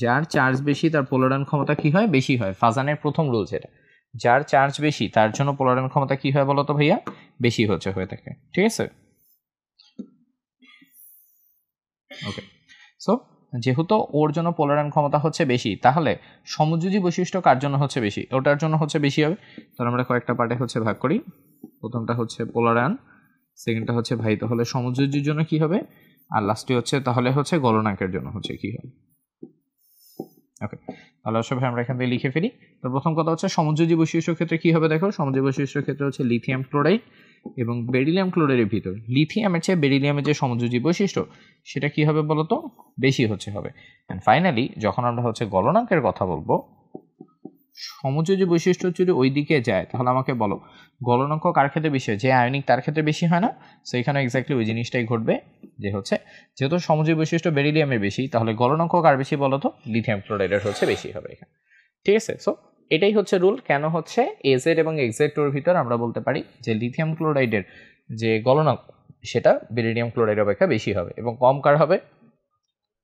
যার চার্জ বেশি তার পোলার আয়ন ক্ষমতা কি হয়, বেশি হয়। ফাজানের প্রথম রুল যেটা, যার চার্জ বেশি তার জন্য পোলার আয়ন ক্ষমতা কি হয় বলো তো ভাইয়া, বেশি হচ্ছে হয়ে থাকে, ঠিক আছে। ওকে, সো যেহেতু ওর জন্য পোলার ক্ষমতা হচ্ছে বেশি, তাহলে সমযোজী বৈশিষ্ট্য কার জন্য হচ্ছে বেশি? ওটার জন্য হচ্ছে বেশি হবে। তাহলে আমরা কয়েকটা পার্টে হচ্ছে ভাগ করি। প্রথমটা হচ্ছে পোলার আয়ন, সেকেন্ডটা হচ্ছে ভাই, তাহলে সমযোজীর জন্য কি হবে, আর লাস্টে হচ্ছে তাহলে হচ্ছে গলনাঙ্কের জন্য হচ্ছে কি হবে। ওকে, তাহলে সবাই আমরা এখান থেকে লিখে ফেলি। তো প্রথম কথা হচ্ছে সমযোজী বৈশিষ্ট্যের ক্ষেত্রে কি হবে, দেখো সমযোজী বৈশিষ্ট্যের ক্ষেত্রে হচ্ছে লিথিয়াম ক্লোরাইড এবং বেরিলিয়াম ক্লোরাইডের ভিতর লিথিয়ামের চেয়ে বেরিলিয়ামের যে সমযোজী বৈশিষ্ট্য সেটা কি হবে বলতো, বেশি হবে। অ্যান্ড ফাইনালি যখন আমরা হচ্ছে গলনাঙ্কের কথা বলবো, সমযোজী বৈশিষ্ট্য যদি ওই দিকে যায় তাহলে আমাকে বলো গলনাঙ্ক কার ক্ষেত্রে বেশি হয়? যে আয়নিক তার ক্ষেত্রে বেশি হয় না? সো এখানে এক্স্যাক্টলি ওই জিনিসটাই ঘটবে, যে হচ্ছে যেহেতু সমযোজী বৈশিষ্ট্য বেরিলিয়ামের বেশি, তাহলে গলনাঙ্ক কার বেশি বলো তো? লিথিয়াম ক্লোরাইডের হচ্ছে বেশি হবে এখানে। ঠিক আছে, সো এটাই হচ্ছে রুল। কেন হচ্ছে এজেড এবং এক্সেড-2 ভিতর আমরা বলতে পারি যে লিথিয়াম ক্লোরাইডের যে গলনাঙ্ক সেটা বেরিলিয়াম ক্লোরাইড অপেক্ষা বেশি হবে, এবং কম কার হবে?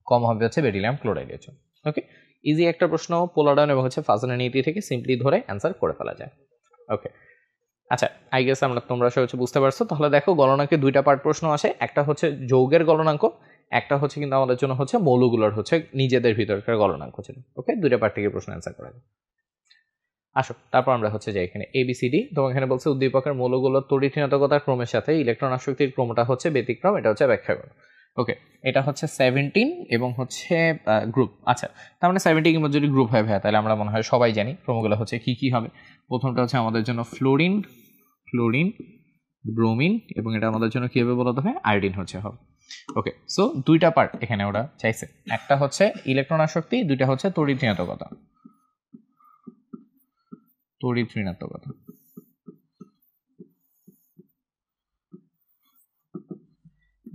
কম হবে হচ্ছে বেরিলিয়াম ক্লোরাইডের জন্য। ওকে, ইজি একটা প্রশ্ন, পোলার আয়ন এবং হচ্ছে ফাজনের নীতি থেকে সিম্পলি ধরে অ্যান্সার করে ফেলা যায়। ওকে, আচ্ছা, আই গেস তোমরা সবাই হচ্ছে বুঝতে পারছো। তাহলে দেখো গলনাঙ্কে দুইটা পার্ট প্রশ্ন আসে, একটা হচ্ছে যৌগের গলনাঙ্ক, একটা হচ্ছে কিন্তু আমাদের জন্য হচ্ছে মৌলগুলোর হচ্ছে নিজেদের ভিতরকার গলনাঙ্ক ছিল। ওকে, দুইটা পার্ট থেকে প্রশ্ন অ্যান্সার করা যায়। আসো তারপর আমরা হচ্ছে যে এখানে ABCD, তোমার এখানে বলছে উদ্দীপকের মৌলগুলোর তড়িৎ-ঋণাত্মকতার ক্রমের সাথে ইলেকট্রন আসক্তির ক্রমটা হচ্ছে ব্যতিক্রম, এটা হচ্ছে ব্যাখ্যা করো। ওকে, এটা হচ্ছে 17 এবং হচ্ছে গ্রুপ। আচ্ছা, তার মানে 17 কিংবা যদি গ্রুপ হয় ভাইয়া, তাহলে আমরা মনে হয় সবাই জানি ক্রমগুলো হচ্ছে কি কি হবে। প্রথমটা হচ্ছে আমাদের জন্য ফ্লোরিন, ব্রোমিন, এবং এটা আমাদের জন্য কি হবে বলতে হবে? আয়োডিন হচ্ছে হবে। ওকে, সো দুইটা পার্ট এখানে ওরা চাইছে, একটা হচ্ছে ইলেকট্রন আসক্তি, দুইটা হচ্ছে তড়িৎ-ঋণাত্মকতা।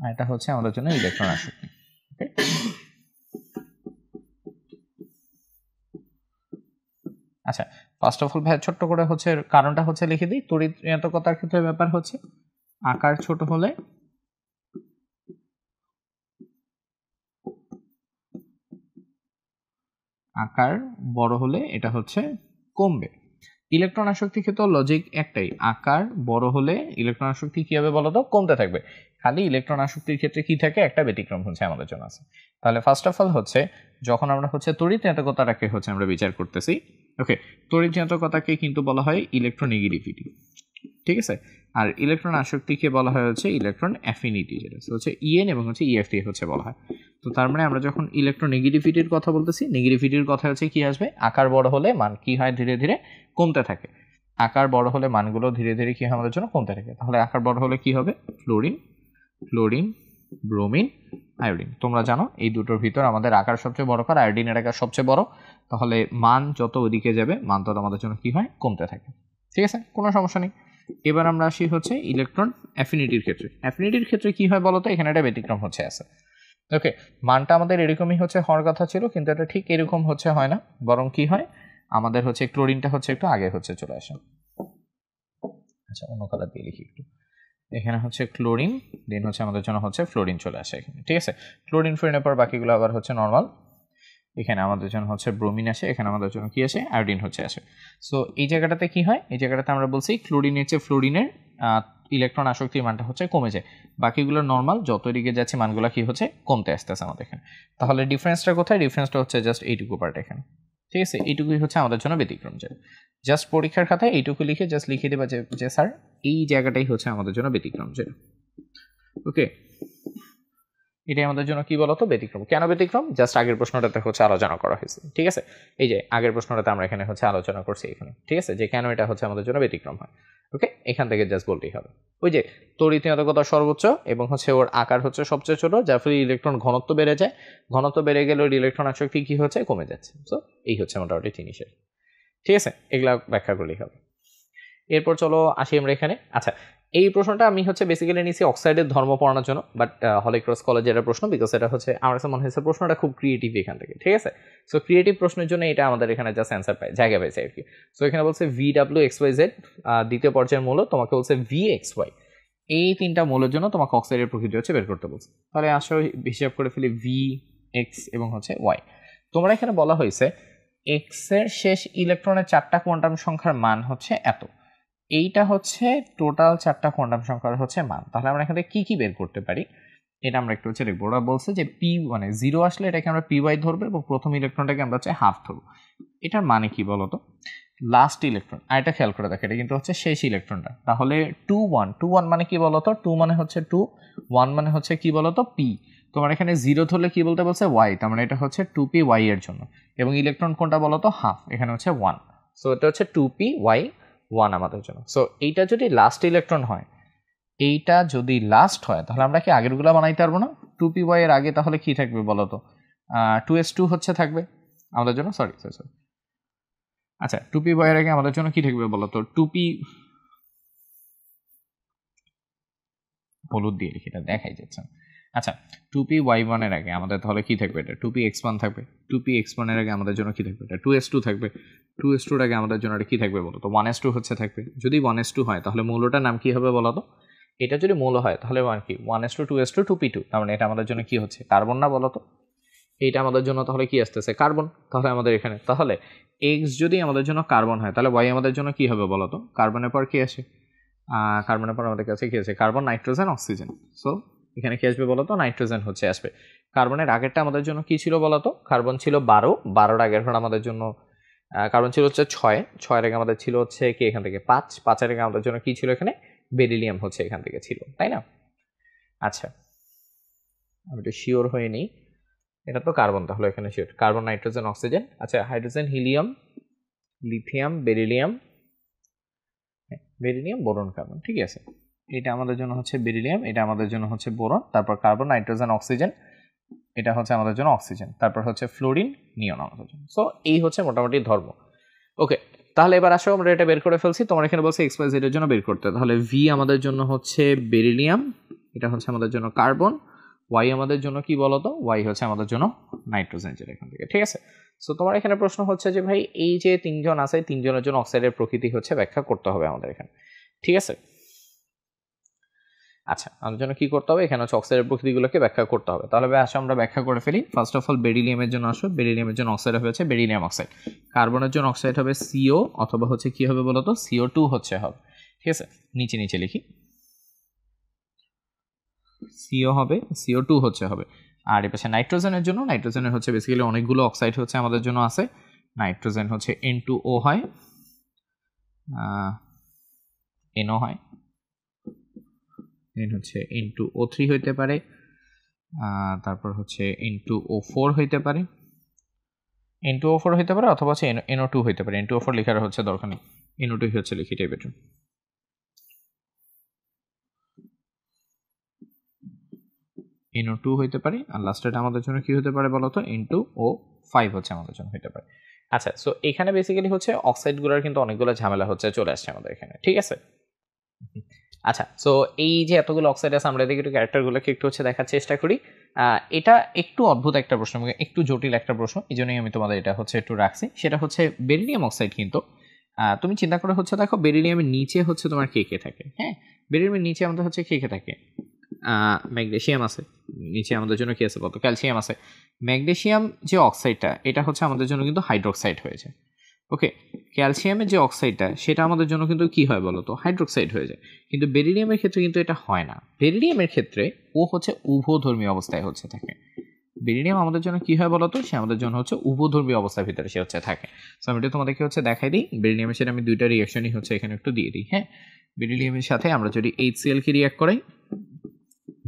আর এটা হচ্ছে আমাদের জন্য ইলেকট্রন আসক্তি। আচ্ছা, ফার্স্ট অফ অল ভাই ছোট্ট করে হচ্ছে কারণটা হচ্ছে লিখে দিই। তড়িৎ-ঋণাত্মকতার ক্ষেত্রে ব্যাপার হচ্ছে আকার ছোট হলে আকার বড় হলে এটা হচ্ছে কমবে। ইলেকট্রন আসক্তির ক্ষেত্রে লজিক একটাই, আকার বড় হলে ইলেকট্রন আসক্তি কি হবে বলতো? কমতে থাকবে। খালি ইলেকট্রন আসক্তির ক্ষেত্রে কি থাকে? একটা ব্যতিক্রম হচ্ছে আমাদের জন্য আছে। তাহলে ফার্স্ট অফ অল হচ্ছে যখন আমরা হচ্ছে তড়িৎ-ঋণাত্মকতাটাকে হচ্ছে আমরা বিচার করতেছি, ওকে, তড়িৎ-ঋণাত্মকতাকে কিন্তু বলা হয় ইলেকট্রোনেগেটিভিটি, ঠিক আছে। আর ইলেকট্রন আসক্তিকে বলা হয় হচ্ছে ইলেকট্রন অ্যাফিনিটি, যেটা হচ্ছে EN এবং হচ্ছে EF দিয়ে হচ্ছে বলা হয়। তো তার মানে আমরা যখন ইলেকট্রোনেগেটিভিটির কথা বলতেছি, নেগেটিভিটির কথা হচ্ছে কি আসবে? আকার বড় হলে মান কি হয়? ধীরে ধীরে কমতে থাকে। আকার বড় হলে মানগুলো ধীরে ধীরে কি হয় আমাদের জন্য? কমতে থাকে। তাহলে আকার বড় হলে কি হবে? Fluorine, bromine, iodine. তোমরা জানো এই দুটোর ভিতর আমাদের আকার সবচেয়ে বড়, কার আয়োডিনের আকার সবচেয়ে বড়। তাহলে মান যত ওদিকে যাবে মান তত আমাদের জন্য কি হয়? কমতে থাকে। ঠিক আছে, কোনো সমস্যা নেই। এবার আমরা আসি হচ্ছে ইলেকট্রন অ্যাফিনিটির ক্ষেত্রে। অ্যাফিনিটির ক্ষেত্রে কি হয় বলতো? এখানে একটা ব্যতিক্রম হচ্ছে আছে। ওকে, মানটা আমাদের এরকমই হচ্ছে হওয়ার কথা ছিল, কিন্তু এটা ঠিক এরকম হচ্ছে হয় না, বরং কি হয় আমাদের হচ্ছে ক্লোরিনটা হচ্ছে একটু আগে হচ্ছে চলে আসে। আচ্ছা, অন্য কালার দিয়ে লিখি একটু। এখানে হচ্ছে ক্লোরিন, দেন হচ্ছে আমাদের জন্য হচ্ছে ফ্লোরিন চলে আসে এখানে। ঠিক আছে, ফ্লোরিনের পর বাকিগুলো আবার হচ্ছে নর্মাল। এখানে আমাদের জন্য হচ্ছে ব্রোমিন আসে, এখানে আমাদের জন্য কি আসে? আয়োডিন হচ্ছে আসে। সো এই জায়গাটাতে কি হয়? এই জায়গাটাতে আমরা বলছি ক্লোরিনের চেয়ে ফ্লোরিনের ইলেকট্রন আসক্তির মানটা হচ্ছে কমে যায়। বাকিগুলো নর্মাল, যত দিকে যাচ্ছে মানগুলো কি হচ্ছে? কমতে আসতেছে আমাদের এখানে। তাহলে ডিফারেন্সটা কোথায়? ডিফারেন্সটা হচ্ছে জাস্ট এইটুকু পার্ট এখানে। ঠিক আছে, এইটুকুই হচ্ছে আমাদের জন্য ব্যতিক্রম। যায় জাস্ট পরীক্ষার খাতায় এইটুকু লিখে জাস্ট লিখে দেবা যে স্যার এই জায়গাটাই হচ্ছে আমাদের জন্য ব্যতিক্রম। যায় ওকে, এটাই আমাদের জন্য কি বলতো? ব্যতিক্রম। কেন ব্যতিক্রম? জাস্ট আগের প্রশ্নটাতে হচ্ছে আলোচনা করা হয়েছে। ঠিক আছে, এই যে আগের প্রশ্নটাতে আমরা এখানে হচ্ছে আলোচনা করছি এখানে। ঠিক আছে, যে কেন এটা হচ্ছে আমাদের জন্য ব্যতিক্রম হয়। ওকে, এখান থেকে জাস্ট বলতেই হবে ওই যে তড়িৎ-ঋণাত্মকতা সর্বোচ্চ এবং হচ্ছে ওর আকার হচ্ছে সবচেয়ে ছোট, যার ফলে ইলেকট্রন ঘনত্ব বেড়ে যায়। ঘনত্ব বেড়ে গেলে ওর ইলেকট্রন আসক্তি কি হচ্ছে? কমে যাচ্ছে। সো এই হচ্ছে মোটামুটি জিনিসের। ঠিক আছে, এগুলা ব্যাখ্যা করলেই হবে। এরপর চলো আসি আমরা এখানে। আচ্ছা, এই প্রশ্নটা আমি হচ্ছে বেসিক্যালি নিয়েছি অক্সাইডের ধর্ম পড়ানোর জন্য, বাট হলিক্রস কলেজের একটা প্রশ্ন, বিকজ এটা হচ্ছে আমার কাছে মনে হয়েছে প্রশ্নটা খুব ক্রিয়েটিভ এখান থেকে। ঠিক আছে, সো ক্রিয়েটিভ প্রশ্নের জন্য এটা আমাদের এখানে জাস্ট অ্যান্সার পায়, জায়গা পেয়েছে আর কি। সো এখানে বলছে VWXYZ দ্বিতীয় পর্যায়ের মৌল, তোমাকে বলছে VXY, এই তিনটা মৌলের জন্য তোমাকে অক্সাইডের প্রকৃতি হচ্ছে বের করতে বলছে। তাহলে আসলে হিসাব করে ফেলি VX এবং হচ্ছে Y। তোমরা এখানে বলা হয়েছে X এর শেষ ইলেকট্রনের 4টা কোয়ান্টাম সংখ্যার মান হচ্ছে এত, এইটা হচ্ছে টোটাল 4টা কোয়ান্টাম সংখ্যার হচ্ছে মান। তাহলে আমরা এখান থেকে কি কি বের করতে পারি? এটা আমরা একটু হচ্ছে লিখবো। ওরা বলছে যে পি মানে 0 আসলে এটাকে আমরা পি ওয়াই ধরবো এবং প্রথম ইলেকট্রনটাকে আমরা হচ্ছে হাফ ধরবো। এটার মানে কি বলতো, লাস্ট ইলেকট্রন, আর এটা খেয়াল করে দেখো এটা কিন্তু হচ্ছে শেষ ইলেকট্রনটা। তাহলে 2 1 মানে কি বলতো, 2 মানে হচ্ছে 2, 1 মানে হচ্ছে কি বলতো পি। তোমার এখানে 0 ধরলে কি বলতে বলছে ওয়াই, তার মানে এটা হচ্ছে 2p ওয়াই এর জন্য, এবং ইলেকট্রন কোনটা বলতো হাফ, এখানে হচ্ছে 1। সো এটা হচ্ছে 2p ওয়াই 1 আমাদের জন্য। সো এইটা যদি লাস্ট ইলেকট্রন হয়, এইটা যদি লাস্ট হয় তাহলে আমরা কি আগেরগুলো বানাইতে পারবো না? 2p ওয়াই এর আগে তাহলে কি থাকবে বলতো, 2s2 হচ্ছে থাকবে আমাদের জন্য, সরি। আচ্ছা 2p ওয়াই এর আগে আমাদের জন্য কি থাকবে বলতো, 2p হলুদ দিয়ে লিখি, এটা দেখাই যাচ্ছে। আচ্ছা 2p y1 এর আগে আমাদের তাহলে কি থাকবে, এটা 2p x1 থাকবে। 2p x1 এর আগে আমাদের জন্য কি থাকবে, এটা 2s2 থাকবে। 2s2 এর আগে আমাদের জন্য এটা কি থাকবে বলতো, 1s2 হচ্ছে থাকবে। যদি 1s2 হয় তাহলে মৌলটার নাম কি হবে বলতো, এটা যদি মৌল হয় তাহলে কি 1s2 2s2 2p2, তার মানে এটা আমাদের জন্য কি হচ্ছে কার্বন না বলতো। এইটা আমাদের জন্য তাহলে কি আসতেছে কার্বন। তাহলে আমাদের এখানে তাহলে এক্স যদি আমাদের জন্য কার্বন হয় তাহলে ওয়াই আমাদের জন্য কি হবে বলতো, কার্বনের পর কি আসে, কার্বনের পর আমাদের কাছে কি আছে, কার্বন নাইট্রোজেন অক্সিজেন। সো এখানে কি আসবে বলতো, নাইট্রোজেন হচ্ছে আসবে। কার্বনের আগেরটা আমাদের জন্য কি ছিল বলতো, কার্বন ছিল 12 আগের ঘর আমাদের জন্য কার্বন ছিল হচ্ছে 6 আগে আমাদের ছিল হচ্ছে কি এখান থেকে 5 আগে আমাদের জন্য কি ছিল এখানে বেরিলিয়াম হচ্ছে এখান থেকে ছিল, তাই না? আচ্ছা আমি একটু শিওর হয়ে নিই, এটা তো কার্বন, তাহলে এখানে শিওর কার্বন নাইট্রোজেন অক্সিজেন। আচ্ছা hydrogen helium lithium beryllium boron carbon, ঠিক আছে। এটা আমাদের জন্য হচ্ছে বেরিলিয়াম, এটা আমাদের জন্য হচ্ছে বোরন, তারপর কার্বন নাইট্রোজেন অক্সিজেন, এটা হচ্ছে আমাদের জন্য অক্সিজেন, তারপর হচ্ছে ফ্লোরিন নিয়ন আমাদের জন্য। সো এই হচ্ছে মোটামুটি ধর্ম। ওকে তাহলে এবার আসো আমরা এটা বের করে ফেলছি। তোমার এখানে বলছে এক্স ওয়াই জেড এর জন্য বের করতে, তাহলে ভি আমাদের জন্য হচ্ছে বেরিলিয়াম, এটা হচ্ছে আমাদের জন্য কার্বন, ওয়াই আমাদের জন্য কি বলতো, ওয়াই হচ্ছে আমাদের জন্য নাইট্রোজেন যেটা এখান থেকে, ঠিক আছে। সো তোমার এখানে প্রশ্ন হচ্ছে যে ভাই এই যে তিনজন আছে, তিনজনের জন্য অক্সাইডের প্রকৃতি হচ্ছে ব্যাখ্যা করতে হবে আমাদের এখানে, ঠিক আছে। আচ্ছা আমাদের জন্য কি করতে হবে, এখানে হচ্ছে অক্সাইডের প্রকৃতিগুলোকে ব্যাখ্যা করতে হবে। তাহলে আসো আমরা ব্যাখ্যা করে ফেলি। ফার্স্ট অফ অল বেরিলিয়ামের জন্য আসো, বেরিলিয়ামের জন্য অক্সাইড হবে হচ্ছে বেরিলিয়াম অক্সাইড। কার্বনের জন্য অক্সাইড হবে সিও, অথবা হচ্ছে কি হবে বলতো CO2 হচ্ছে হবে, ঠিক আছে। নিচে নিচে লিখি, সিও হবে, CO2 হচ্ছে হবে। আর এ পাশে নাইট্রোজেনের জন্য, নাইট্রোজেনের হচ্ছে বেসিক্যালি অনেকগুলো অক্সাইড হচ্ছে আমাদের জন্য আছে। নাইট্রোজেন হচ্ছে N2O হয়, NO হয়, দেন হচ্ছে N2O3 হইতে পারে, তারপর হচ্ছে N2O4 হইতে পারে, N2O4 হইতে পারে, অথবা হচ্ছে NO2 হইতে পারে। N2O4 লেখার হচ্ছে দরকার নেই, NO2 হচ্ছে লিখি, এটাই বেটার। NO2 হইতে পারে, আর লাস্টেটা আমাদের জন্য কি হতে পারে বলতো, N2O5 হচ্ছে আমাদের জন্য হইতে পারে। আচ্ছা সো এখানে বেসিক্যালি হচ্ছে অক্সাইডগুলোর কিন্তু অনেকগুলো ঝামেলা হচ্ছে চলে আসছে আমাদের এখানে, ঠিক আছে। আচ্ছা সো এই যে এতগুলো অক্সাইড আছে, আমরা এদিকে একটু ক্যারেক্টারগুলোকে একটু হচ্ছে দেখার চেষ্টা করি। এটা একটু অদ্ভুত একটা প্রশ্ন, একটু জটিল একটা প্রশ্ন, এই জন্যই আমি তোমাদের এটা হচ্ছে একটু রাখছি। সেটা হচ্ছে বেরিলিয়াম অক্সাইড কিন্তু তুমি চিন্তা করে হচ্ছে দেখো বেরিলিয়ামের নিচে হচ্ছে তোমার কে কে থাকে। হ্যাঁ বেরিলিয়ামের নিচে আমাদের হচ্ছে কে কে থাকে, ম্যাগনেসিয়াম আছে, নিচে আমাদের জন্য কি আছে বলতো, ক্যালসিয়াম আছে। ম্যাগনেসিয়াম যে অক্সাইডটা এটা হচ্ছে আমাদের জন্য কিন্তু হাইড্রোক্সাইড হয়ে যায়। ওকে ক্যালসিয়ামের যে অক্সাইডটা সেটা আমাদের জন্য কিন্তু কি হয় বলতো, হাইড্রোক্সাইড হয়ে যায়। কিন্তু বেরিলিয়ামের ক্ষেত্রে কিন্তু এটা হয় না। বেরিলিয়ামের ক্ষেত্রে ও হচ্ছে উভধর্মী অবস্থায় হচ্ছে থাকে। বেরিলিয়াম আমাদের জন্য কি হয় বলতো, সে আমাদের জন্য হচ্ছে উভধর্মী অবস্থার ভিতরে সে হচ্ছে থাকে। সো আমি এটা তোমাদেরকে হচ্ছে দেখাই দিই। বেরিলিয়ামের সাথে আমি দুইটা রিয়াকশনই হচ্ছে এখানে একটু দিয়ে দিই। হ্যাঁ বেরিলিয়ামের সাথে আমরা যদি HCl কে রিয়াক্ট করাই,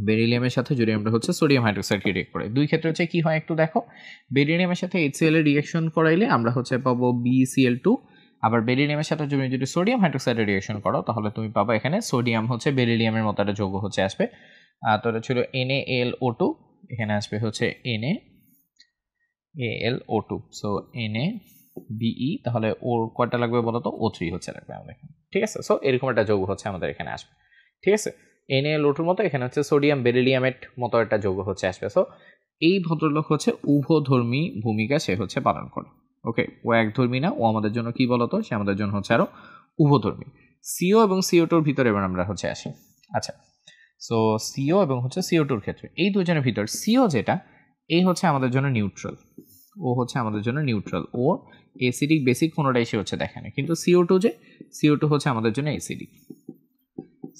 বেরিলিয়ামের সাথে যদি আমরা হচ্ছে সোডিয়াম হাইড্রোক্সাইডকে রিয়েক্ট করাই, দুই ক্ষেত্রে হচ্ছে কি হয় একটু দেখো। বেরিলিয়ামের সাথে HCl এর রিয়েকশন করাইলে আমরা হচ্ছে পাবো BeCl2, আবার বেরিলিয়ামের সাথে তুমি যদি সোডিয়াম হাইড্রোক্সাইডের রিয়েকশন করো তাহলে তুমি পাবো এখানে সোডিয়াম হচ্ছে বেরিলিয়ামের মতো একটা যৌগ হচ্ছে আসবে। তো এটা ছিল NaAlO2, এখানে আসবে হচ্ছে NaAlO2, সো NaBe, তাহলে ওর কয়টা লাগবে বলো তো, O3 হচ্ছে লাগবে আমাদের এখানে, ঠিক আছে। সো এরকম একটা যৌগ হচ্ছে আমাদের এখানে আসবে, ঠিক আছে। NaAlO2 মতো এখানে হচ্ছে সোডিয়াম বেরিলিয়ামের মতো একটা যৌগ হচ্ছে আসবে। সো এই ভদ্রলোক হচ্ছে উভধর্মী ভূমিকা সে হচ্ছে পালন করে। ওকে ও একধর্মী না, ও আমাদের জন্য কি বলতো, সে আমাদের জন্য হচ্ছে আরো উভধর্মী। CO এবং CO2 ভিতরে এবার আমরা হচ্ছে আসি। আচ্ছা সো CO এবং হচ্ছে CO2 ক্ষেত্রে এই দুজনের ভিতর CO যেটা, এই হচ্ছে আমাদের জন্য নিউট্রাল, ও হচ্ছে আমাদের জন্য নিউট্রাল, ও অ্যাসিডিক বেসিক কোনোটাই সে হচ্ছে দেখে না। কিন্তু CO2 হচ্ছে আমাদের জন্য অ্যাসিডিক,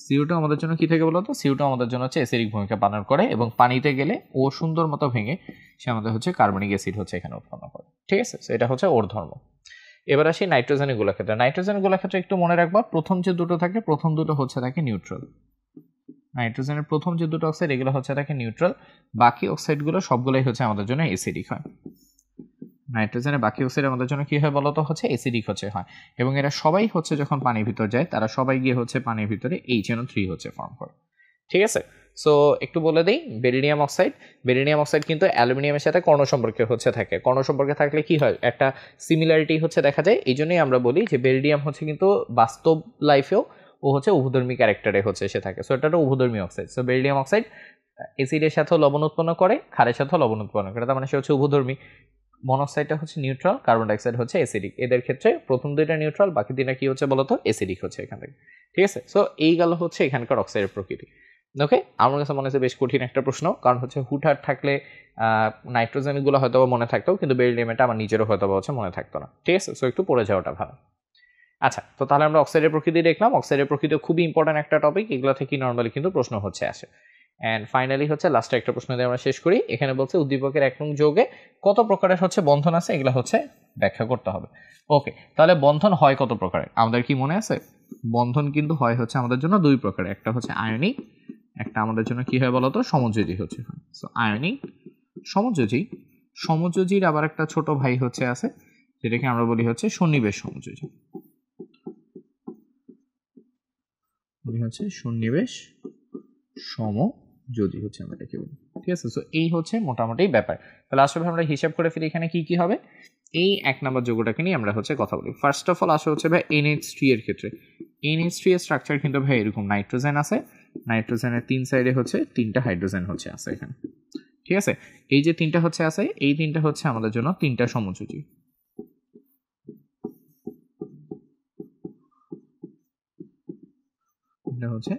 CO2 আমাদের জন্য কি থেকে বলতো, CO2 আমাদের জন্য হচ্ছে অ্যাসিডিক ভূমিকা পালন করে এবং পানিতে গেলে ও সুন্দর মতো ভেঙে সে আমাদের হচ্ছে কার্বনিক অ্যাসিড হচ্ছে এখানে উৎপন্ন করে। ঠিক আছে, সো এটা হচ্ছে ওর ধর্ম। এবার আসি নাইট্রোজেনের গুলোর ক্ষেত্রে। নাইট্রোজেনের গুলোর ক্ষেত্রে একটু মনে রাখবা, প্রথম যে দুটো থাকে প্রথম দুটো হচ্ছে থাকে নিউট্রাল। নাইট্রোজেনের প্রথম যে দুটো অক্সাইড এগুলো হচ্ছে থাকে নিউট্রাল, বাকি অক্সাইডগুলো সবগুলোই হচ্ছে আমাদের জন্য অ্যাসিডিক হয়। নাইট্রোজেনের বাকি অক্সাইড আমাদের জন্য কি হয় বলতো, হচ্ছে অ্যাসিডিক হচ্ছে হয়, এবং এরা সবাই হচ্ছে যখন পানির ভিতর যায় তারা সবাই গিয়ে হচ্ছে পানির ভিতরে HNO3 হচ্ছে ফর্ম করে। ঠিক আছে, সো একটু বলে দিই, বেরিলিয়াম অক্সাইড কিন্তু অ্যালুমিনিয়ামের সাথে কর্ণ সম্পর্কে হচ্ছে থাকে। কর্ণ সম্পর্কে থাকলে কি হয়, একটা সিমিলারিটি হচ্ছে দেখা যায়। এই জন্যই আমরা বলি যে বেরিলিয়াম হচ্ছে কিন্তু বাস্তব লাইফেও ও হচ্ছে উভধর্মী ক্যারেক্টারে হচ্ছে এসে থাকে। সো এটা একটা উভধর্মী অক্সাইড। সো বেরিলিয়াম অক্সাইড অ্যাসিডের সাথেও লবণ উৎপন্ন করে, ক্ষারের সাথেও লবণ উৎপন্ন করে, তার মানে সে হচ্ছে উভধর্মী। মনোক্সাইডটা হচ্ছে নিউট্রাল, কার্বন ডাইঅক্সাইড হচ্ছে অ্যাসিডিক। এদের ক্ষেত্রে প্রথম দুইটা নিউট্রাল, বাকি দুইটা কি হচ্ছে বলতো, অ্যাসিডিক হচ্ছে এখান থেকে। ঠিক আছে, সো এই গেল হচ্ছে এখানকার অক্সাইডের প্রকৃতি। ওকে, আমার কাছে মনে হচ্ছে বেশ কঠিন একটা প্রশ্ন, কারণ হচ্ছে হুটহাট থাকলে নাইট্রোজেনগুলো হয়তো মনে থাকতো, কিন্তু বেরিলিয়ামটা আমার নিজেরও হয়তো হচ্ছে মনে থাকতো না। ঠিক আছে, সো একটু পড়ে যাওয়াটা ভালো। আচ্ছা, তো তাহলে আমরা অক্সাইডের প্রকৃতি দেখলাম। অক্সাইডের প্রকৃতি খুবই ইম্পর্টেন্ট একটা টপিক, এগুলো থেকে নর্মালি কিন্তু প্রশ্ন হচ্ছে আসে। অ্যান্ড ফাইনালি হচ্ছে লাস্টে একটা প্রশ্ন দিয়ে আমরা শেষ করি। এখানে বলছে উদ্দীপকের 1 নং যৌগে কত প্রকারের হচ্ছে বন্ধন আছে, এগুলো হচ্ছে ব্যাখ্যা করতে হবে। ওকে, তাহলে বন্ধন হয় কত প্রকারের আমাদের কি মনে আছে? বন্ধন কিন্তু হয় হচ্ছে আমাদের জন্য 2 প্রকারের, একটা হচ্ছে আয়নিক, একটা আমাদের জন্য কি হয় বলতো, সমযোজী হচ্ছে। So ionic, সমযোজী। সমযোজীর আবার একটা ছোট ভাই হচ্ছে আছে, যেটাকে আমরা বলি হচ্ছে সন্নিবেশ সমযোজী। হচ্ছে সন্নিবেশ সমযোজী হচ্ছে আমরা এটাকে বলি। ঠিক আছে, সো এই হচ্ছে মোটামুটি ব্যাপার। তাহলে আসলে আমরা হিসাব করে ফেলি এখানে কি কি হবে। এই 1 নম্বর যৌগটাকে নিয়ে আমরা হচ্ছে কথা বলি। ফার্স্ট অফ অল আসে হচ্ছে ভাই NH3 এর ক্ষেত্রে। NH3 এর স্ট্রাকচার কিন্তু ভাই এরকম, নাইট্রোজেন আছে, নাইট্রোজেনের 3 সাইডে হচ্ছে 3টা হাইড্রোজেন হচ্ছে আছে এখানে। ঠিক আছে, এই যে 3টা হচ্ছে আছে, এই 3টা হচ্ছে আমাদের জন্য 3টা সমযোজী। এটা হচ্ছে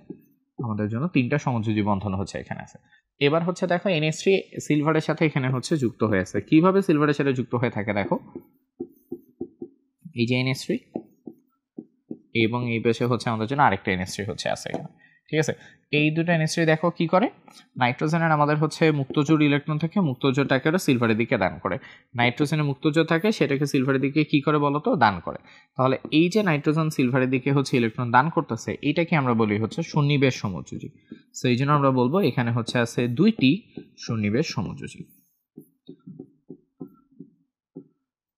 আমাদের জন্য 3টা সমযোজী বন্ধন হচ্ছে এখানে আছে। এবার হচ্ছে দেখো NH3 সিলভারের সাথে এখানে হচ্ছে যুক্ত হয়ে আছে। কিভাবে সিলভারের সাথে যুক্ত হয়ে থাকে দেখো, এই যে NH3 এবং এই পাশে হচ্ছে আমাদের জন্য আরেকটা NH3 হচ্ছে আছে এখানে। ঠিক আছে, এই দুটো NH3 দেখো কি করে, নাইট্রোজেনের আমাদের হচ্ছে মুক্তজোড় ইলেকট্রন থাকে, মুক্তজোড়টাকে ওরা সিলভারের দিকে দান করে। নাইট্রোজেনের মুক্তজোড় থাকে, সেটাকে সিলভারের দিকে কি করে বলতো, দান করে। তাহলে এই যে নাইট্রোজেন সিলভারের দিকে হচ্ছে ইলেকট্রন দান করতেছে, এটাকে আমরা বলি হচ্ছে সন্নিবেশ সমযোজী। সো এই জন্য আমরা বলবো এখানে হচ্ছে আছে 2টি সন্নিবেশ সমযোজী,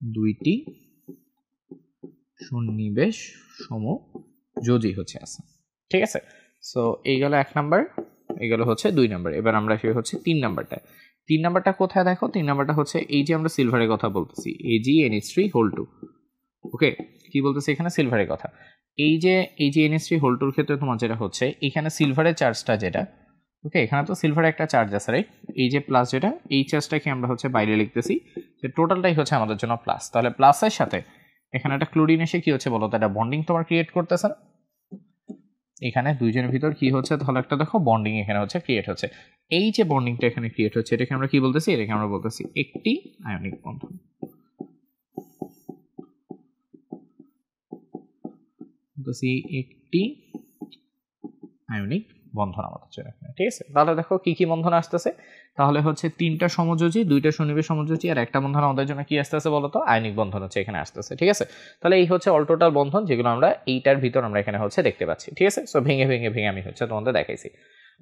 2টি সন্নিবেশ সমযোজী হচ্ছে আছে। ঠিক আছে, সো এই গেল 1 নাম্বার, এই গেল হচ্ছে 2 নাম্বার। এবার আমরা আসি হচ্ছে 3 নাম্বারটা। 3 নাম্বারটা কোথায় দেখো, 3 নাম্বারটা হচ্ছে এই যে আমরা সিলভারের কথা বলতেছি, AgNH3(2). ওকে, কি বলতেছি এখানে, সিলভারের কথা। এই যে NH3(2)র ক্ষেত্রে তোমার যেটা হচ্ছে, এখানে সিলভারের চার্জটা যেটা, ওকে, এখানে তো সিলভারের একটা চার্জ আছে রাইট, এই যে প্লাস যেটা, এই চার্জটাকে আমরা হচ্ছে বাইরে লিখতেছি, যে টোটালটাই হচ্ছে আমাদের জন্য প্লাস। তাহলে প্লাসের সাথে এখানে একটা ক্লোরিন এসে কি হচ্ছে বলতো, একটা বন্ডিং তোমার ক্রিয়েট করতেছে। এখানে দুইজনের ভিতর কি হচ্ছে, তাহলে একটা দেখো বন্ডিং এখানে হচ্ছে ক্রিয়েট হচ্ছে। এই যে বন্ডিংটা এখানে ক্রিয়েট হচ্ছে, এটাকে আমরা কি বলতেছি, এটাকে আমরা বলতেছি একটি আয়নিক বন্ধন। বলতেছি একটি আয়নিক বন্ধন আমাদের জন্য। ঠিক আছে, তাহলে দেখো কি কি বন্ধন আসতেছে, তাহলে হচ্ছে 3টা সমযোজী, 2টা সন্নিবেশ সমযোজী, আর একটা বন্ধন আমাদের জন্য কি আসতেছে বলতো, আয়নিক বন্ধন হচ্ছে এখানে আসতেছে। ঠিক আছে, তাহলে এই হচ্ছে অল টোটাল বন্ধন, যেগুলো আমরা এইটার ভিতর আমরা এখানে হচ্ছে দেখতে পাচ্ছি। ঠিক আছে, সো ভেঙে ভেঙে ভেঙে আমি হচ্ছে তোমাদের দেখাইছি।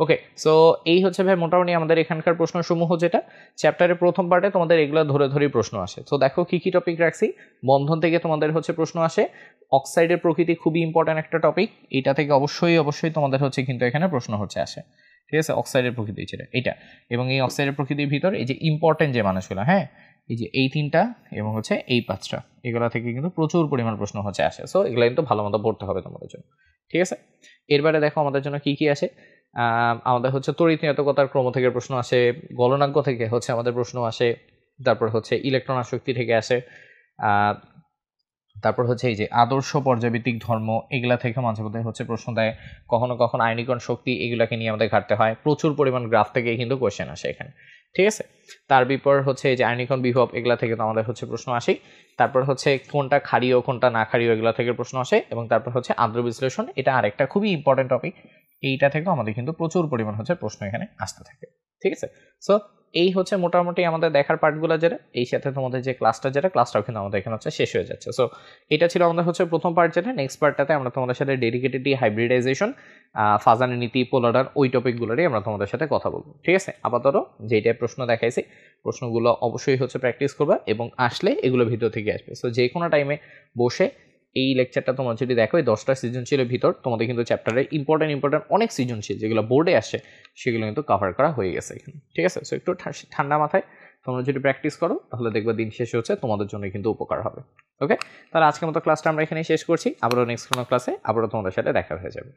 ওকে, সো এই হচ্ছে ভাই মোটামুটি আমাদের এখানকার প্রশ্নসমূহ, যেটা চ্যাপ্টারের প্রথম পার্টে তোমাদের এগুলো ধরে ধরেই প্রশ্ন আসে। তো দেখো কি কি টপিক রাখছি, বন্ধন থেকে তোমাদের হচ্ছে প্রশ্ন আসে, অক্সাইডের প্রকৃতি খুবই ইম্পর্ট্যান্ট একটা টপিক, এটা থেকে অবশ্যই তোমাদের হচ্ছে কিন্তু এখানে প্রশ্ন হচ্ছে আসে। ঠিক আছে, অক্সাইডের প্রকৃতি এটা, এবং এই অক্সাইডের প্রকৃতির ভিতর এই যে ইম্পর্টেন্ট যে মানুষগুলো, হ্যাঁ, এই যে এই 3টা এবং হচ্ছে এই 5টা, এগুলো থেকে কিন্তু প্রচুর পরিমাণ প্রশ্ন হচ্ছে আসে। সো এগুলো কিন্তু ভালো মতো পড়তে হবে তোমাদের জন্য। ঠিক আছে, এরবারে দেখো আমাদের জন্য কি কি আসে, আমাদের হচ্ছে তড়িৎ নিয়তকতার ক্রম থেকে প্রশ্ন আসে, গলনাঙ্ক থেকে হচ্ছে আমাদের প্রশ্ন আসে, তারপর হচ্ছে ইলেকট্রন আসক্তি থেকে আসে, তারপর হচ্ছে এই যে আদর্শ পর্যায়ভিত্তিক ধর্ম, এগুলা থেকে মাঝে মধ্যে হচ্ছে প্রশ্ন দেয়, কখনো কখনো আয়নিকণ শক্তি, এগুলাকে নিয়ে আমাদের ঘাটতে হয়, প্রচুর পরিমাণ গ্রাফ থেকে কিন্তু কোয়েশ্চেন আসে এখানে। ঠিক আছে, তার বিপর হচ্ছে এই যে আয়নিকণ বিভব, এগুলা থেকে তো আমাদের হচ্ছে প্রশ্ন আসে। তারপর হচ্ছে কোনটা ক্ষারীয় কোনটা না ক্ষারীয়, এগুলা থেকে প্রশ্ন আসে, এবং তারপর হচ্ছে আদ্র বিশ্লেষণ, এটা আরেকটা খুবই ইম্পর্টেন্ট টপিক। এইটা থেকেও আমাদের কিন্তু প্রচুর পরিমাণ হচ্ছে প্রশ্ন এখানে আসতে থাকে, ঠিক আছে। সো এই হচ্ছে মোটামুটি আমাদের দেখার পার্টগুলো যেটা, এই সাথে তোমাদের যে ক্লাসটাও কিন্তু আমাদের এখানে হচ্ছে শেষ হয়ে যাচ্ছে। সো এটা ছিল আমাদের হচ্ছে প্রথম পার্ট যেটা। নেক্সট পার্টটাতে আমরা তোমাদের সাথে ডেডিকেটেডলি হাইব্রিডাইজেশন, ফাজানের নীতি, পোলার, ওই টপিকগুলোরই আমরা তোমাদের সাথে কথা বলবো, ঠিক আছে। আপাতত যেটাই প্রশ্ন দেখাইছি প্রশ্নগুলো অবশ্যই হচ্ছে প্র্যাকটিস করবা এবং আসলে এগুলো ভিতর থেকে আসবে। সো যে কোনো টাইমে বসে এই লেকচারটা তোমরা যদি দেখো, এই 10টা সৃজনশীলের ভিতর তোমাদের কিন্তু চ্যাপ্টারে ইম্পর্টেন্ট অনেক সৃজনশীল যেগুলো বোর্ডে আসছে সেগুলো কিন্তু কভার করা হয়ে গেছে এখানে, ঠিক আছে। সো একটু ঠান্ডা মাথায় তোমরা যদি প্র্যাকটিস করো তাহলে দেখবে দিন শেষ হচ্ছে তোমাদের জন্য কিন্তু উপকার হবে। ওকে, তাহলে আজকের মতো ক্লাসটা আমরা এখানেই শেষ করছি। আবারও নেক্সট কোনো ক্লাসে আবারও তোমাদের সাথে দেখা হয়ে যাবে।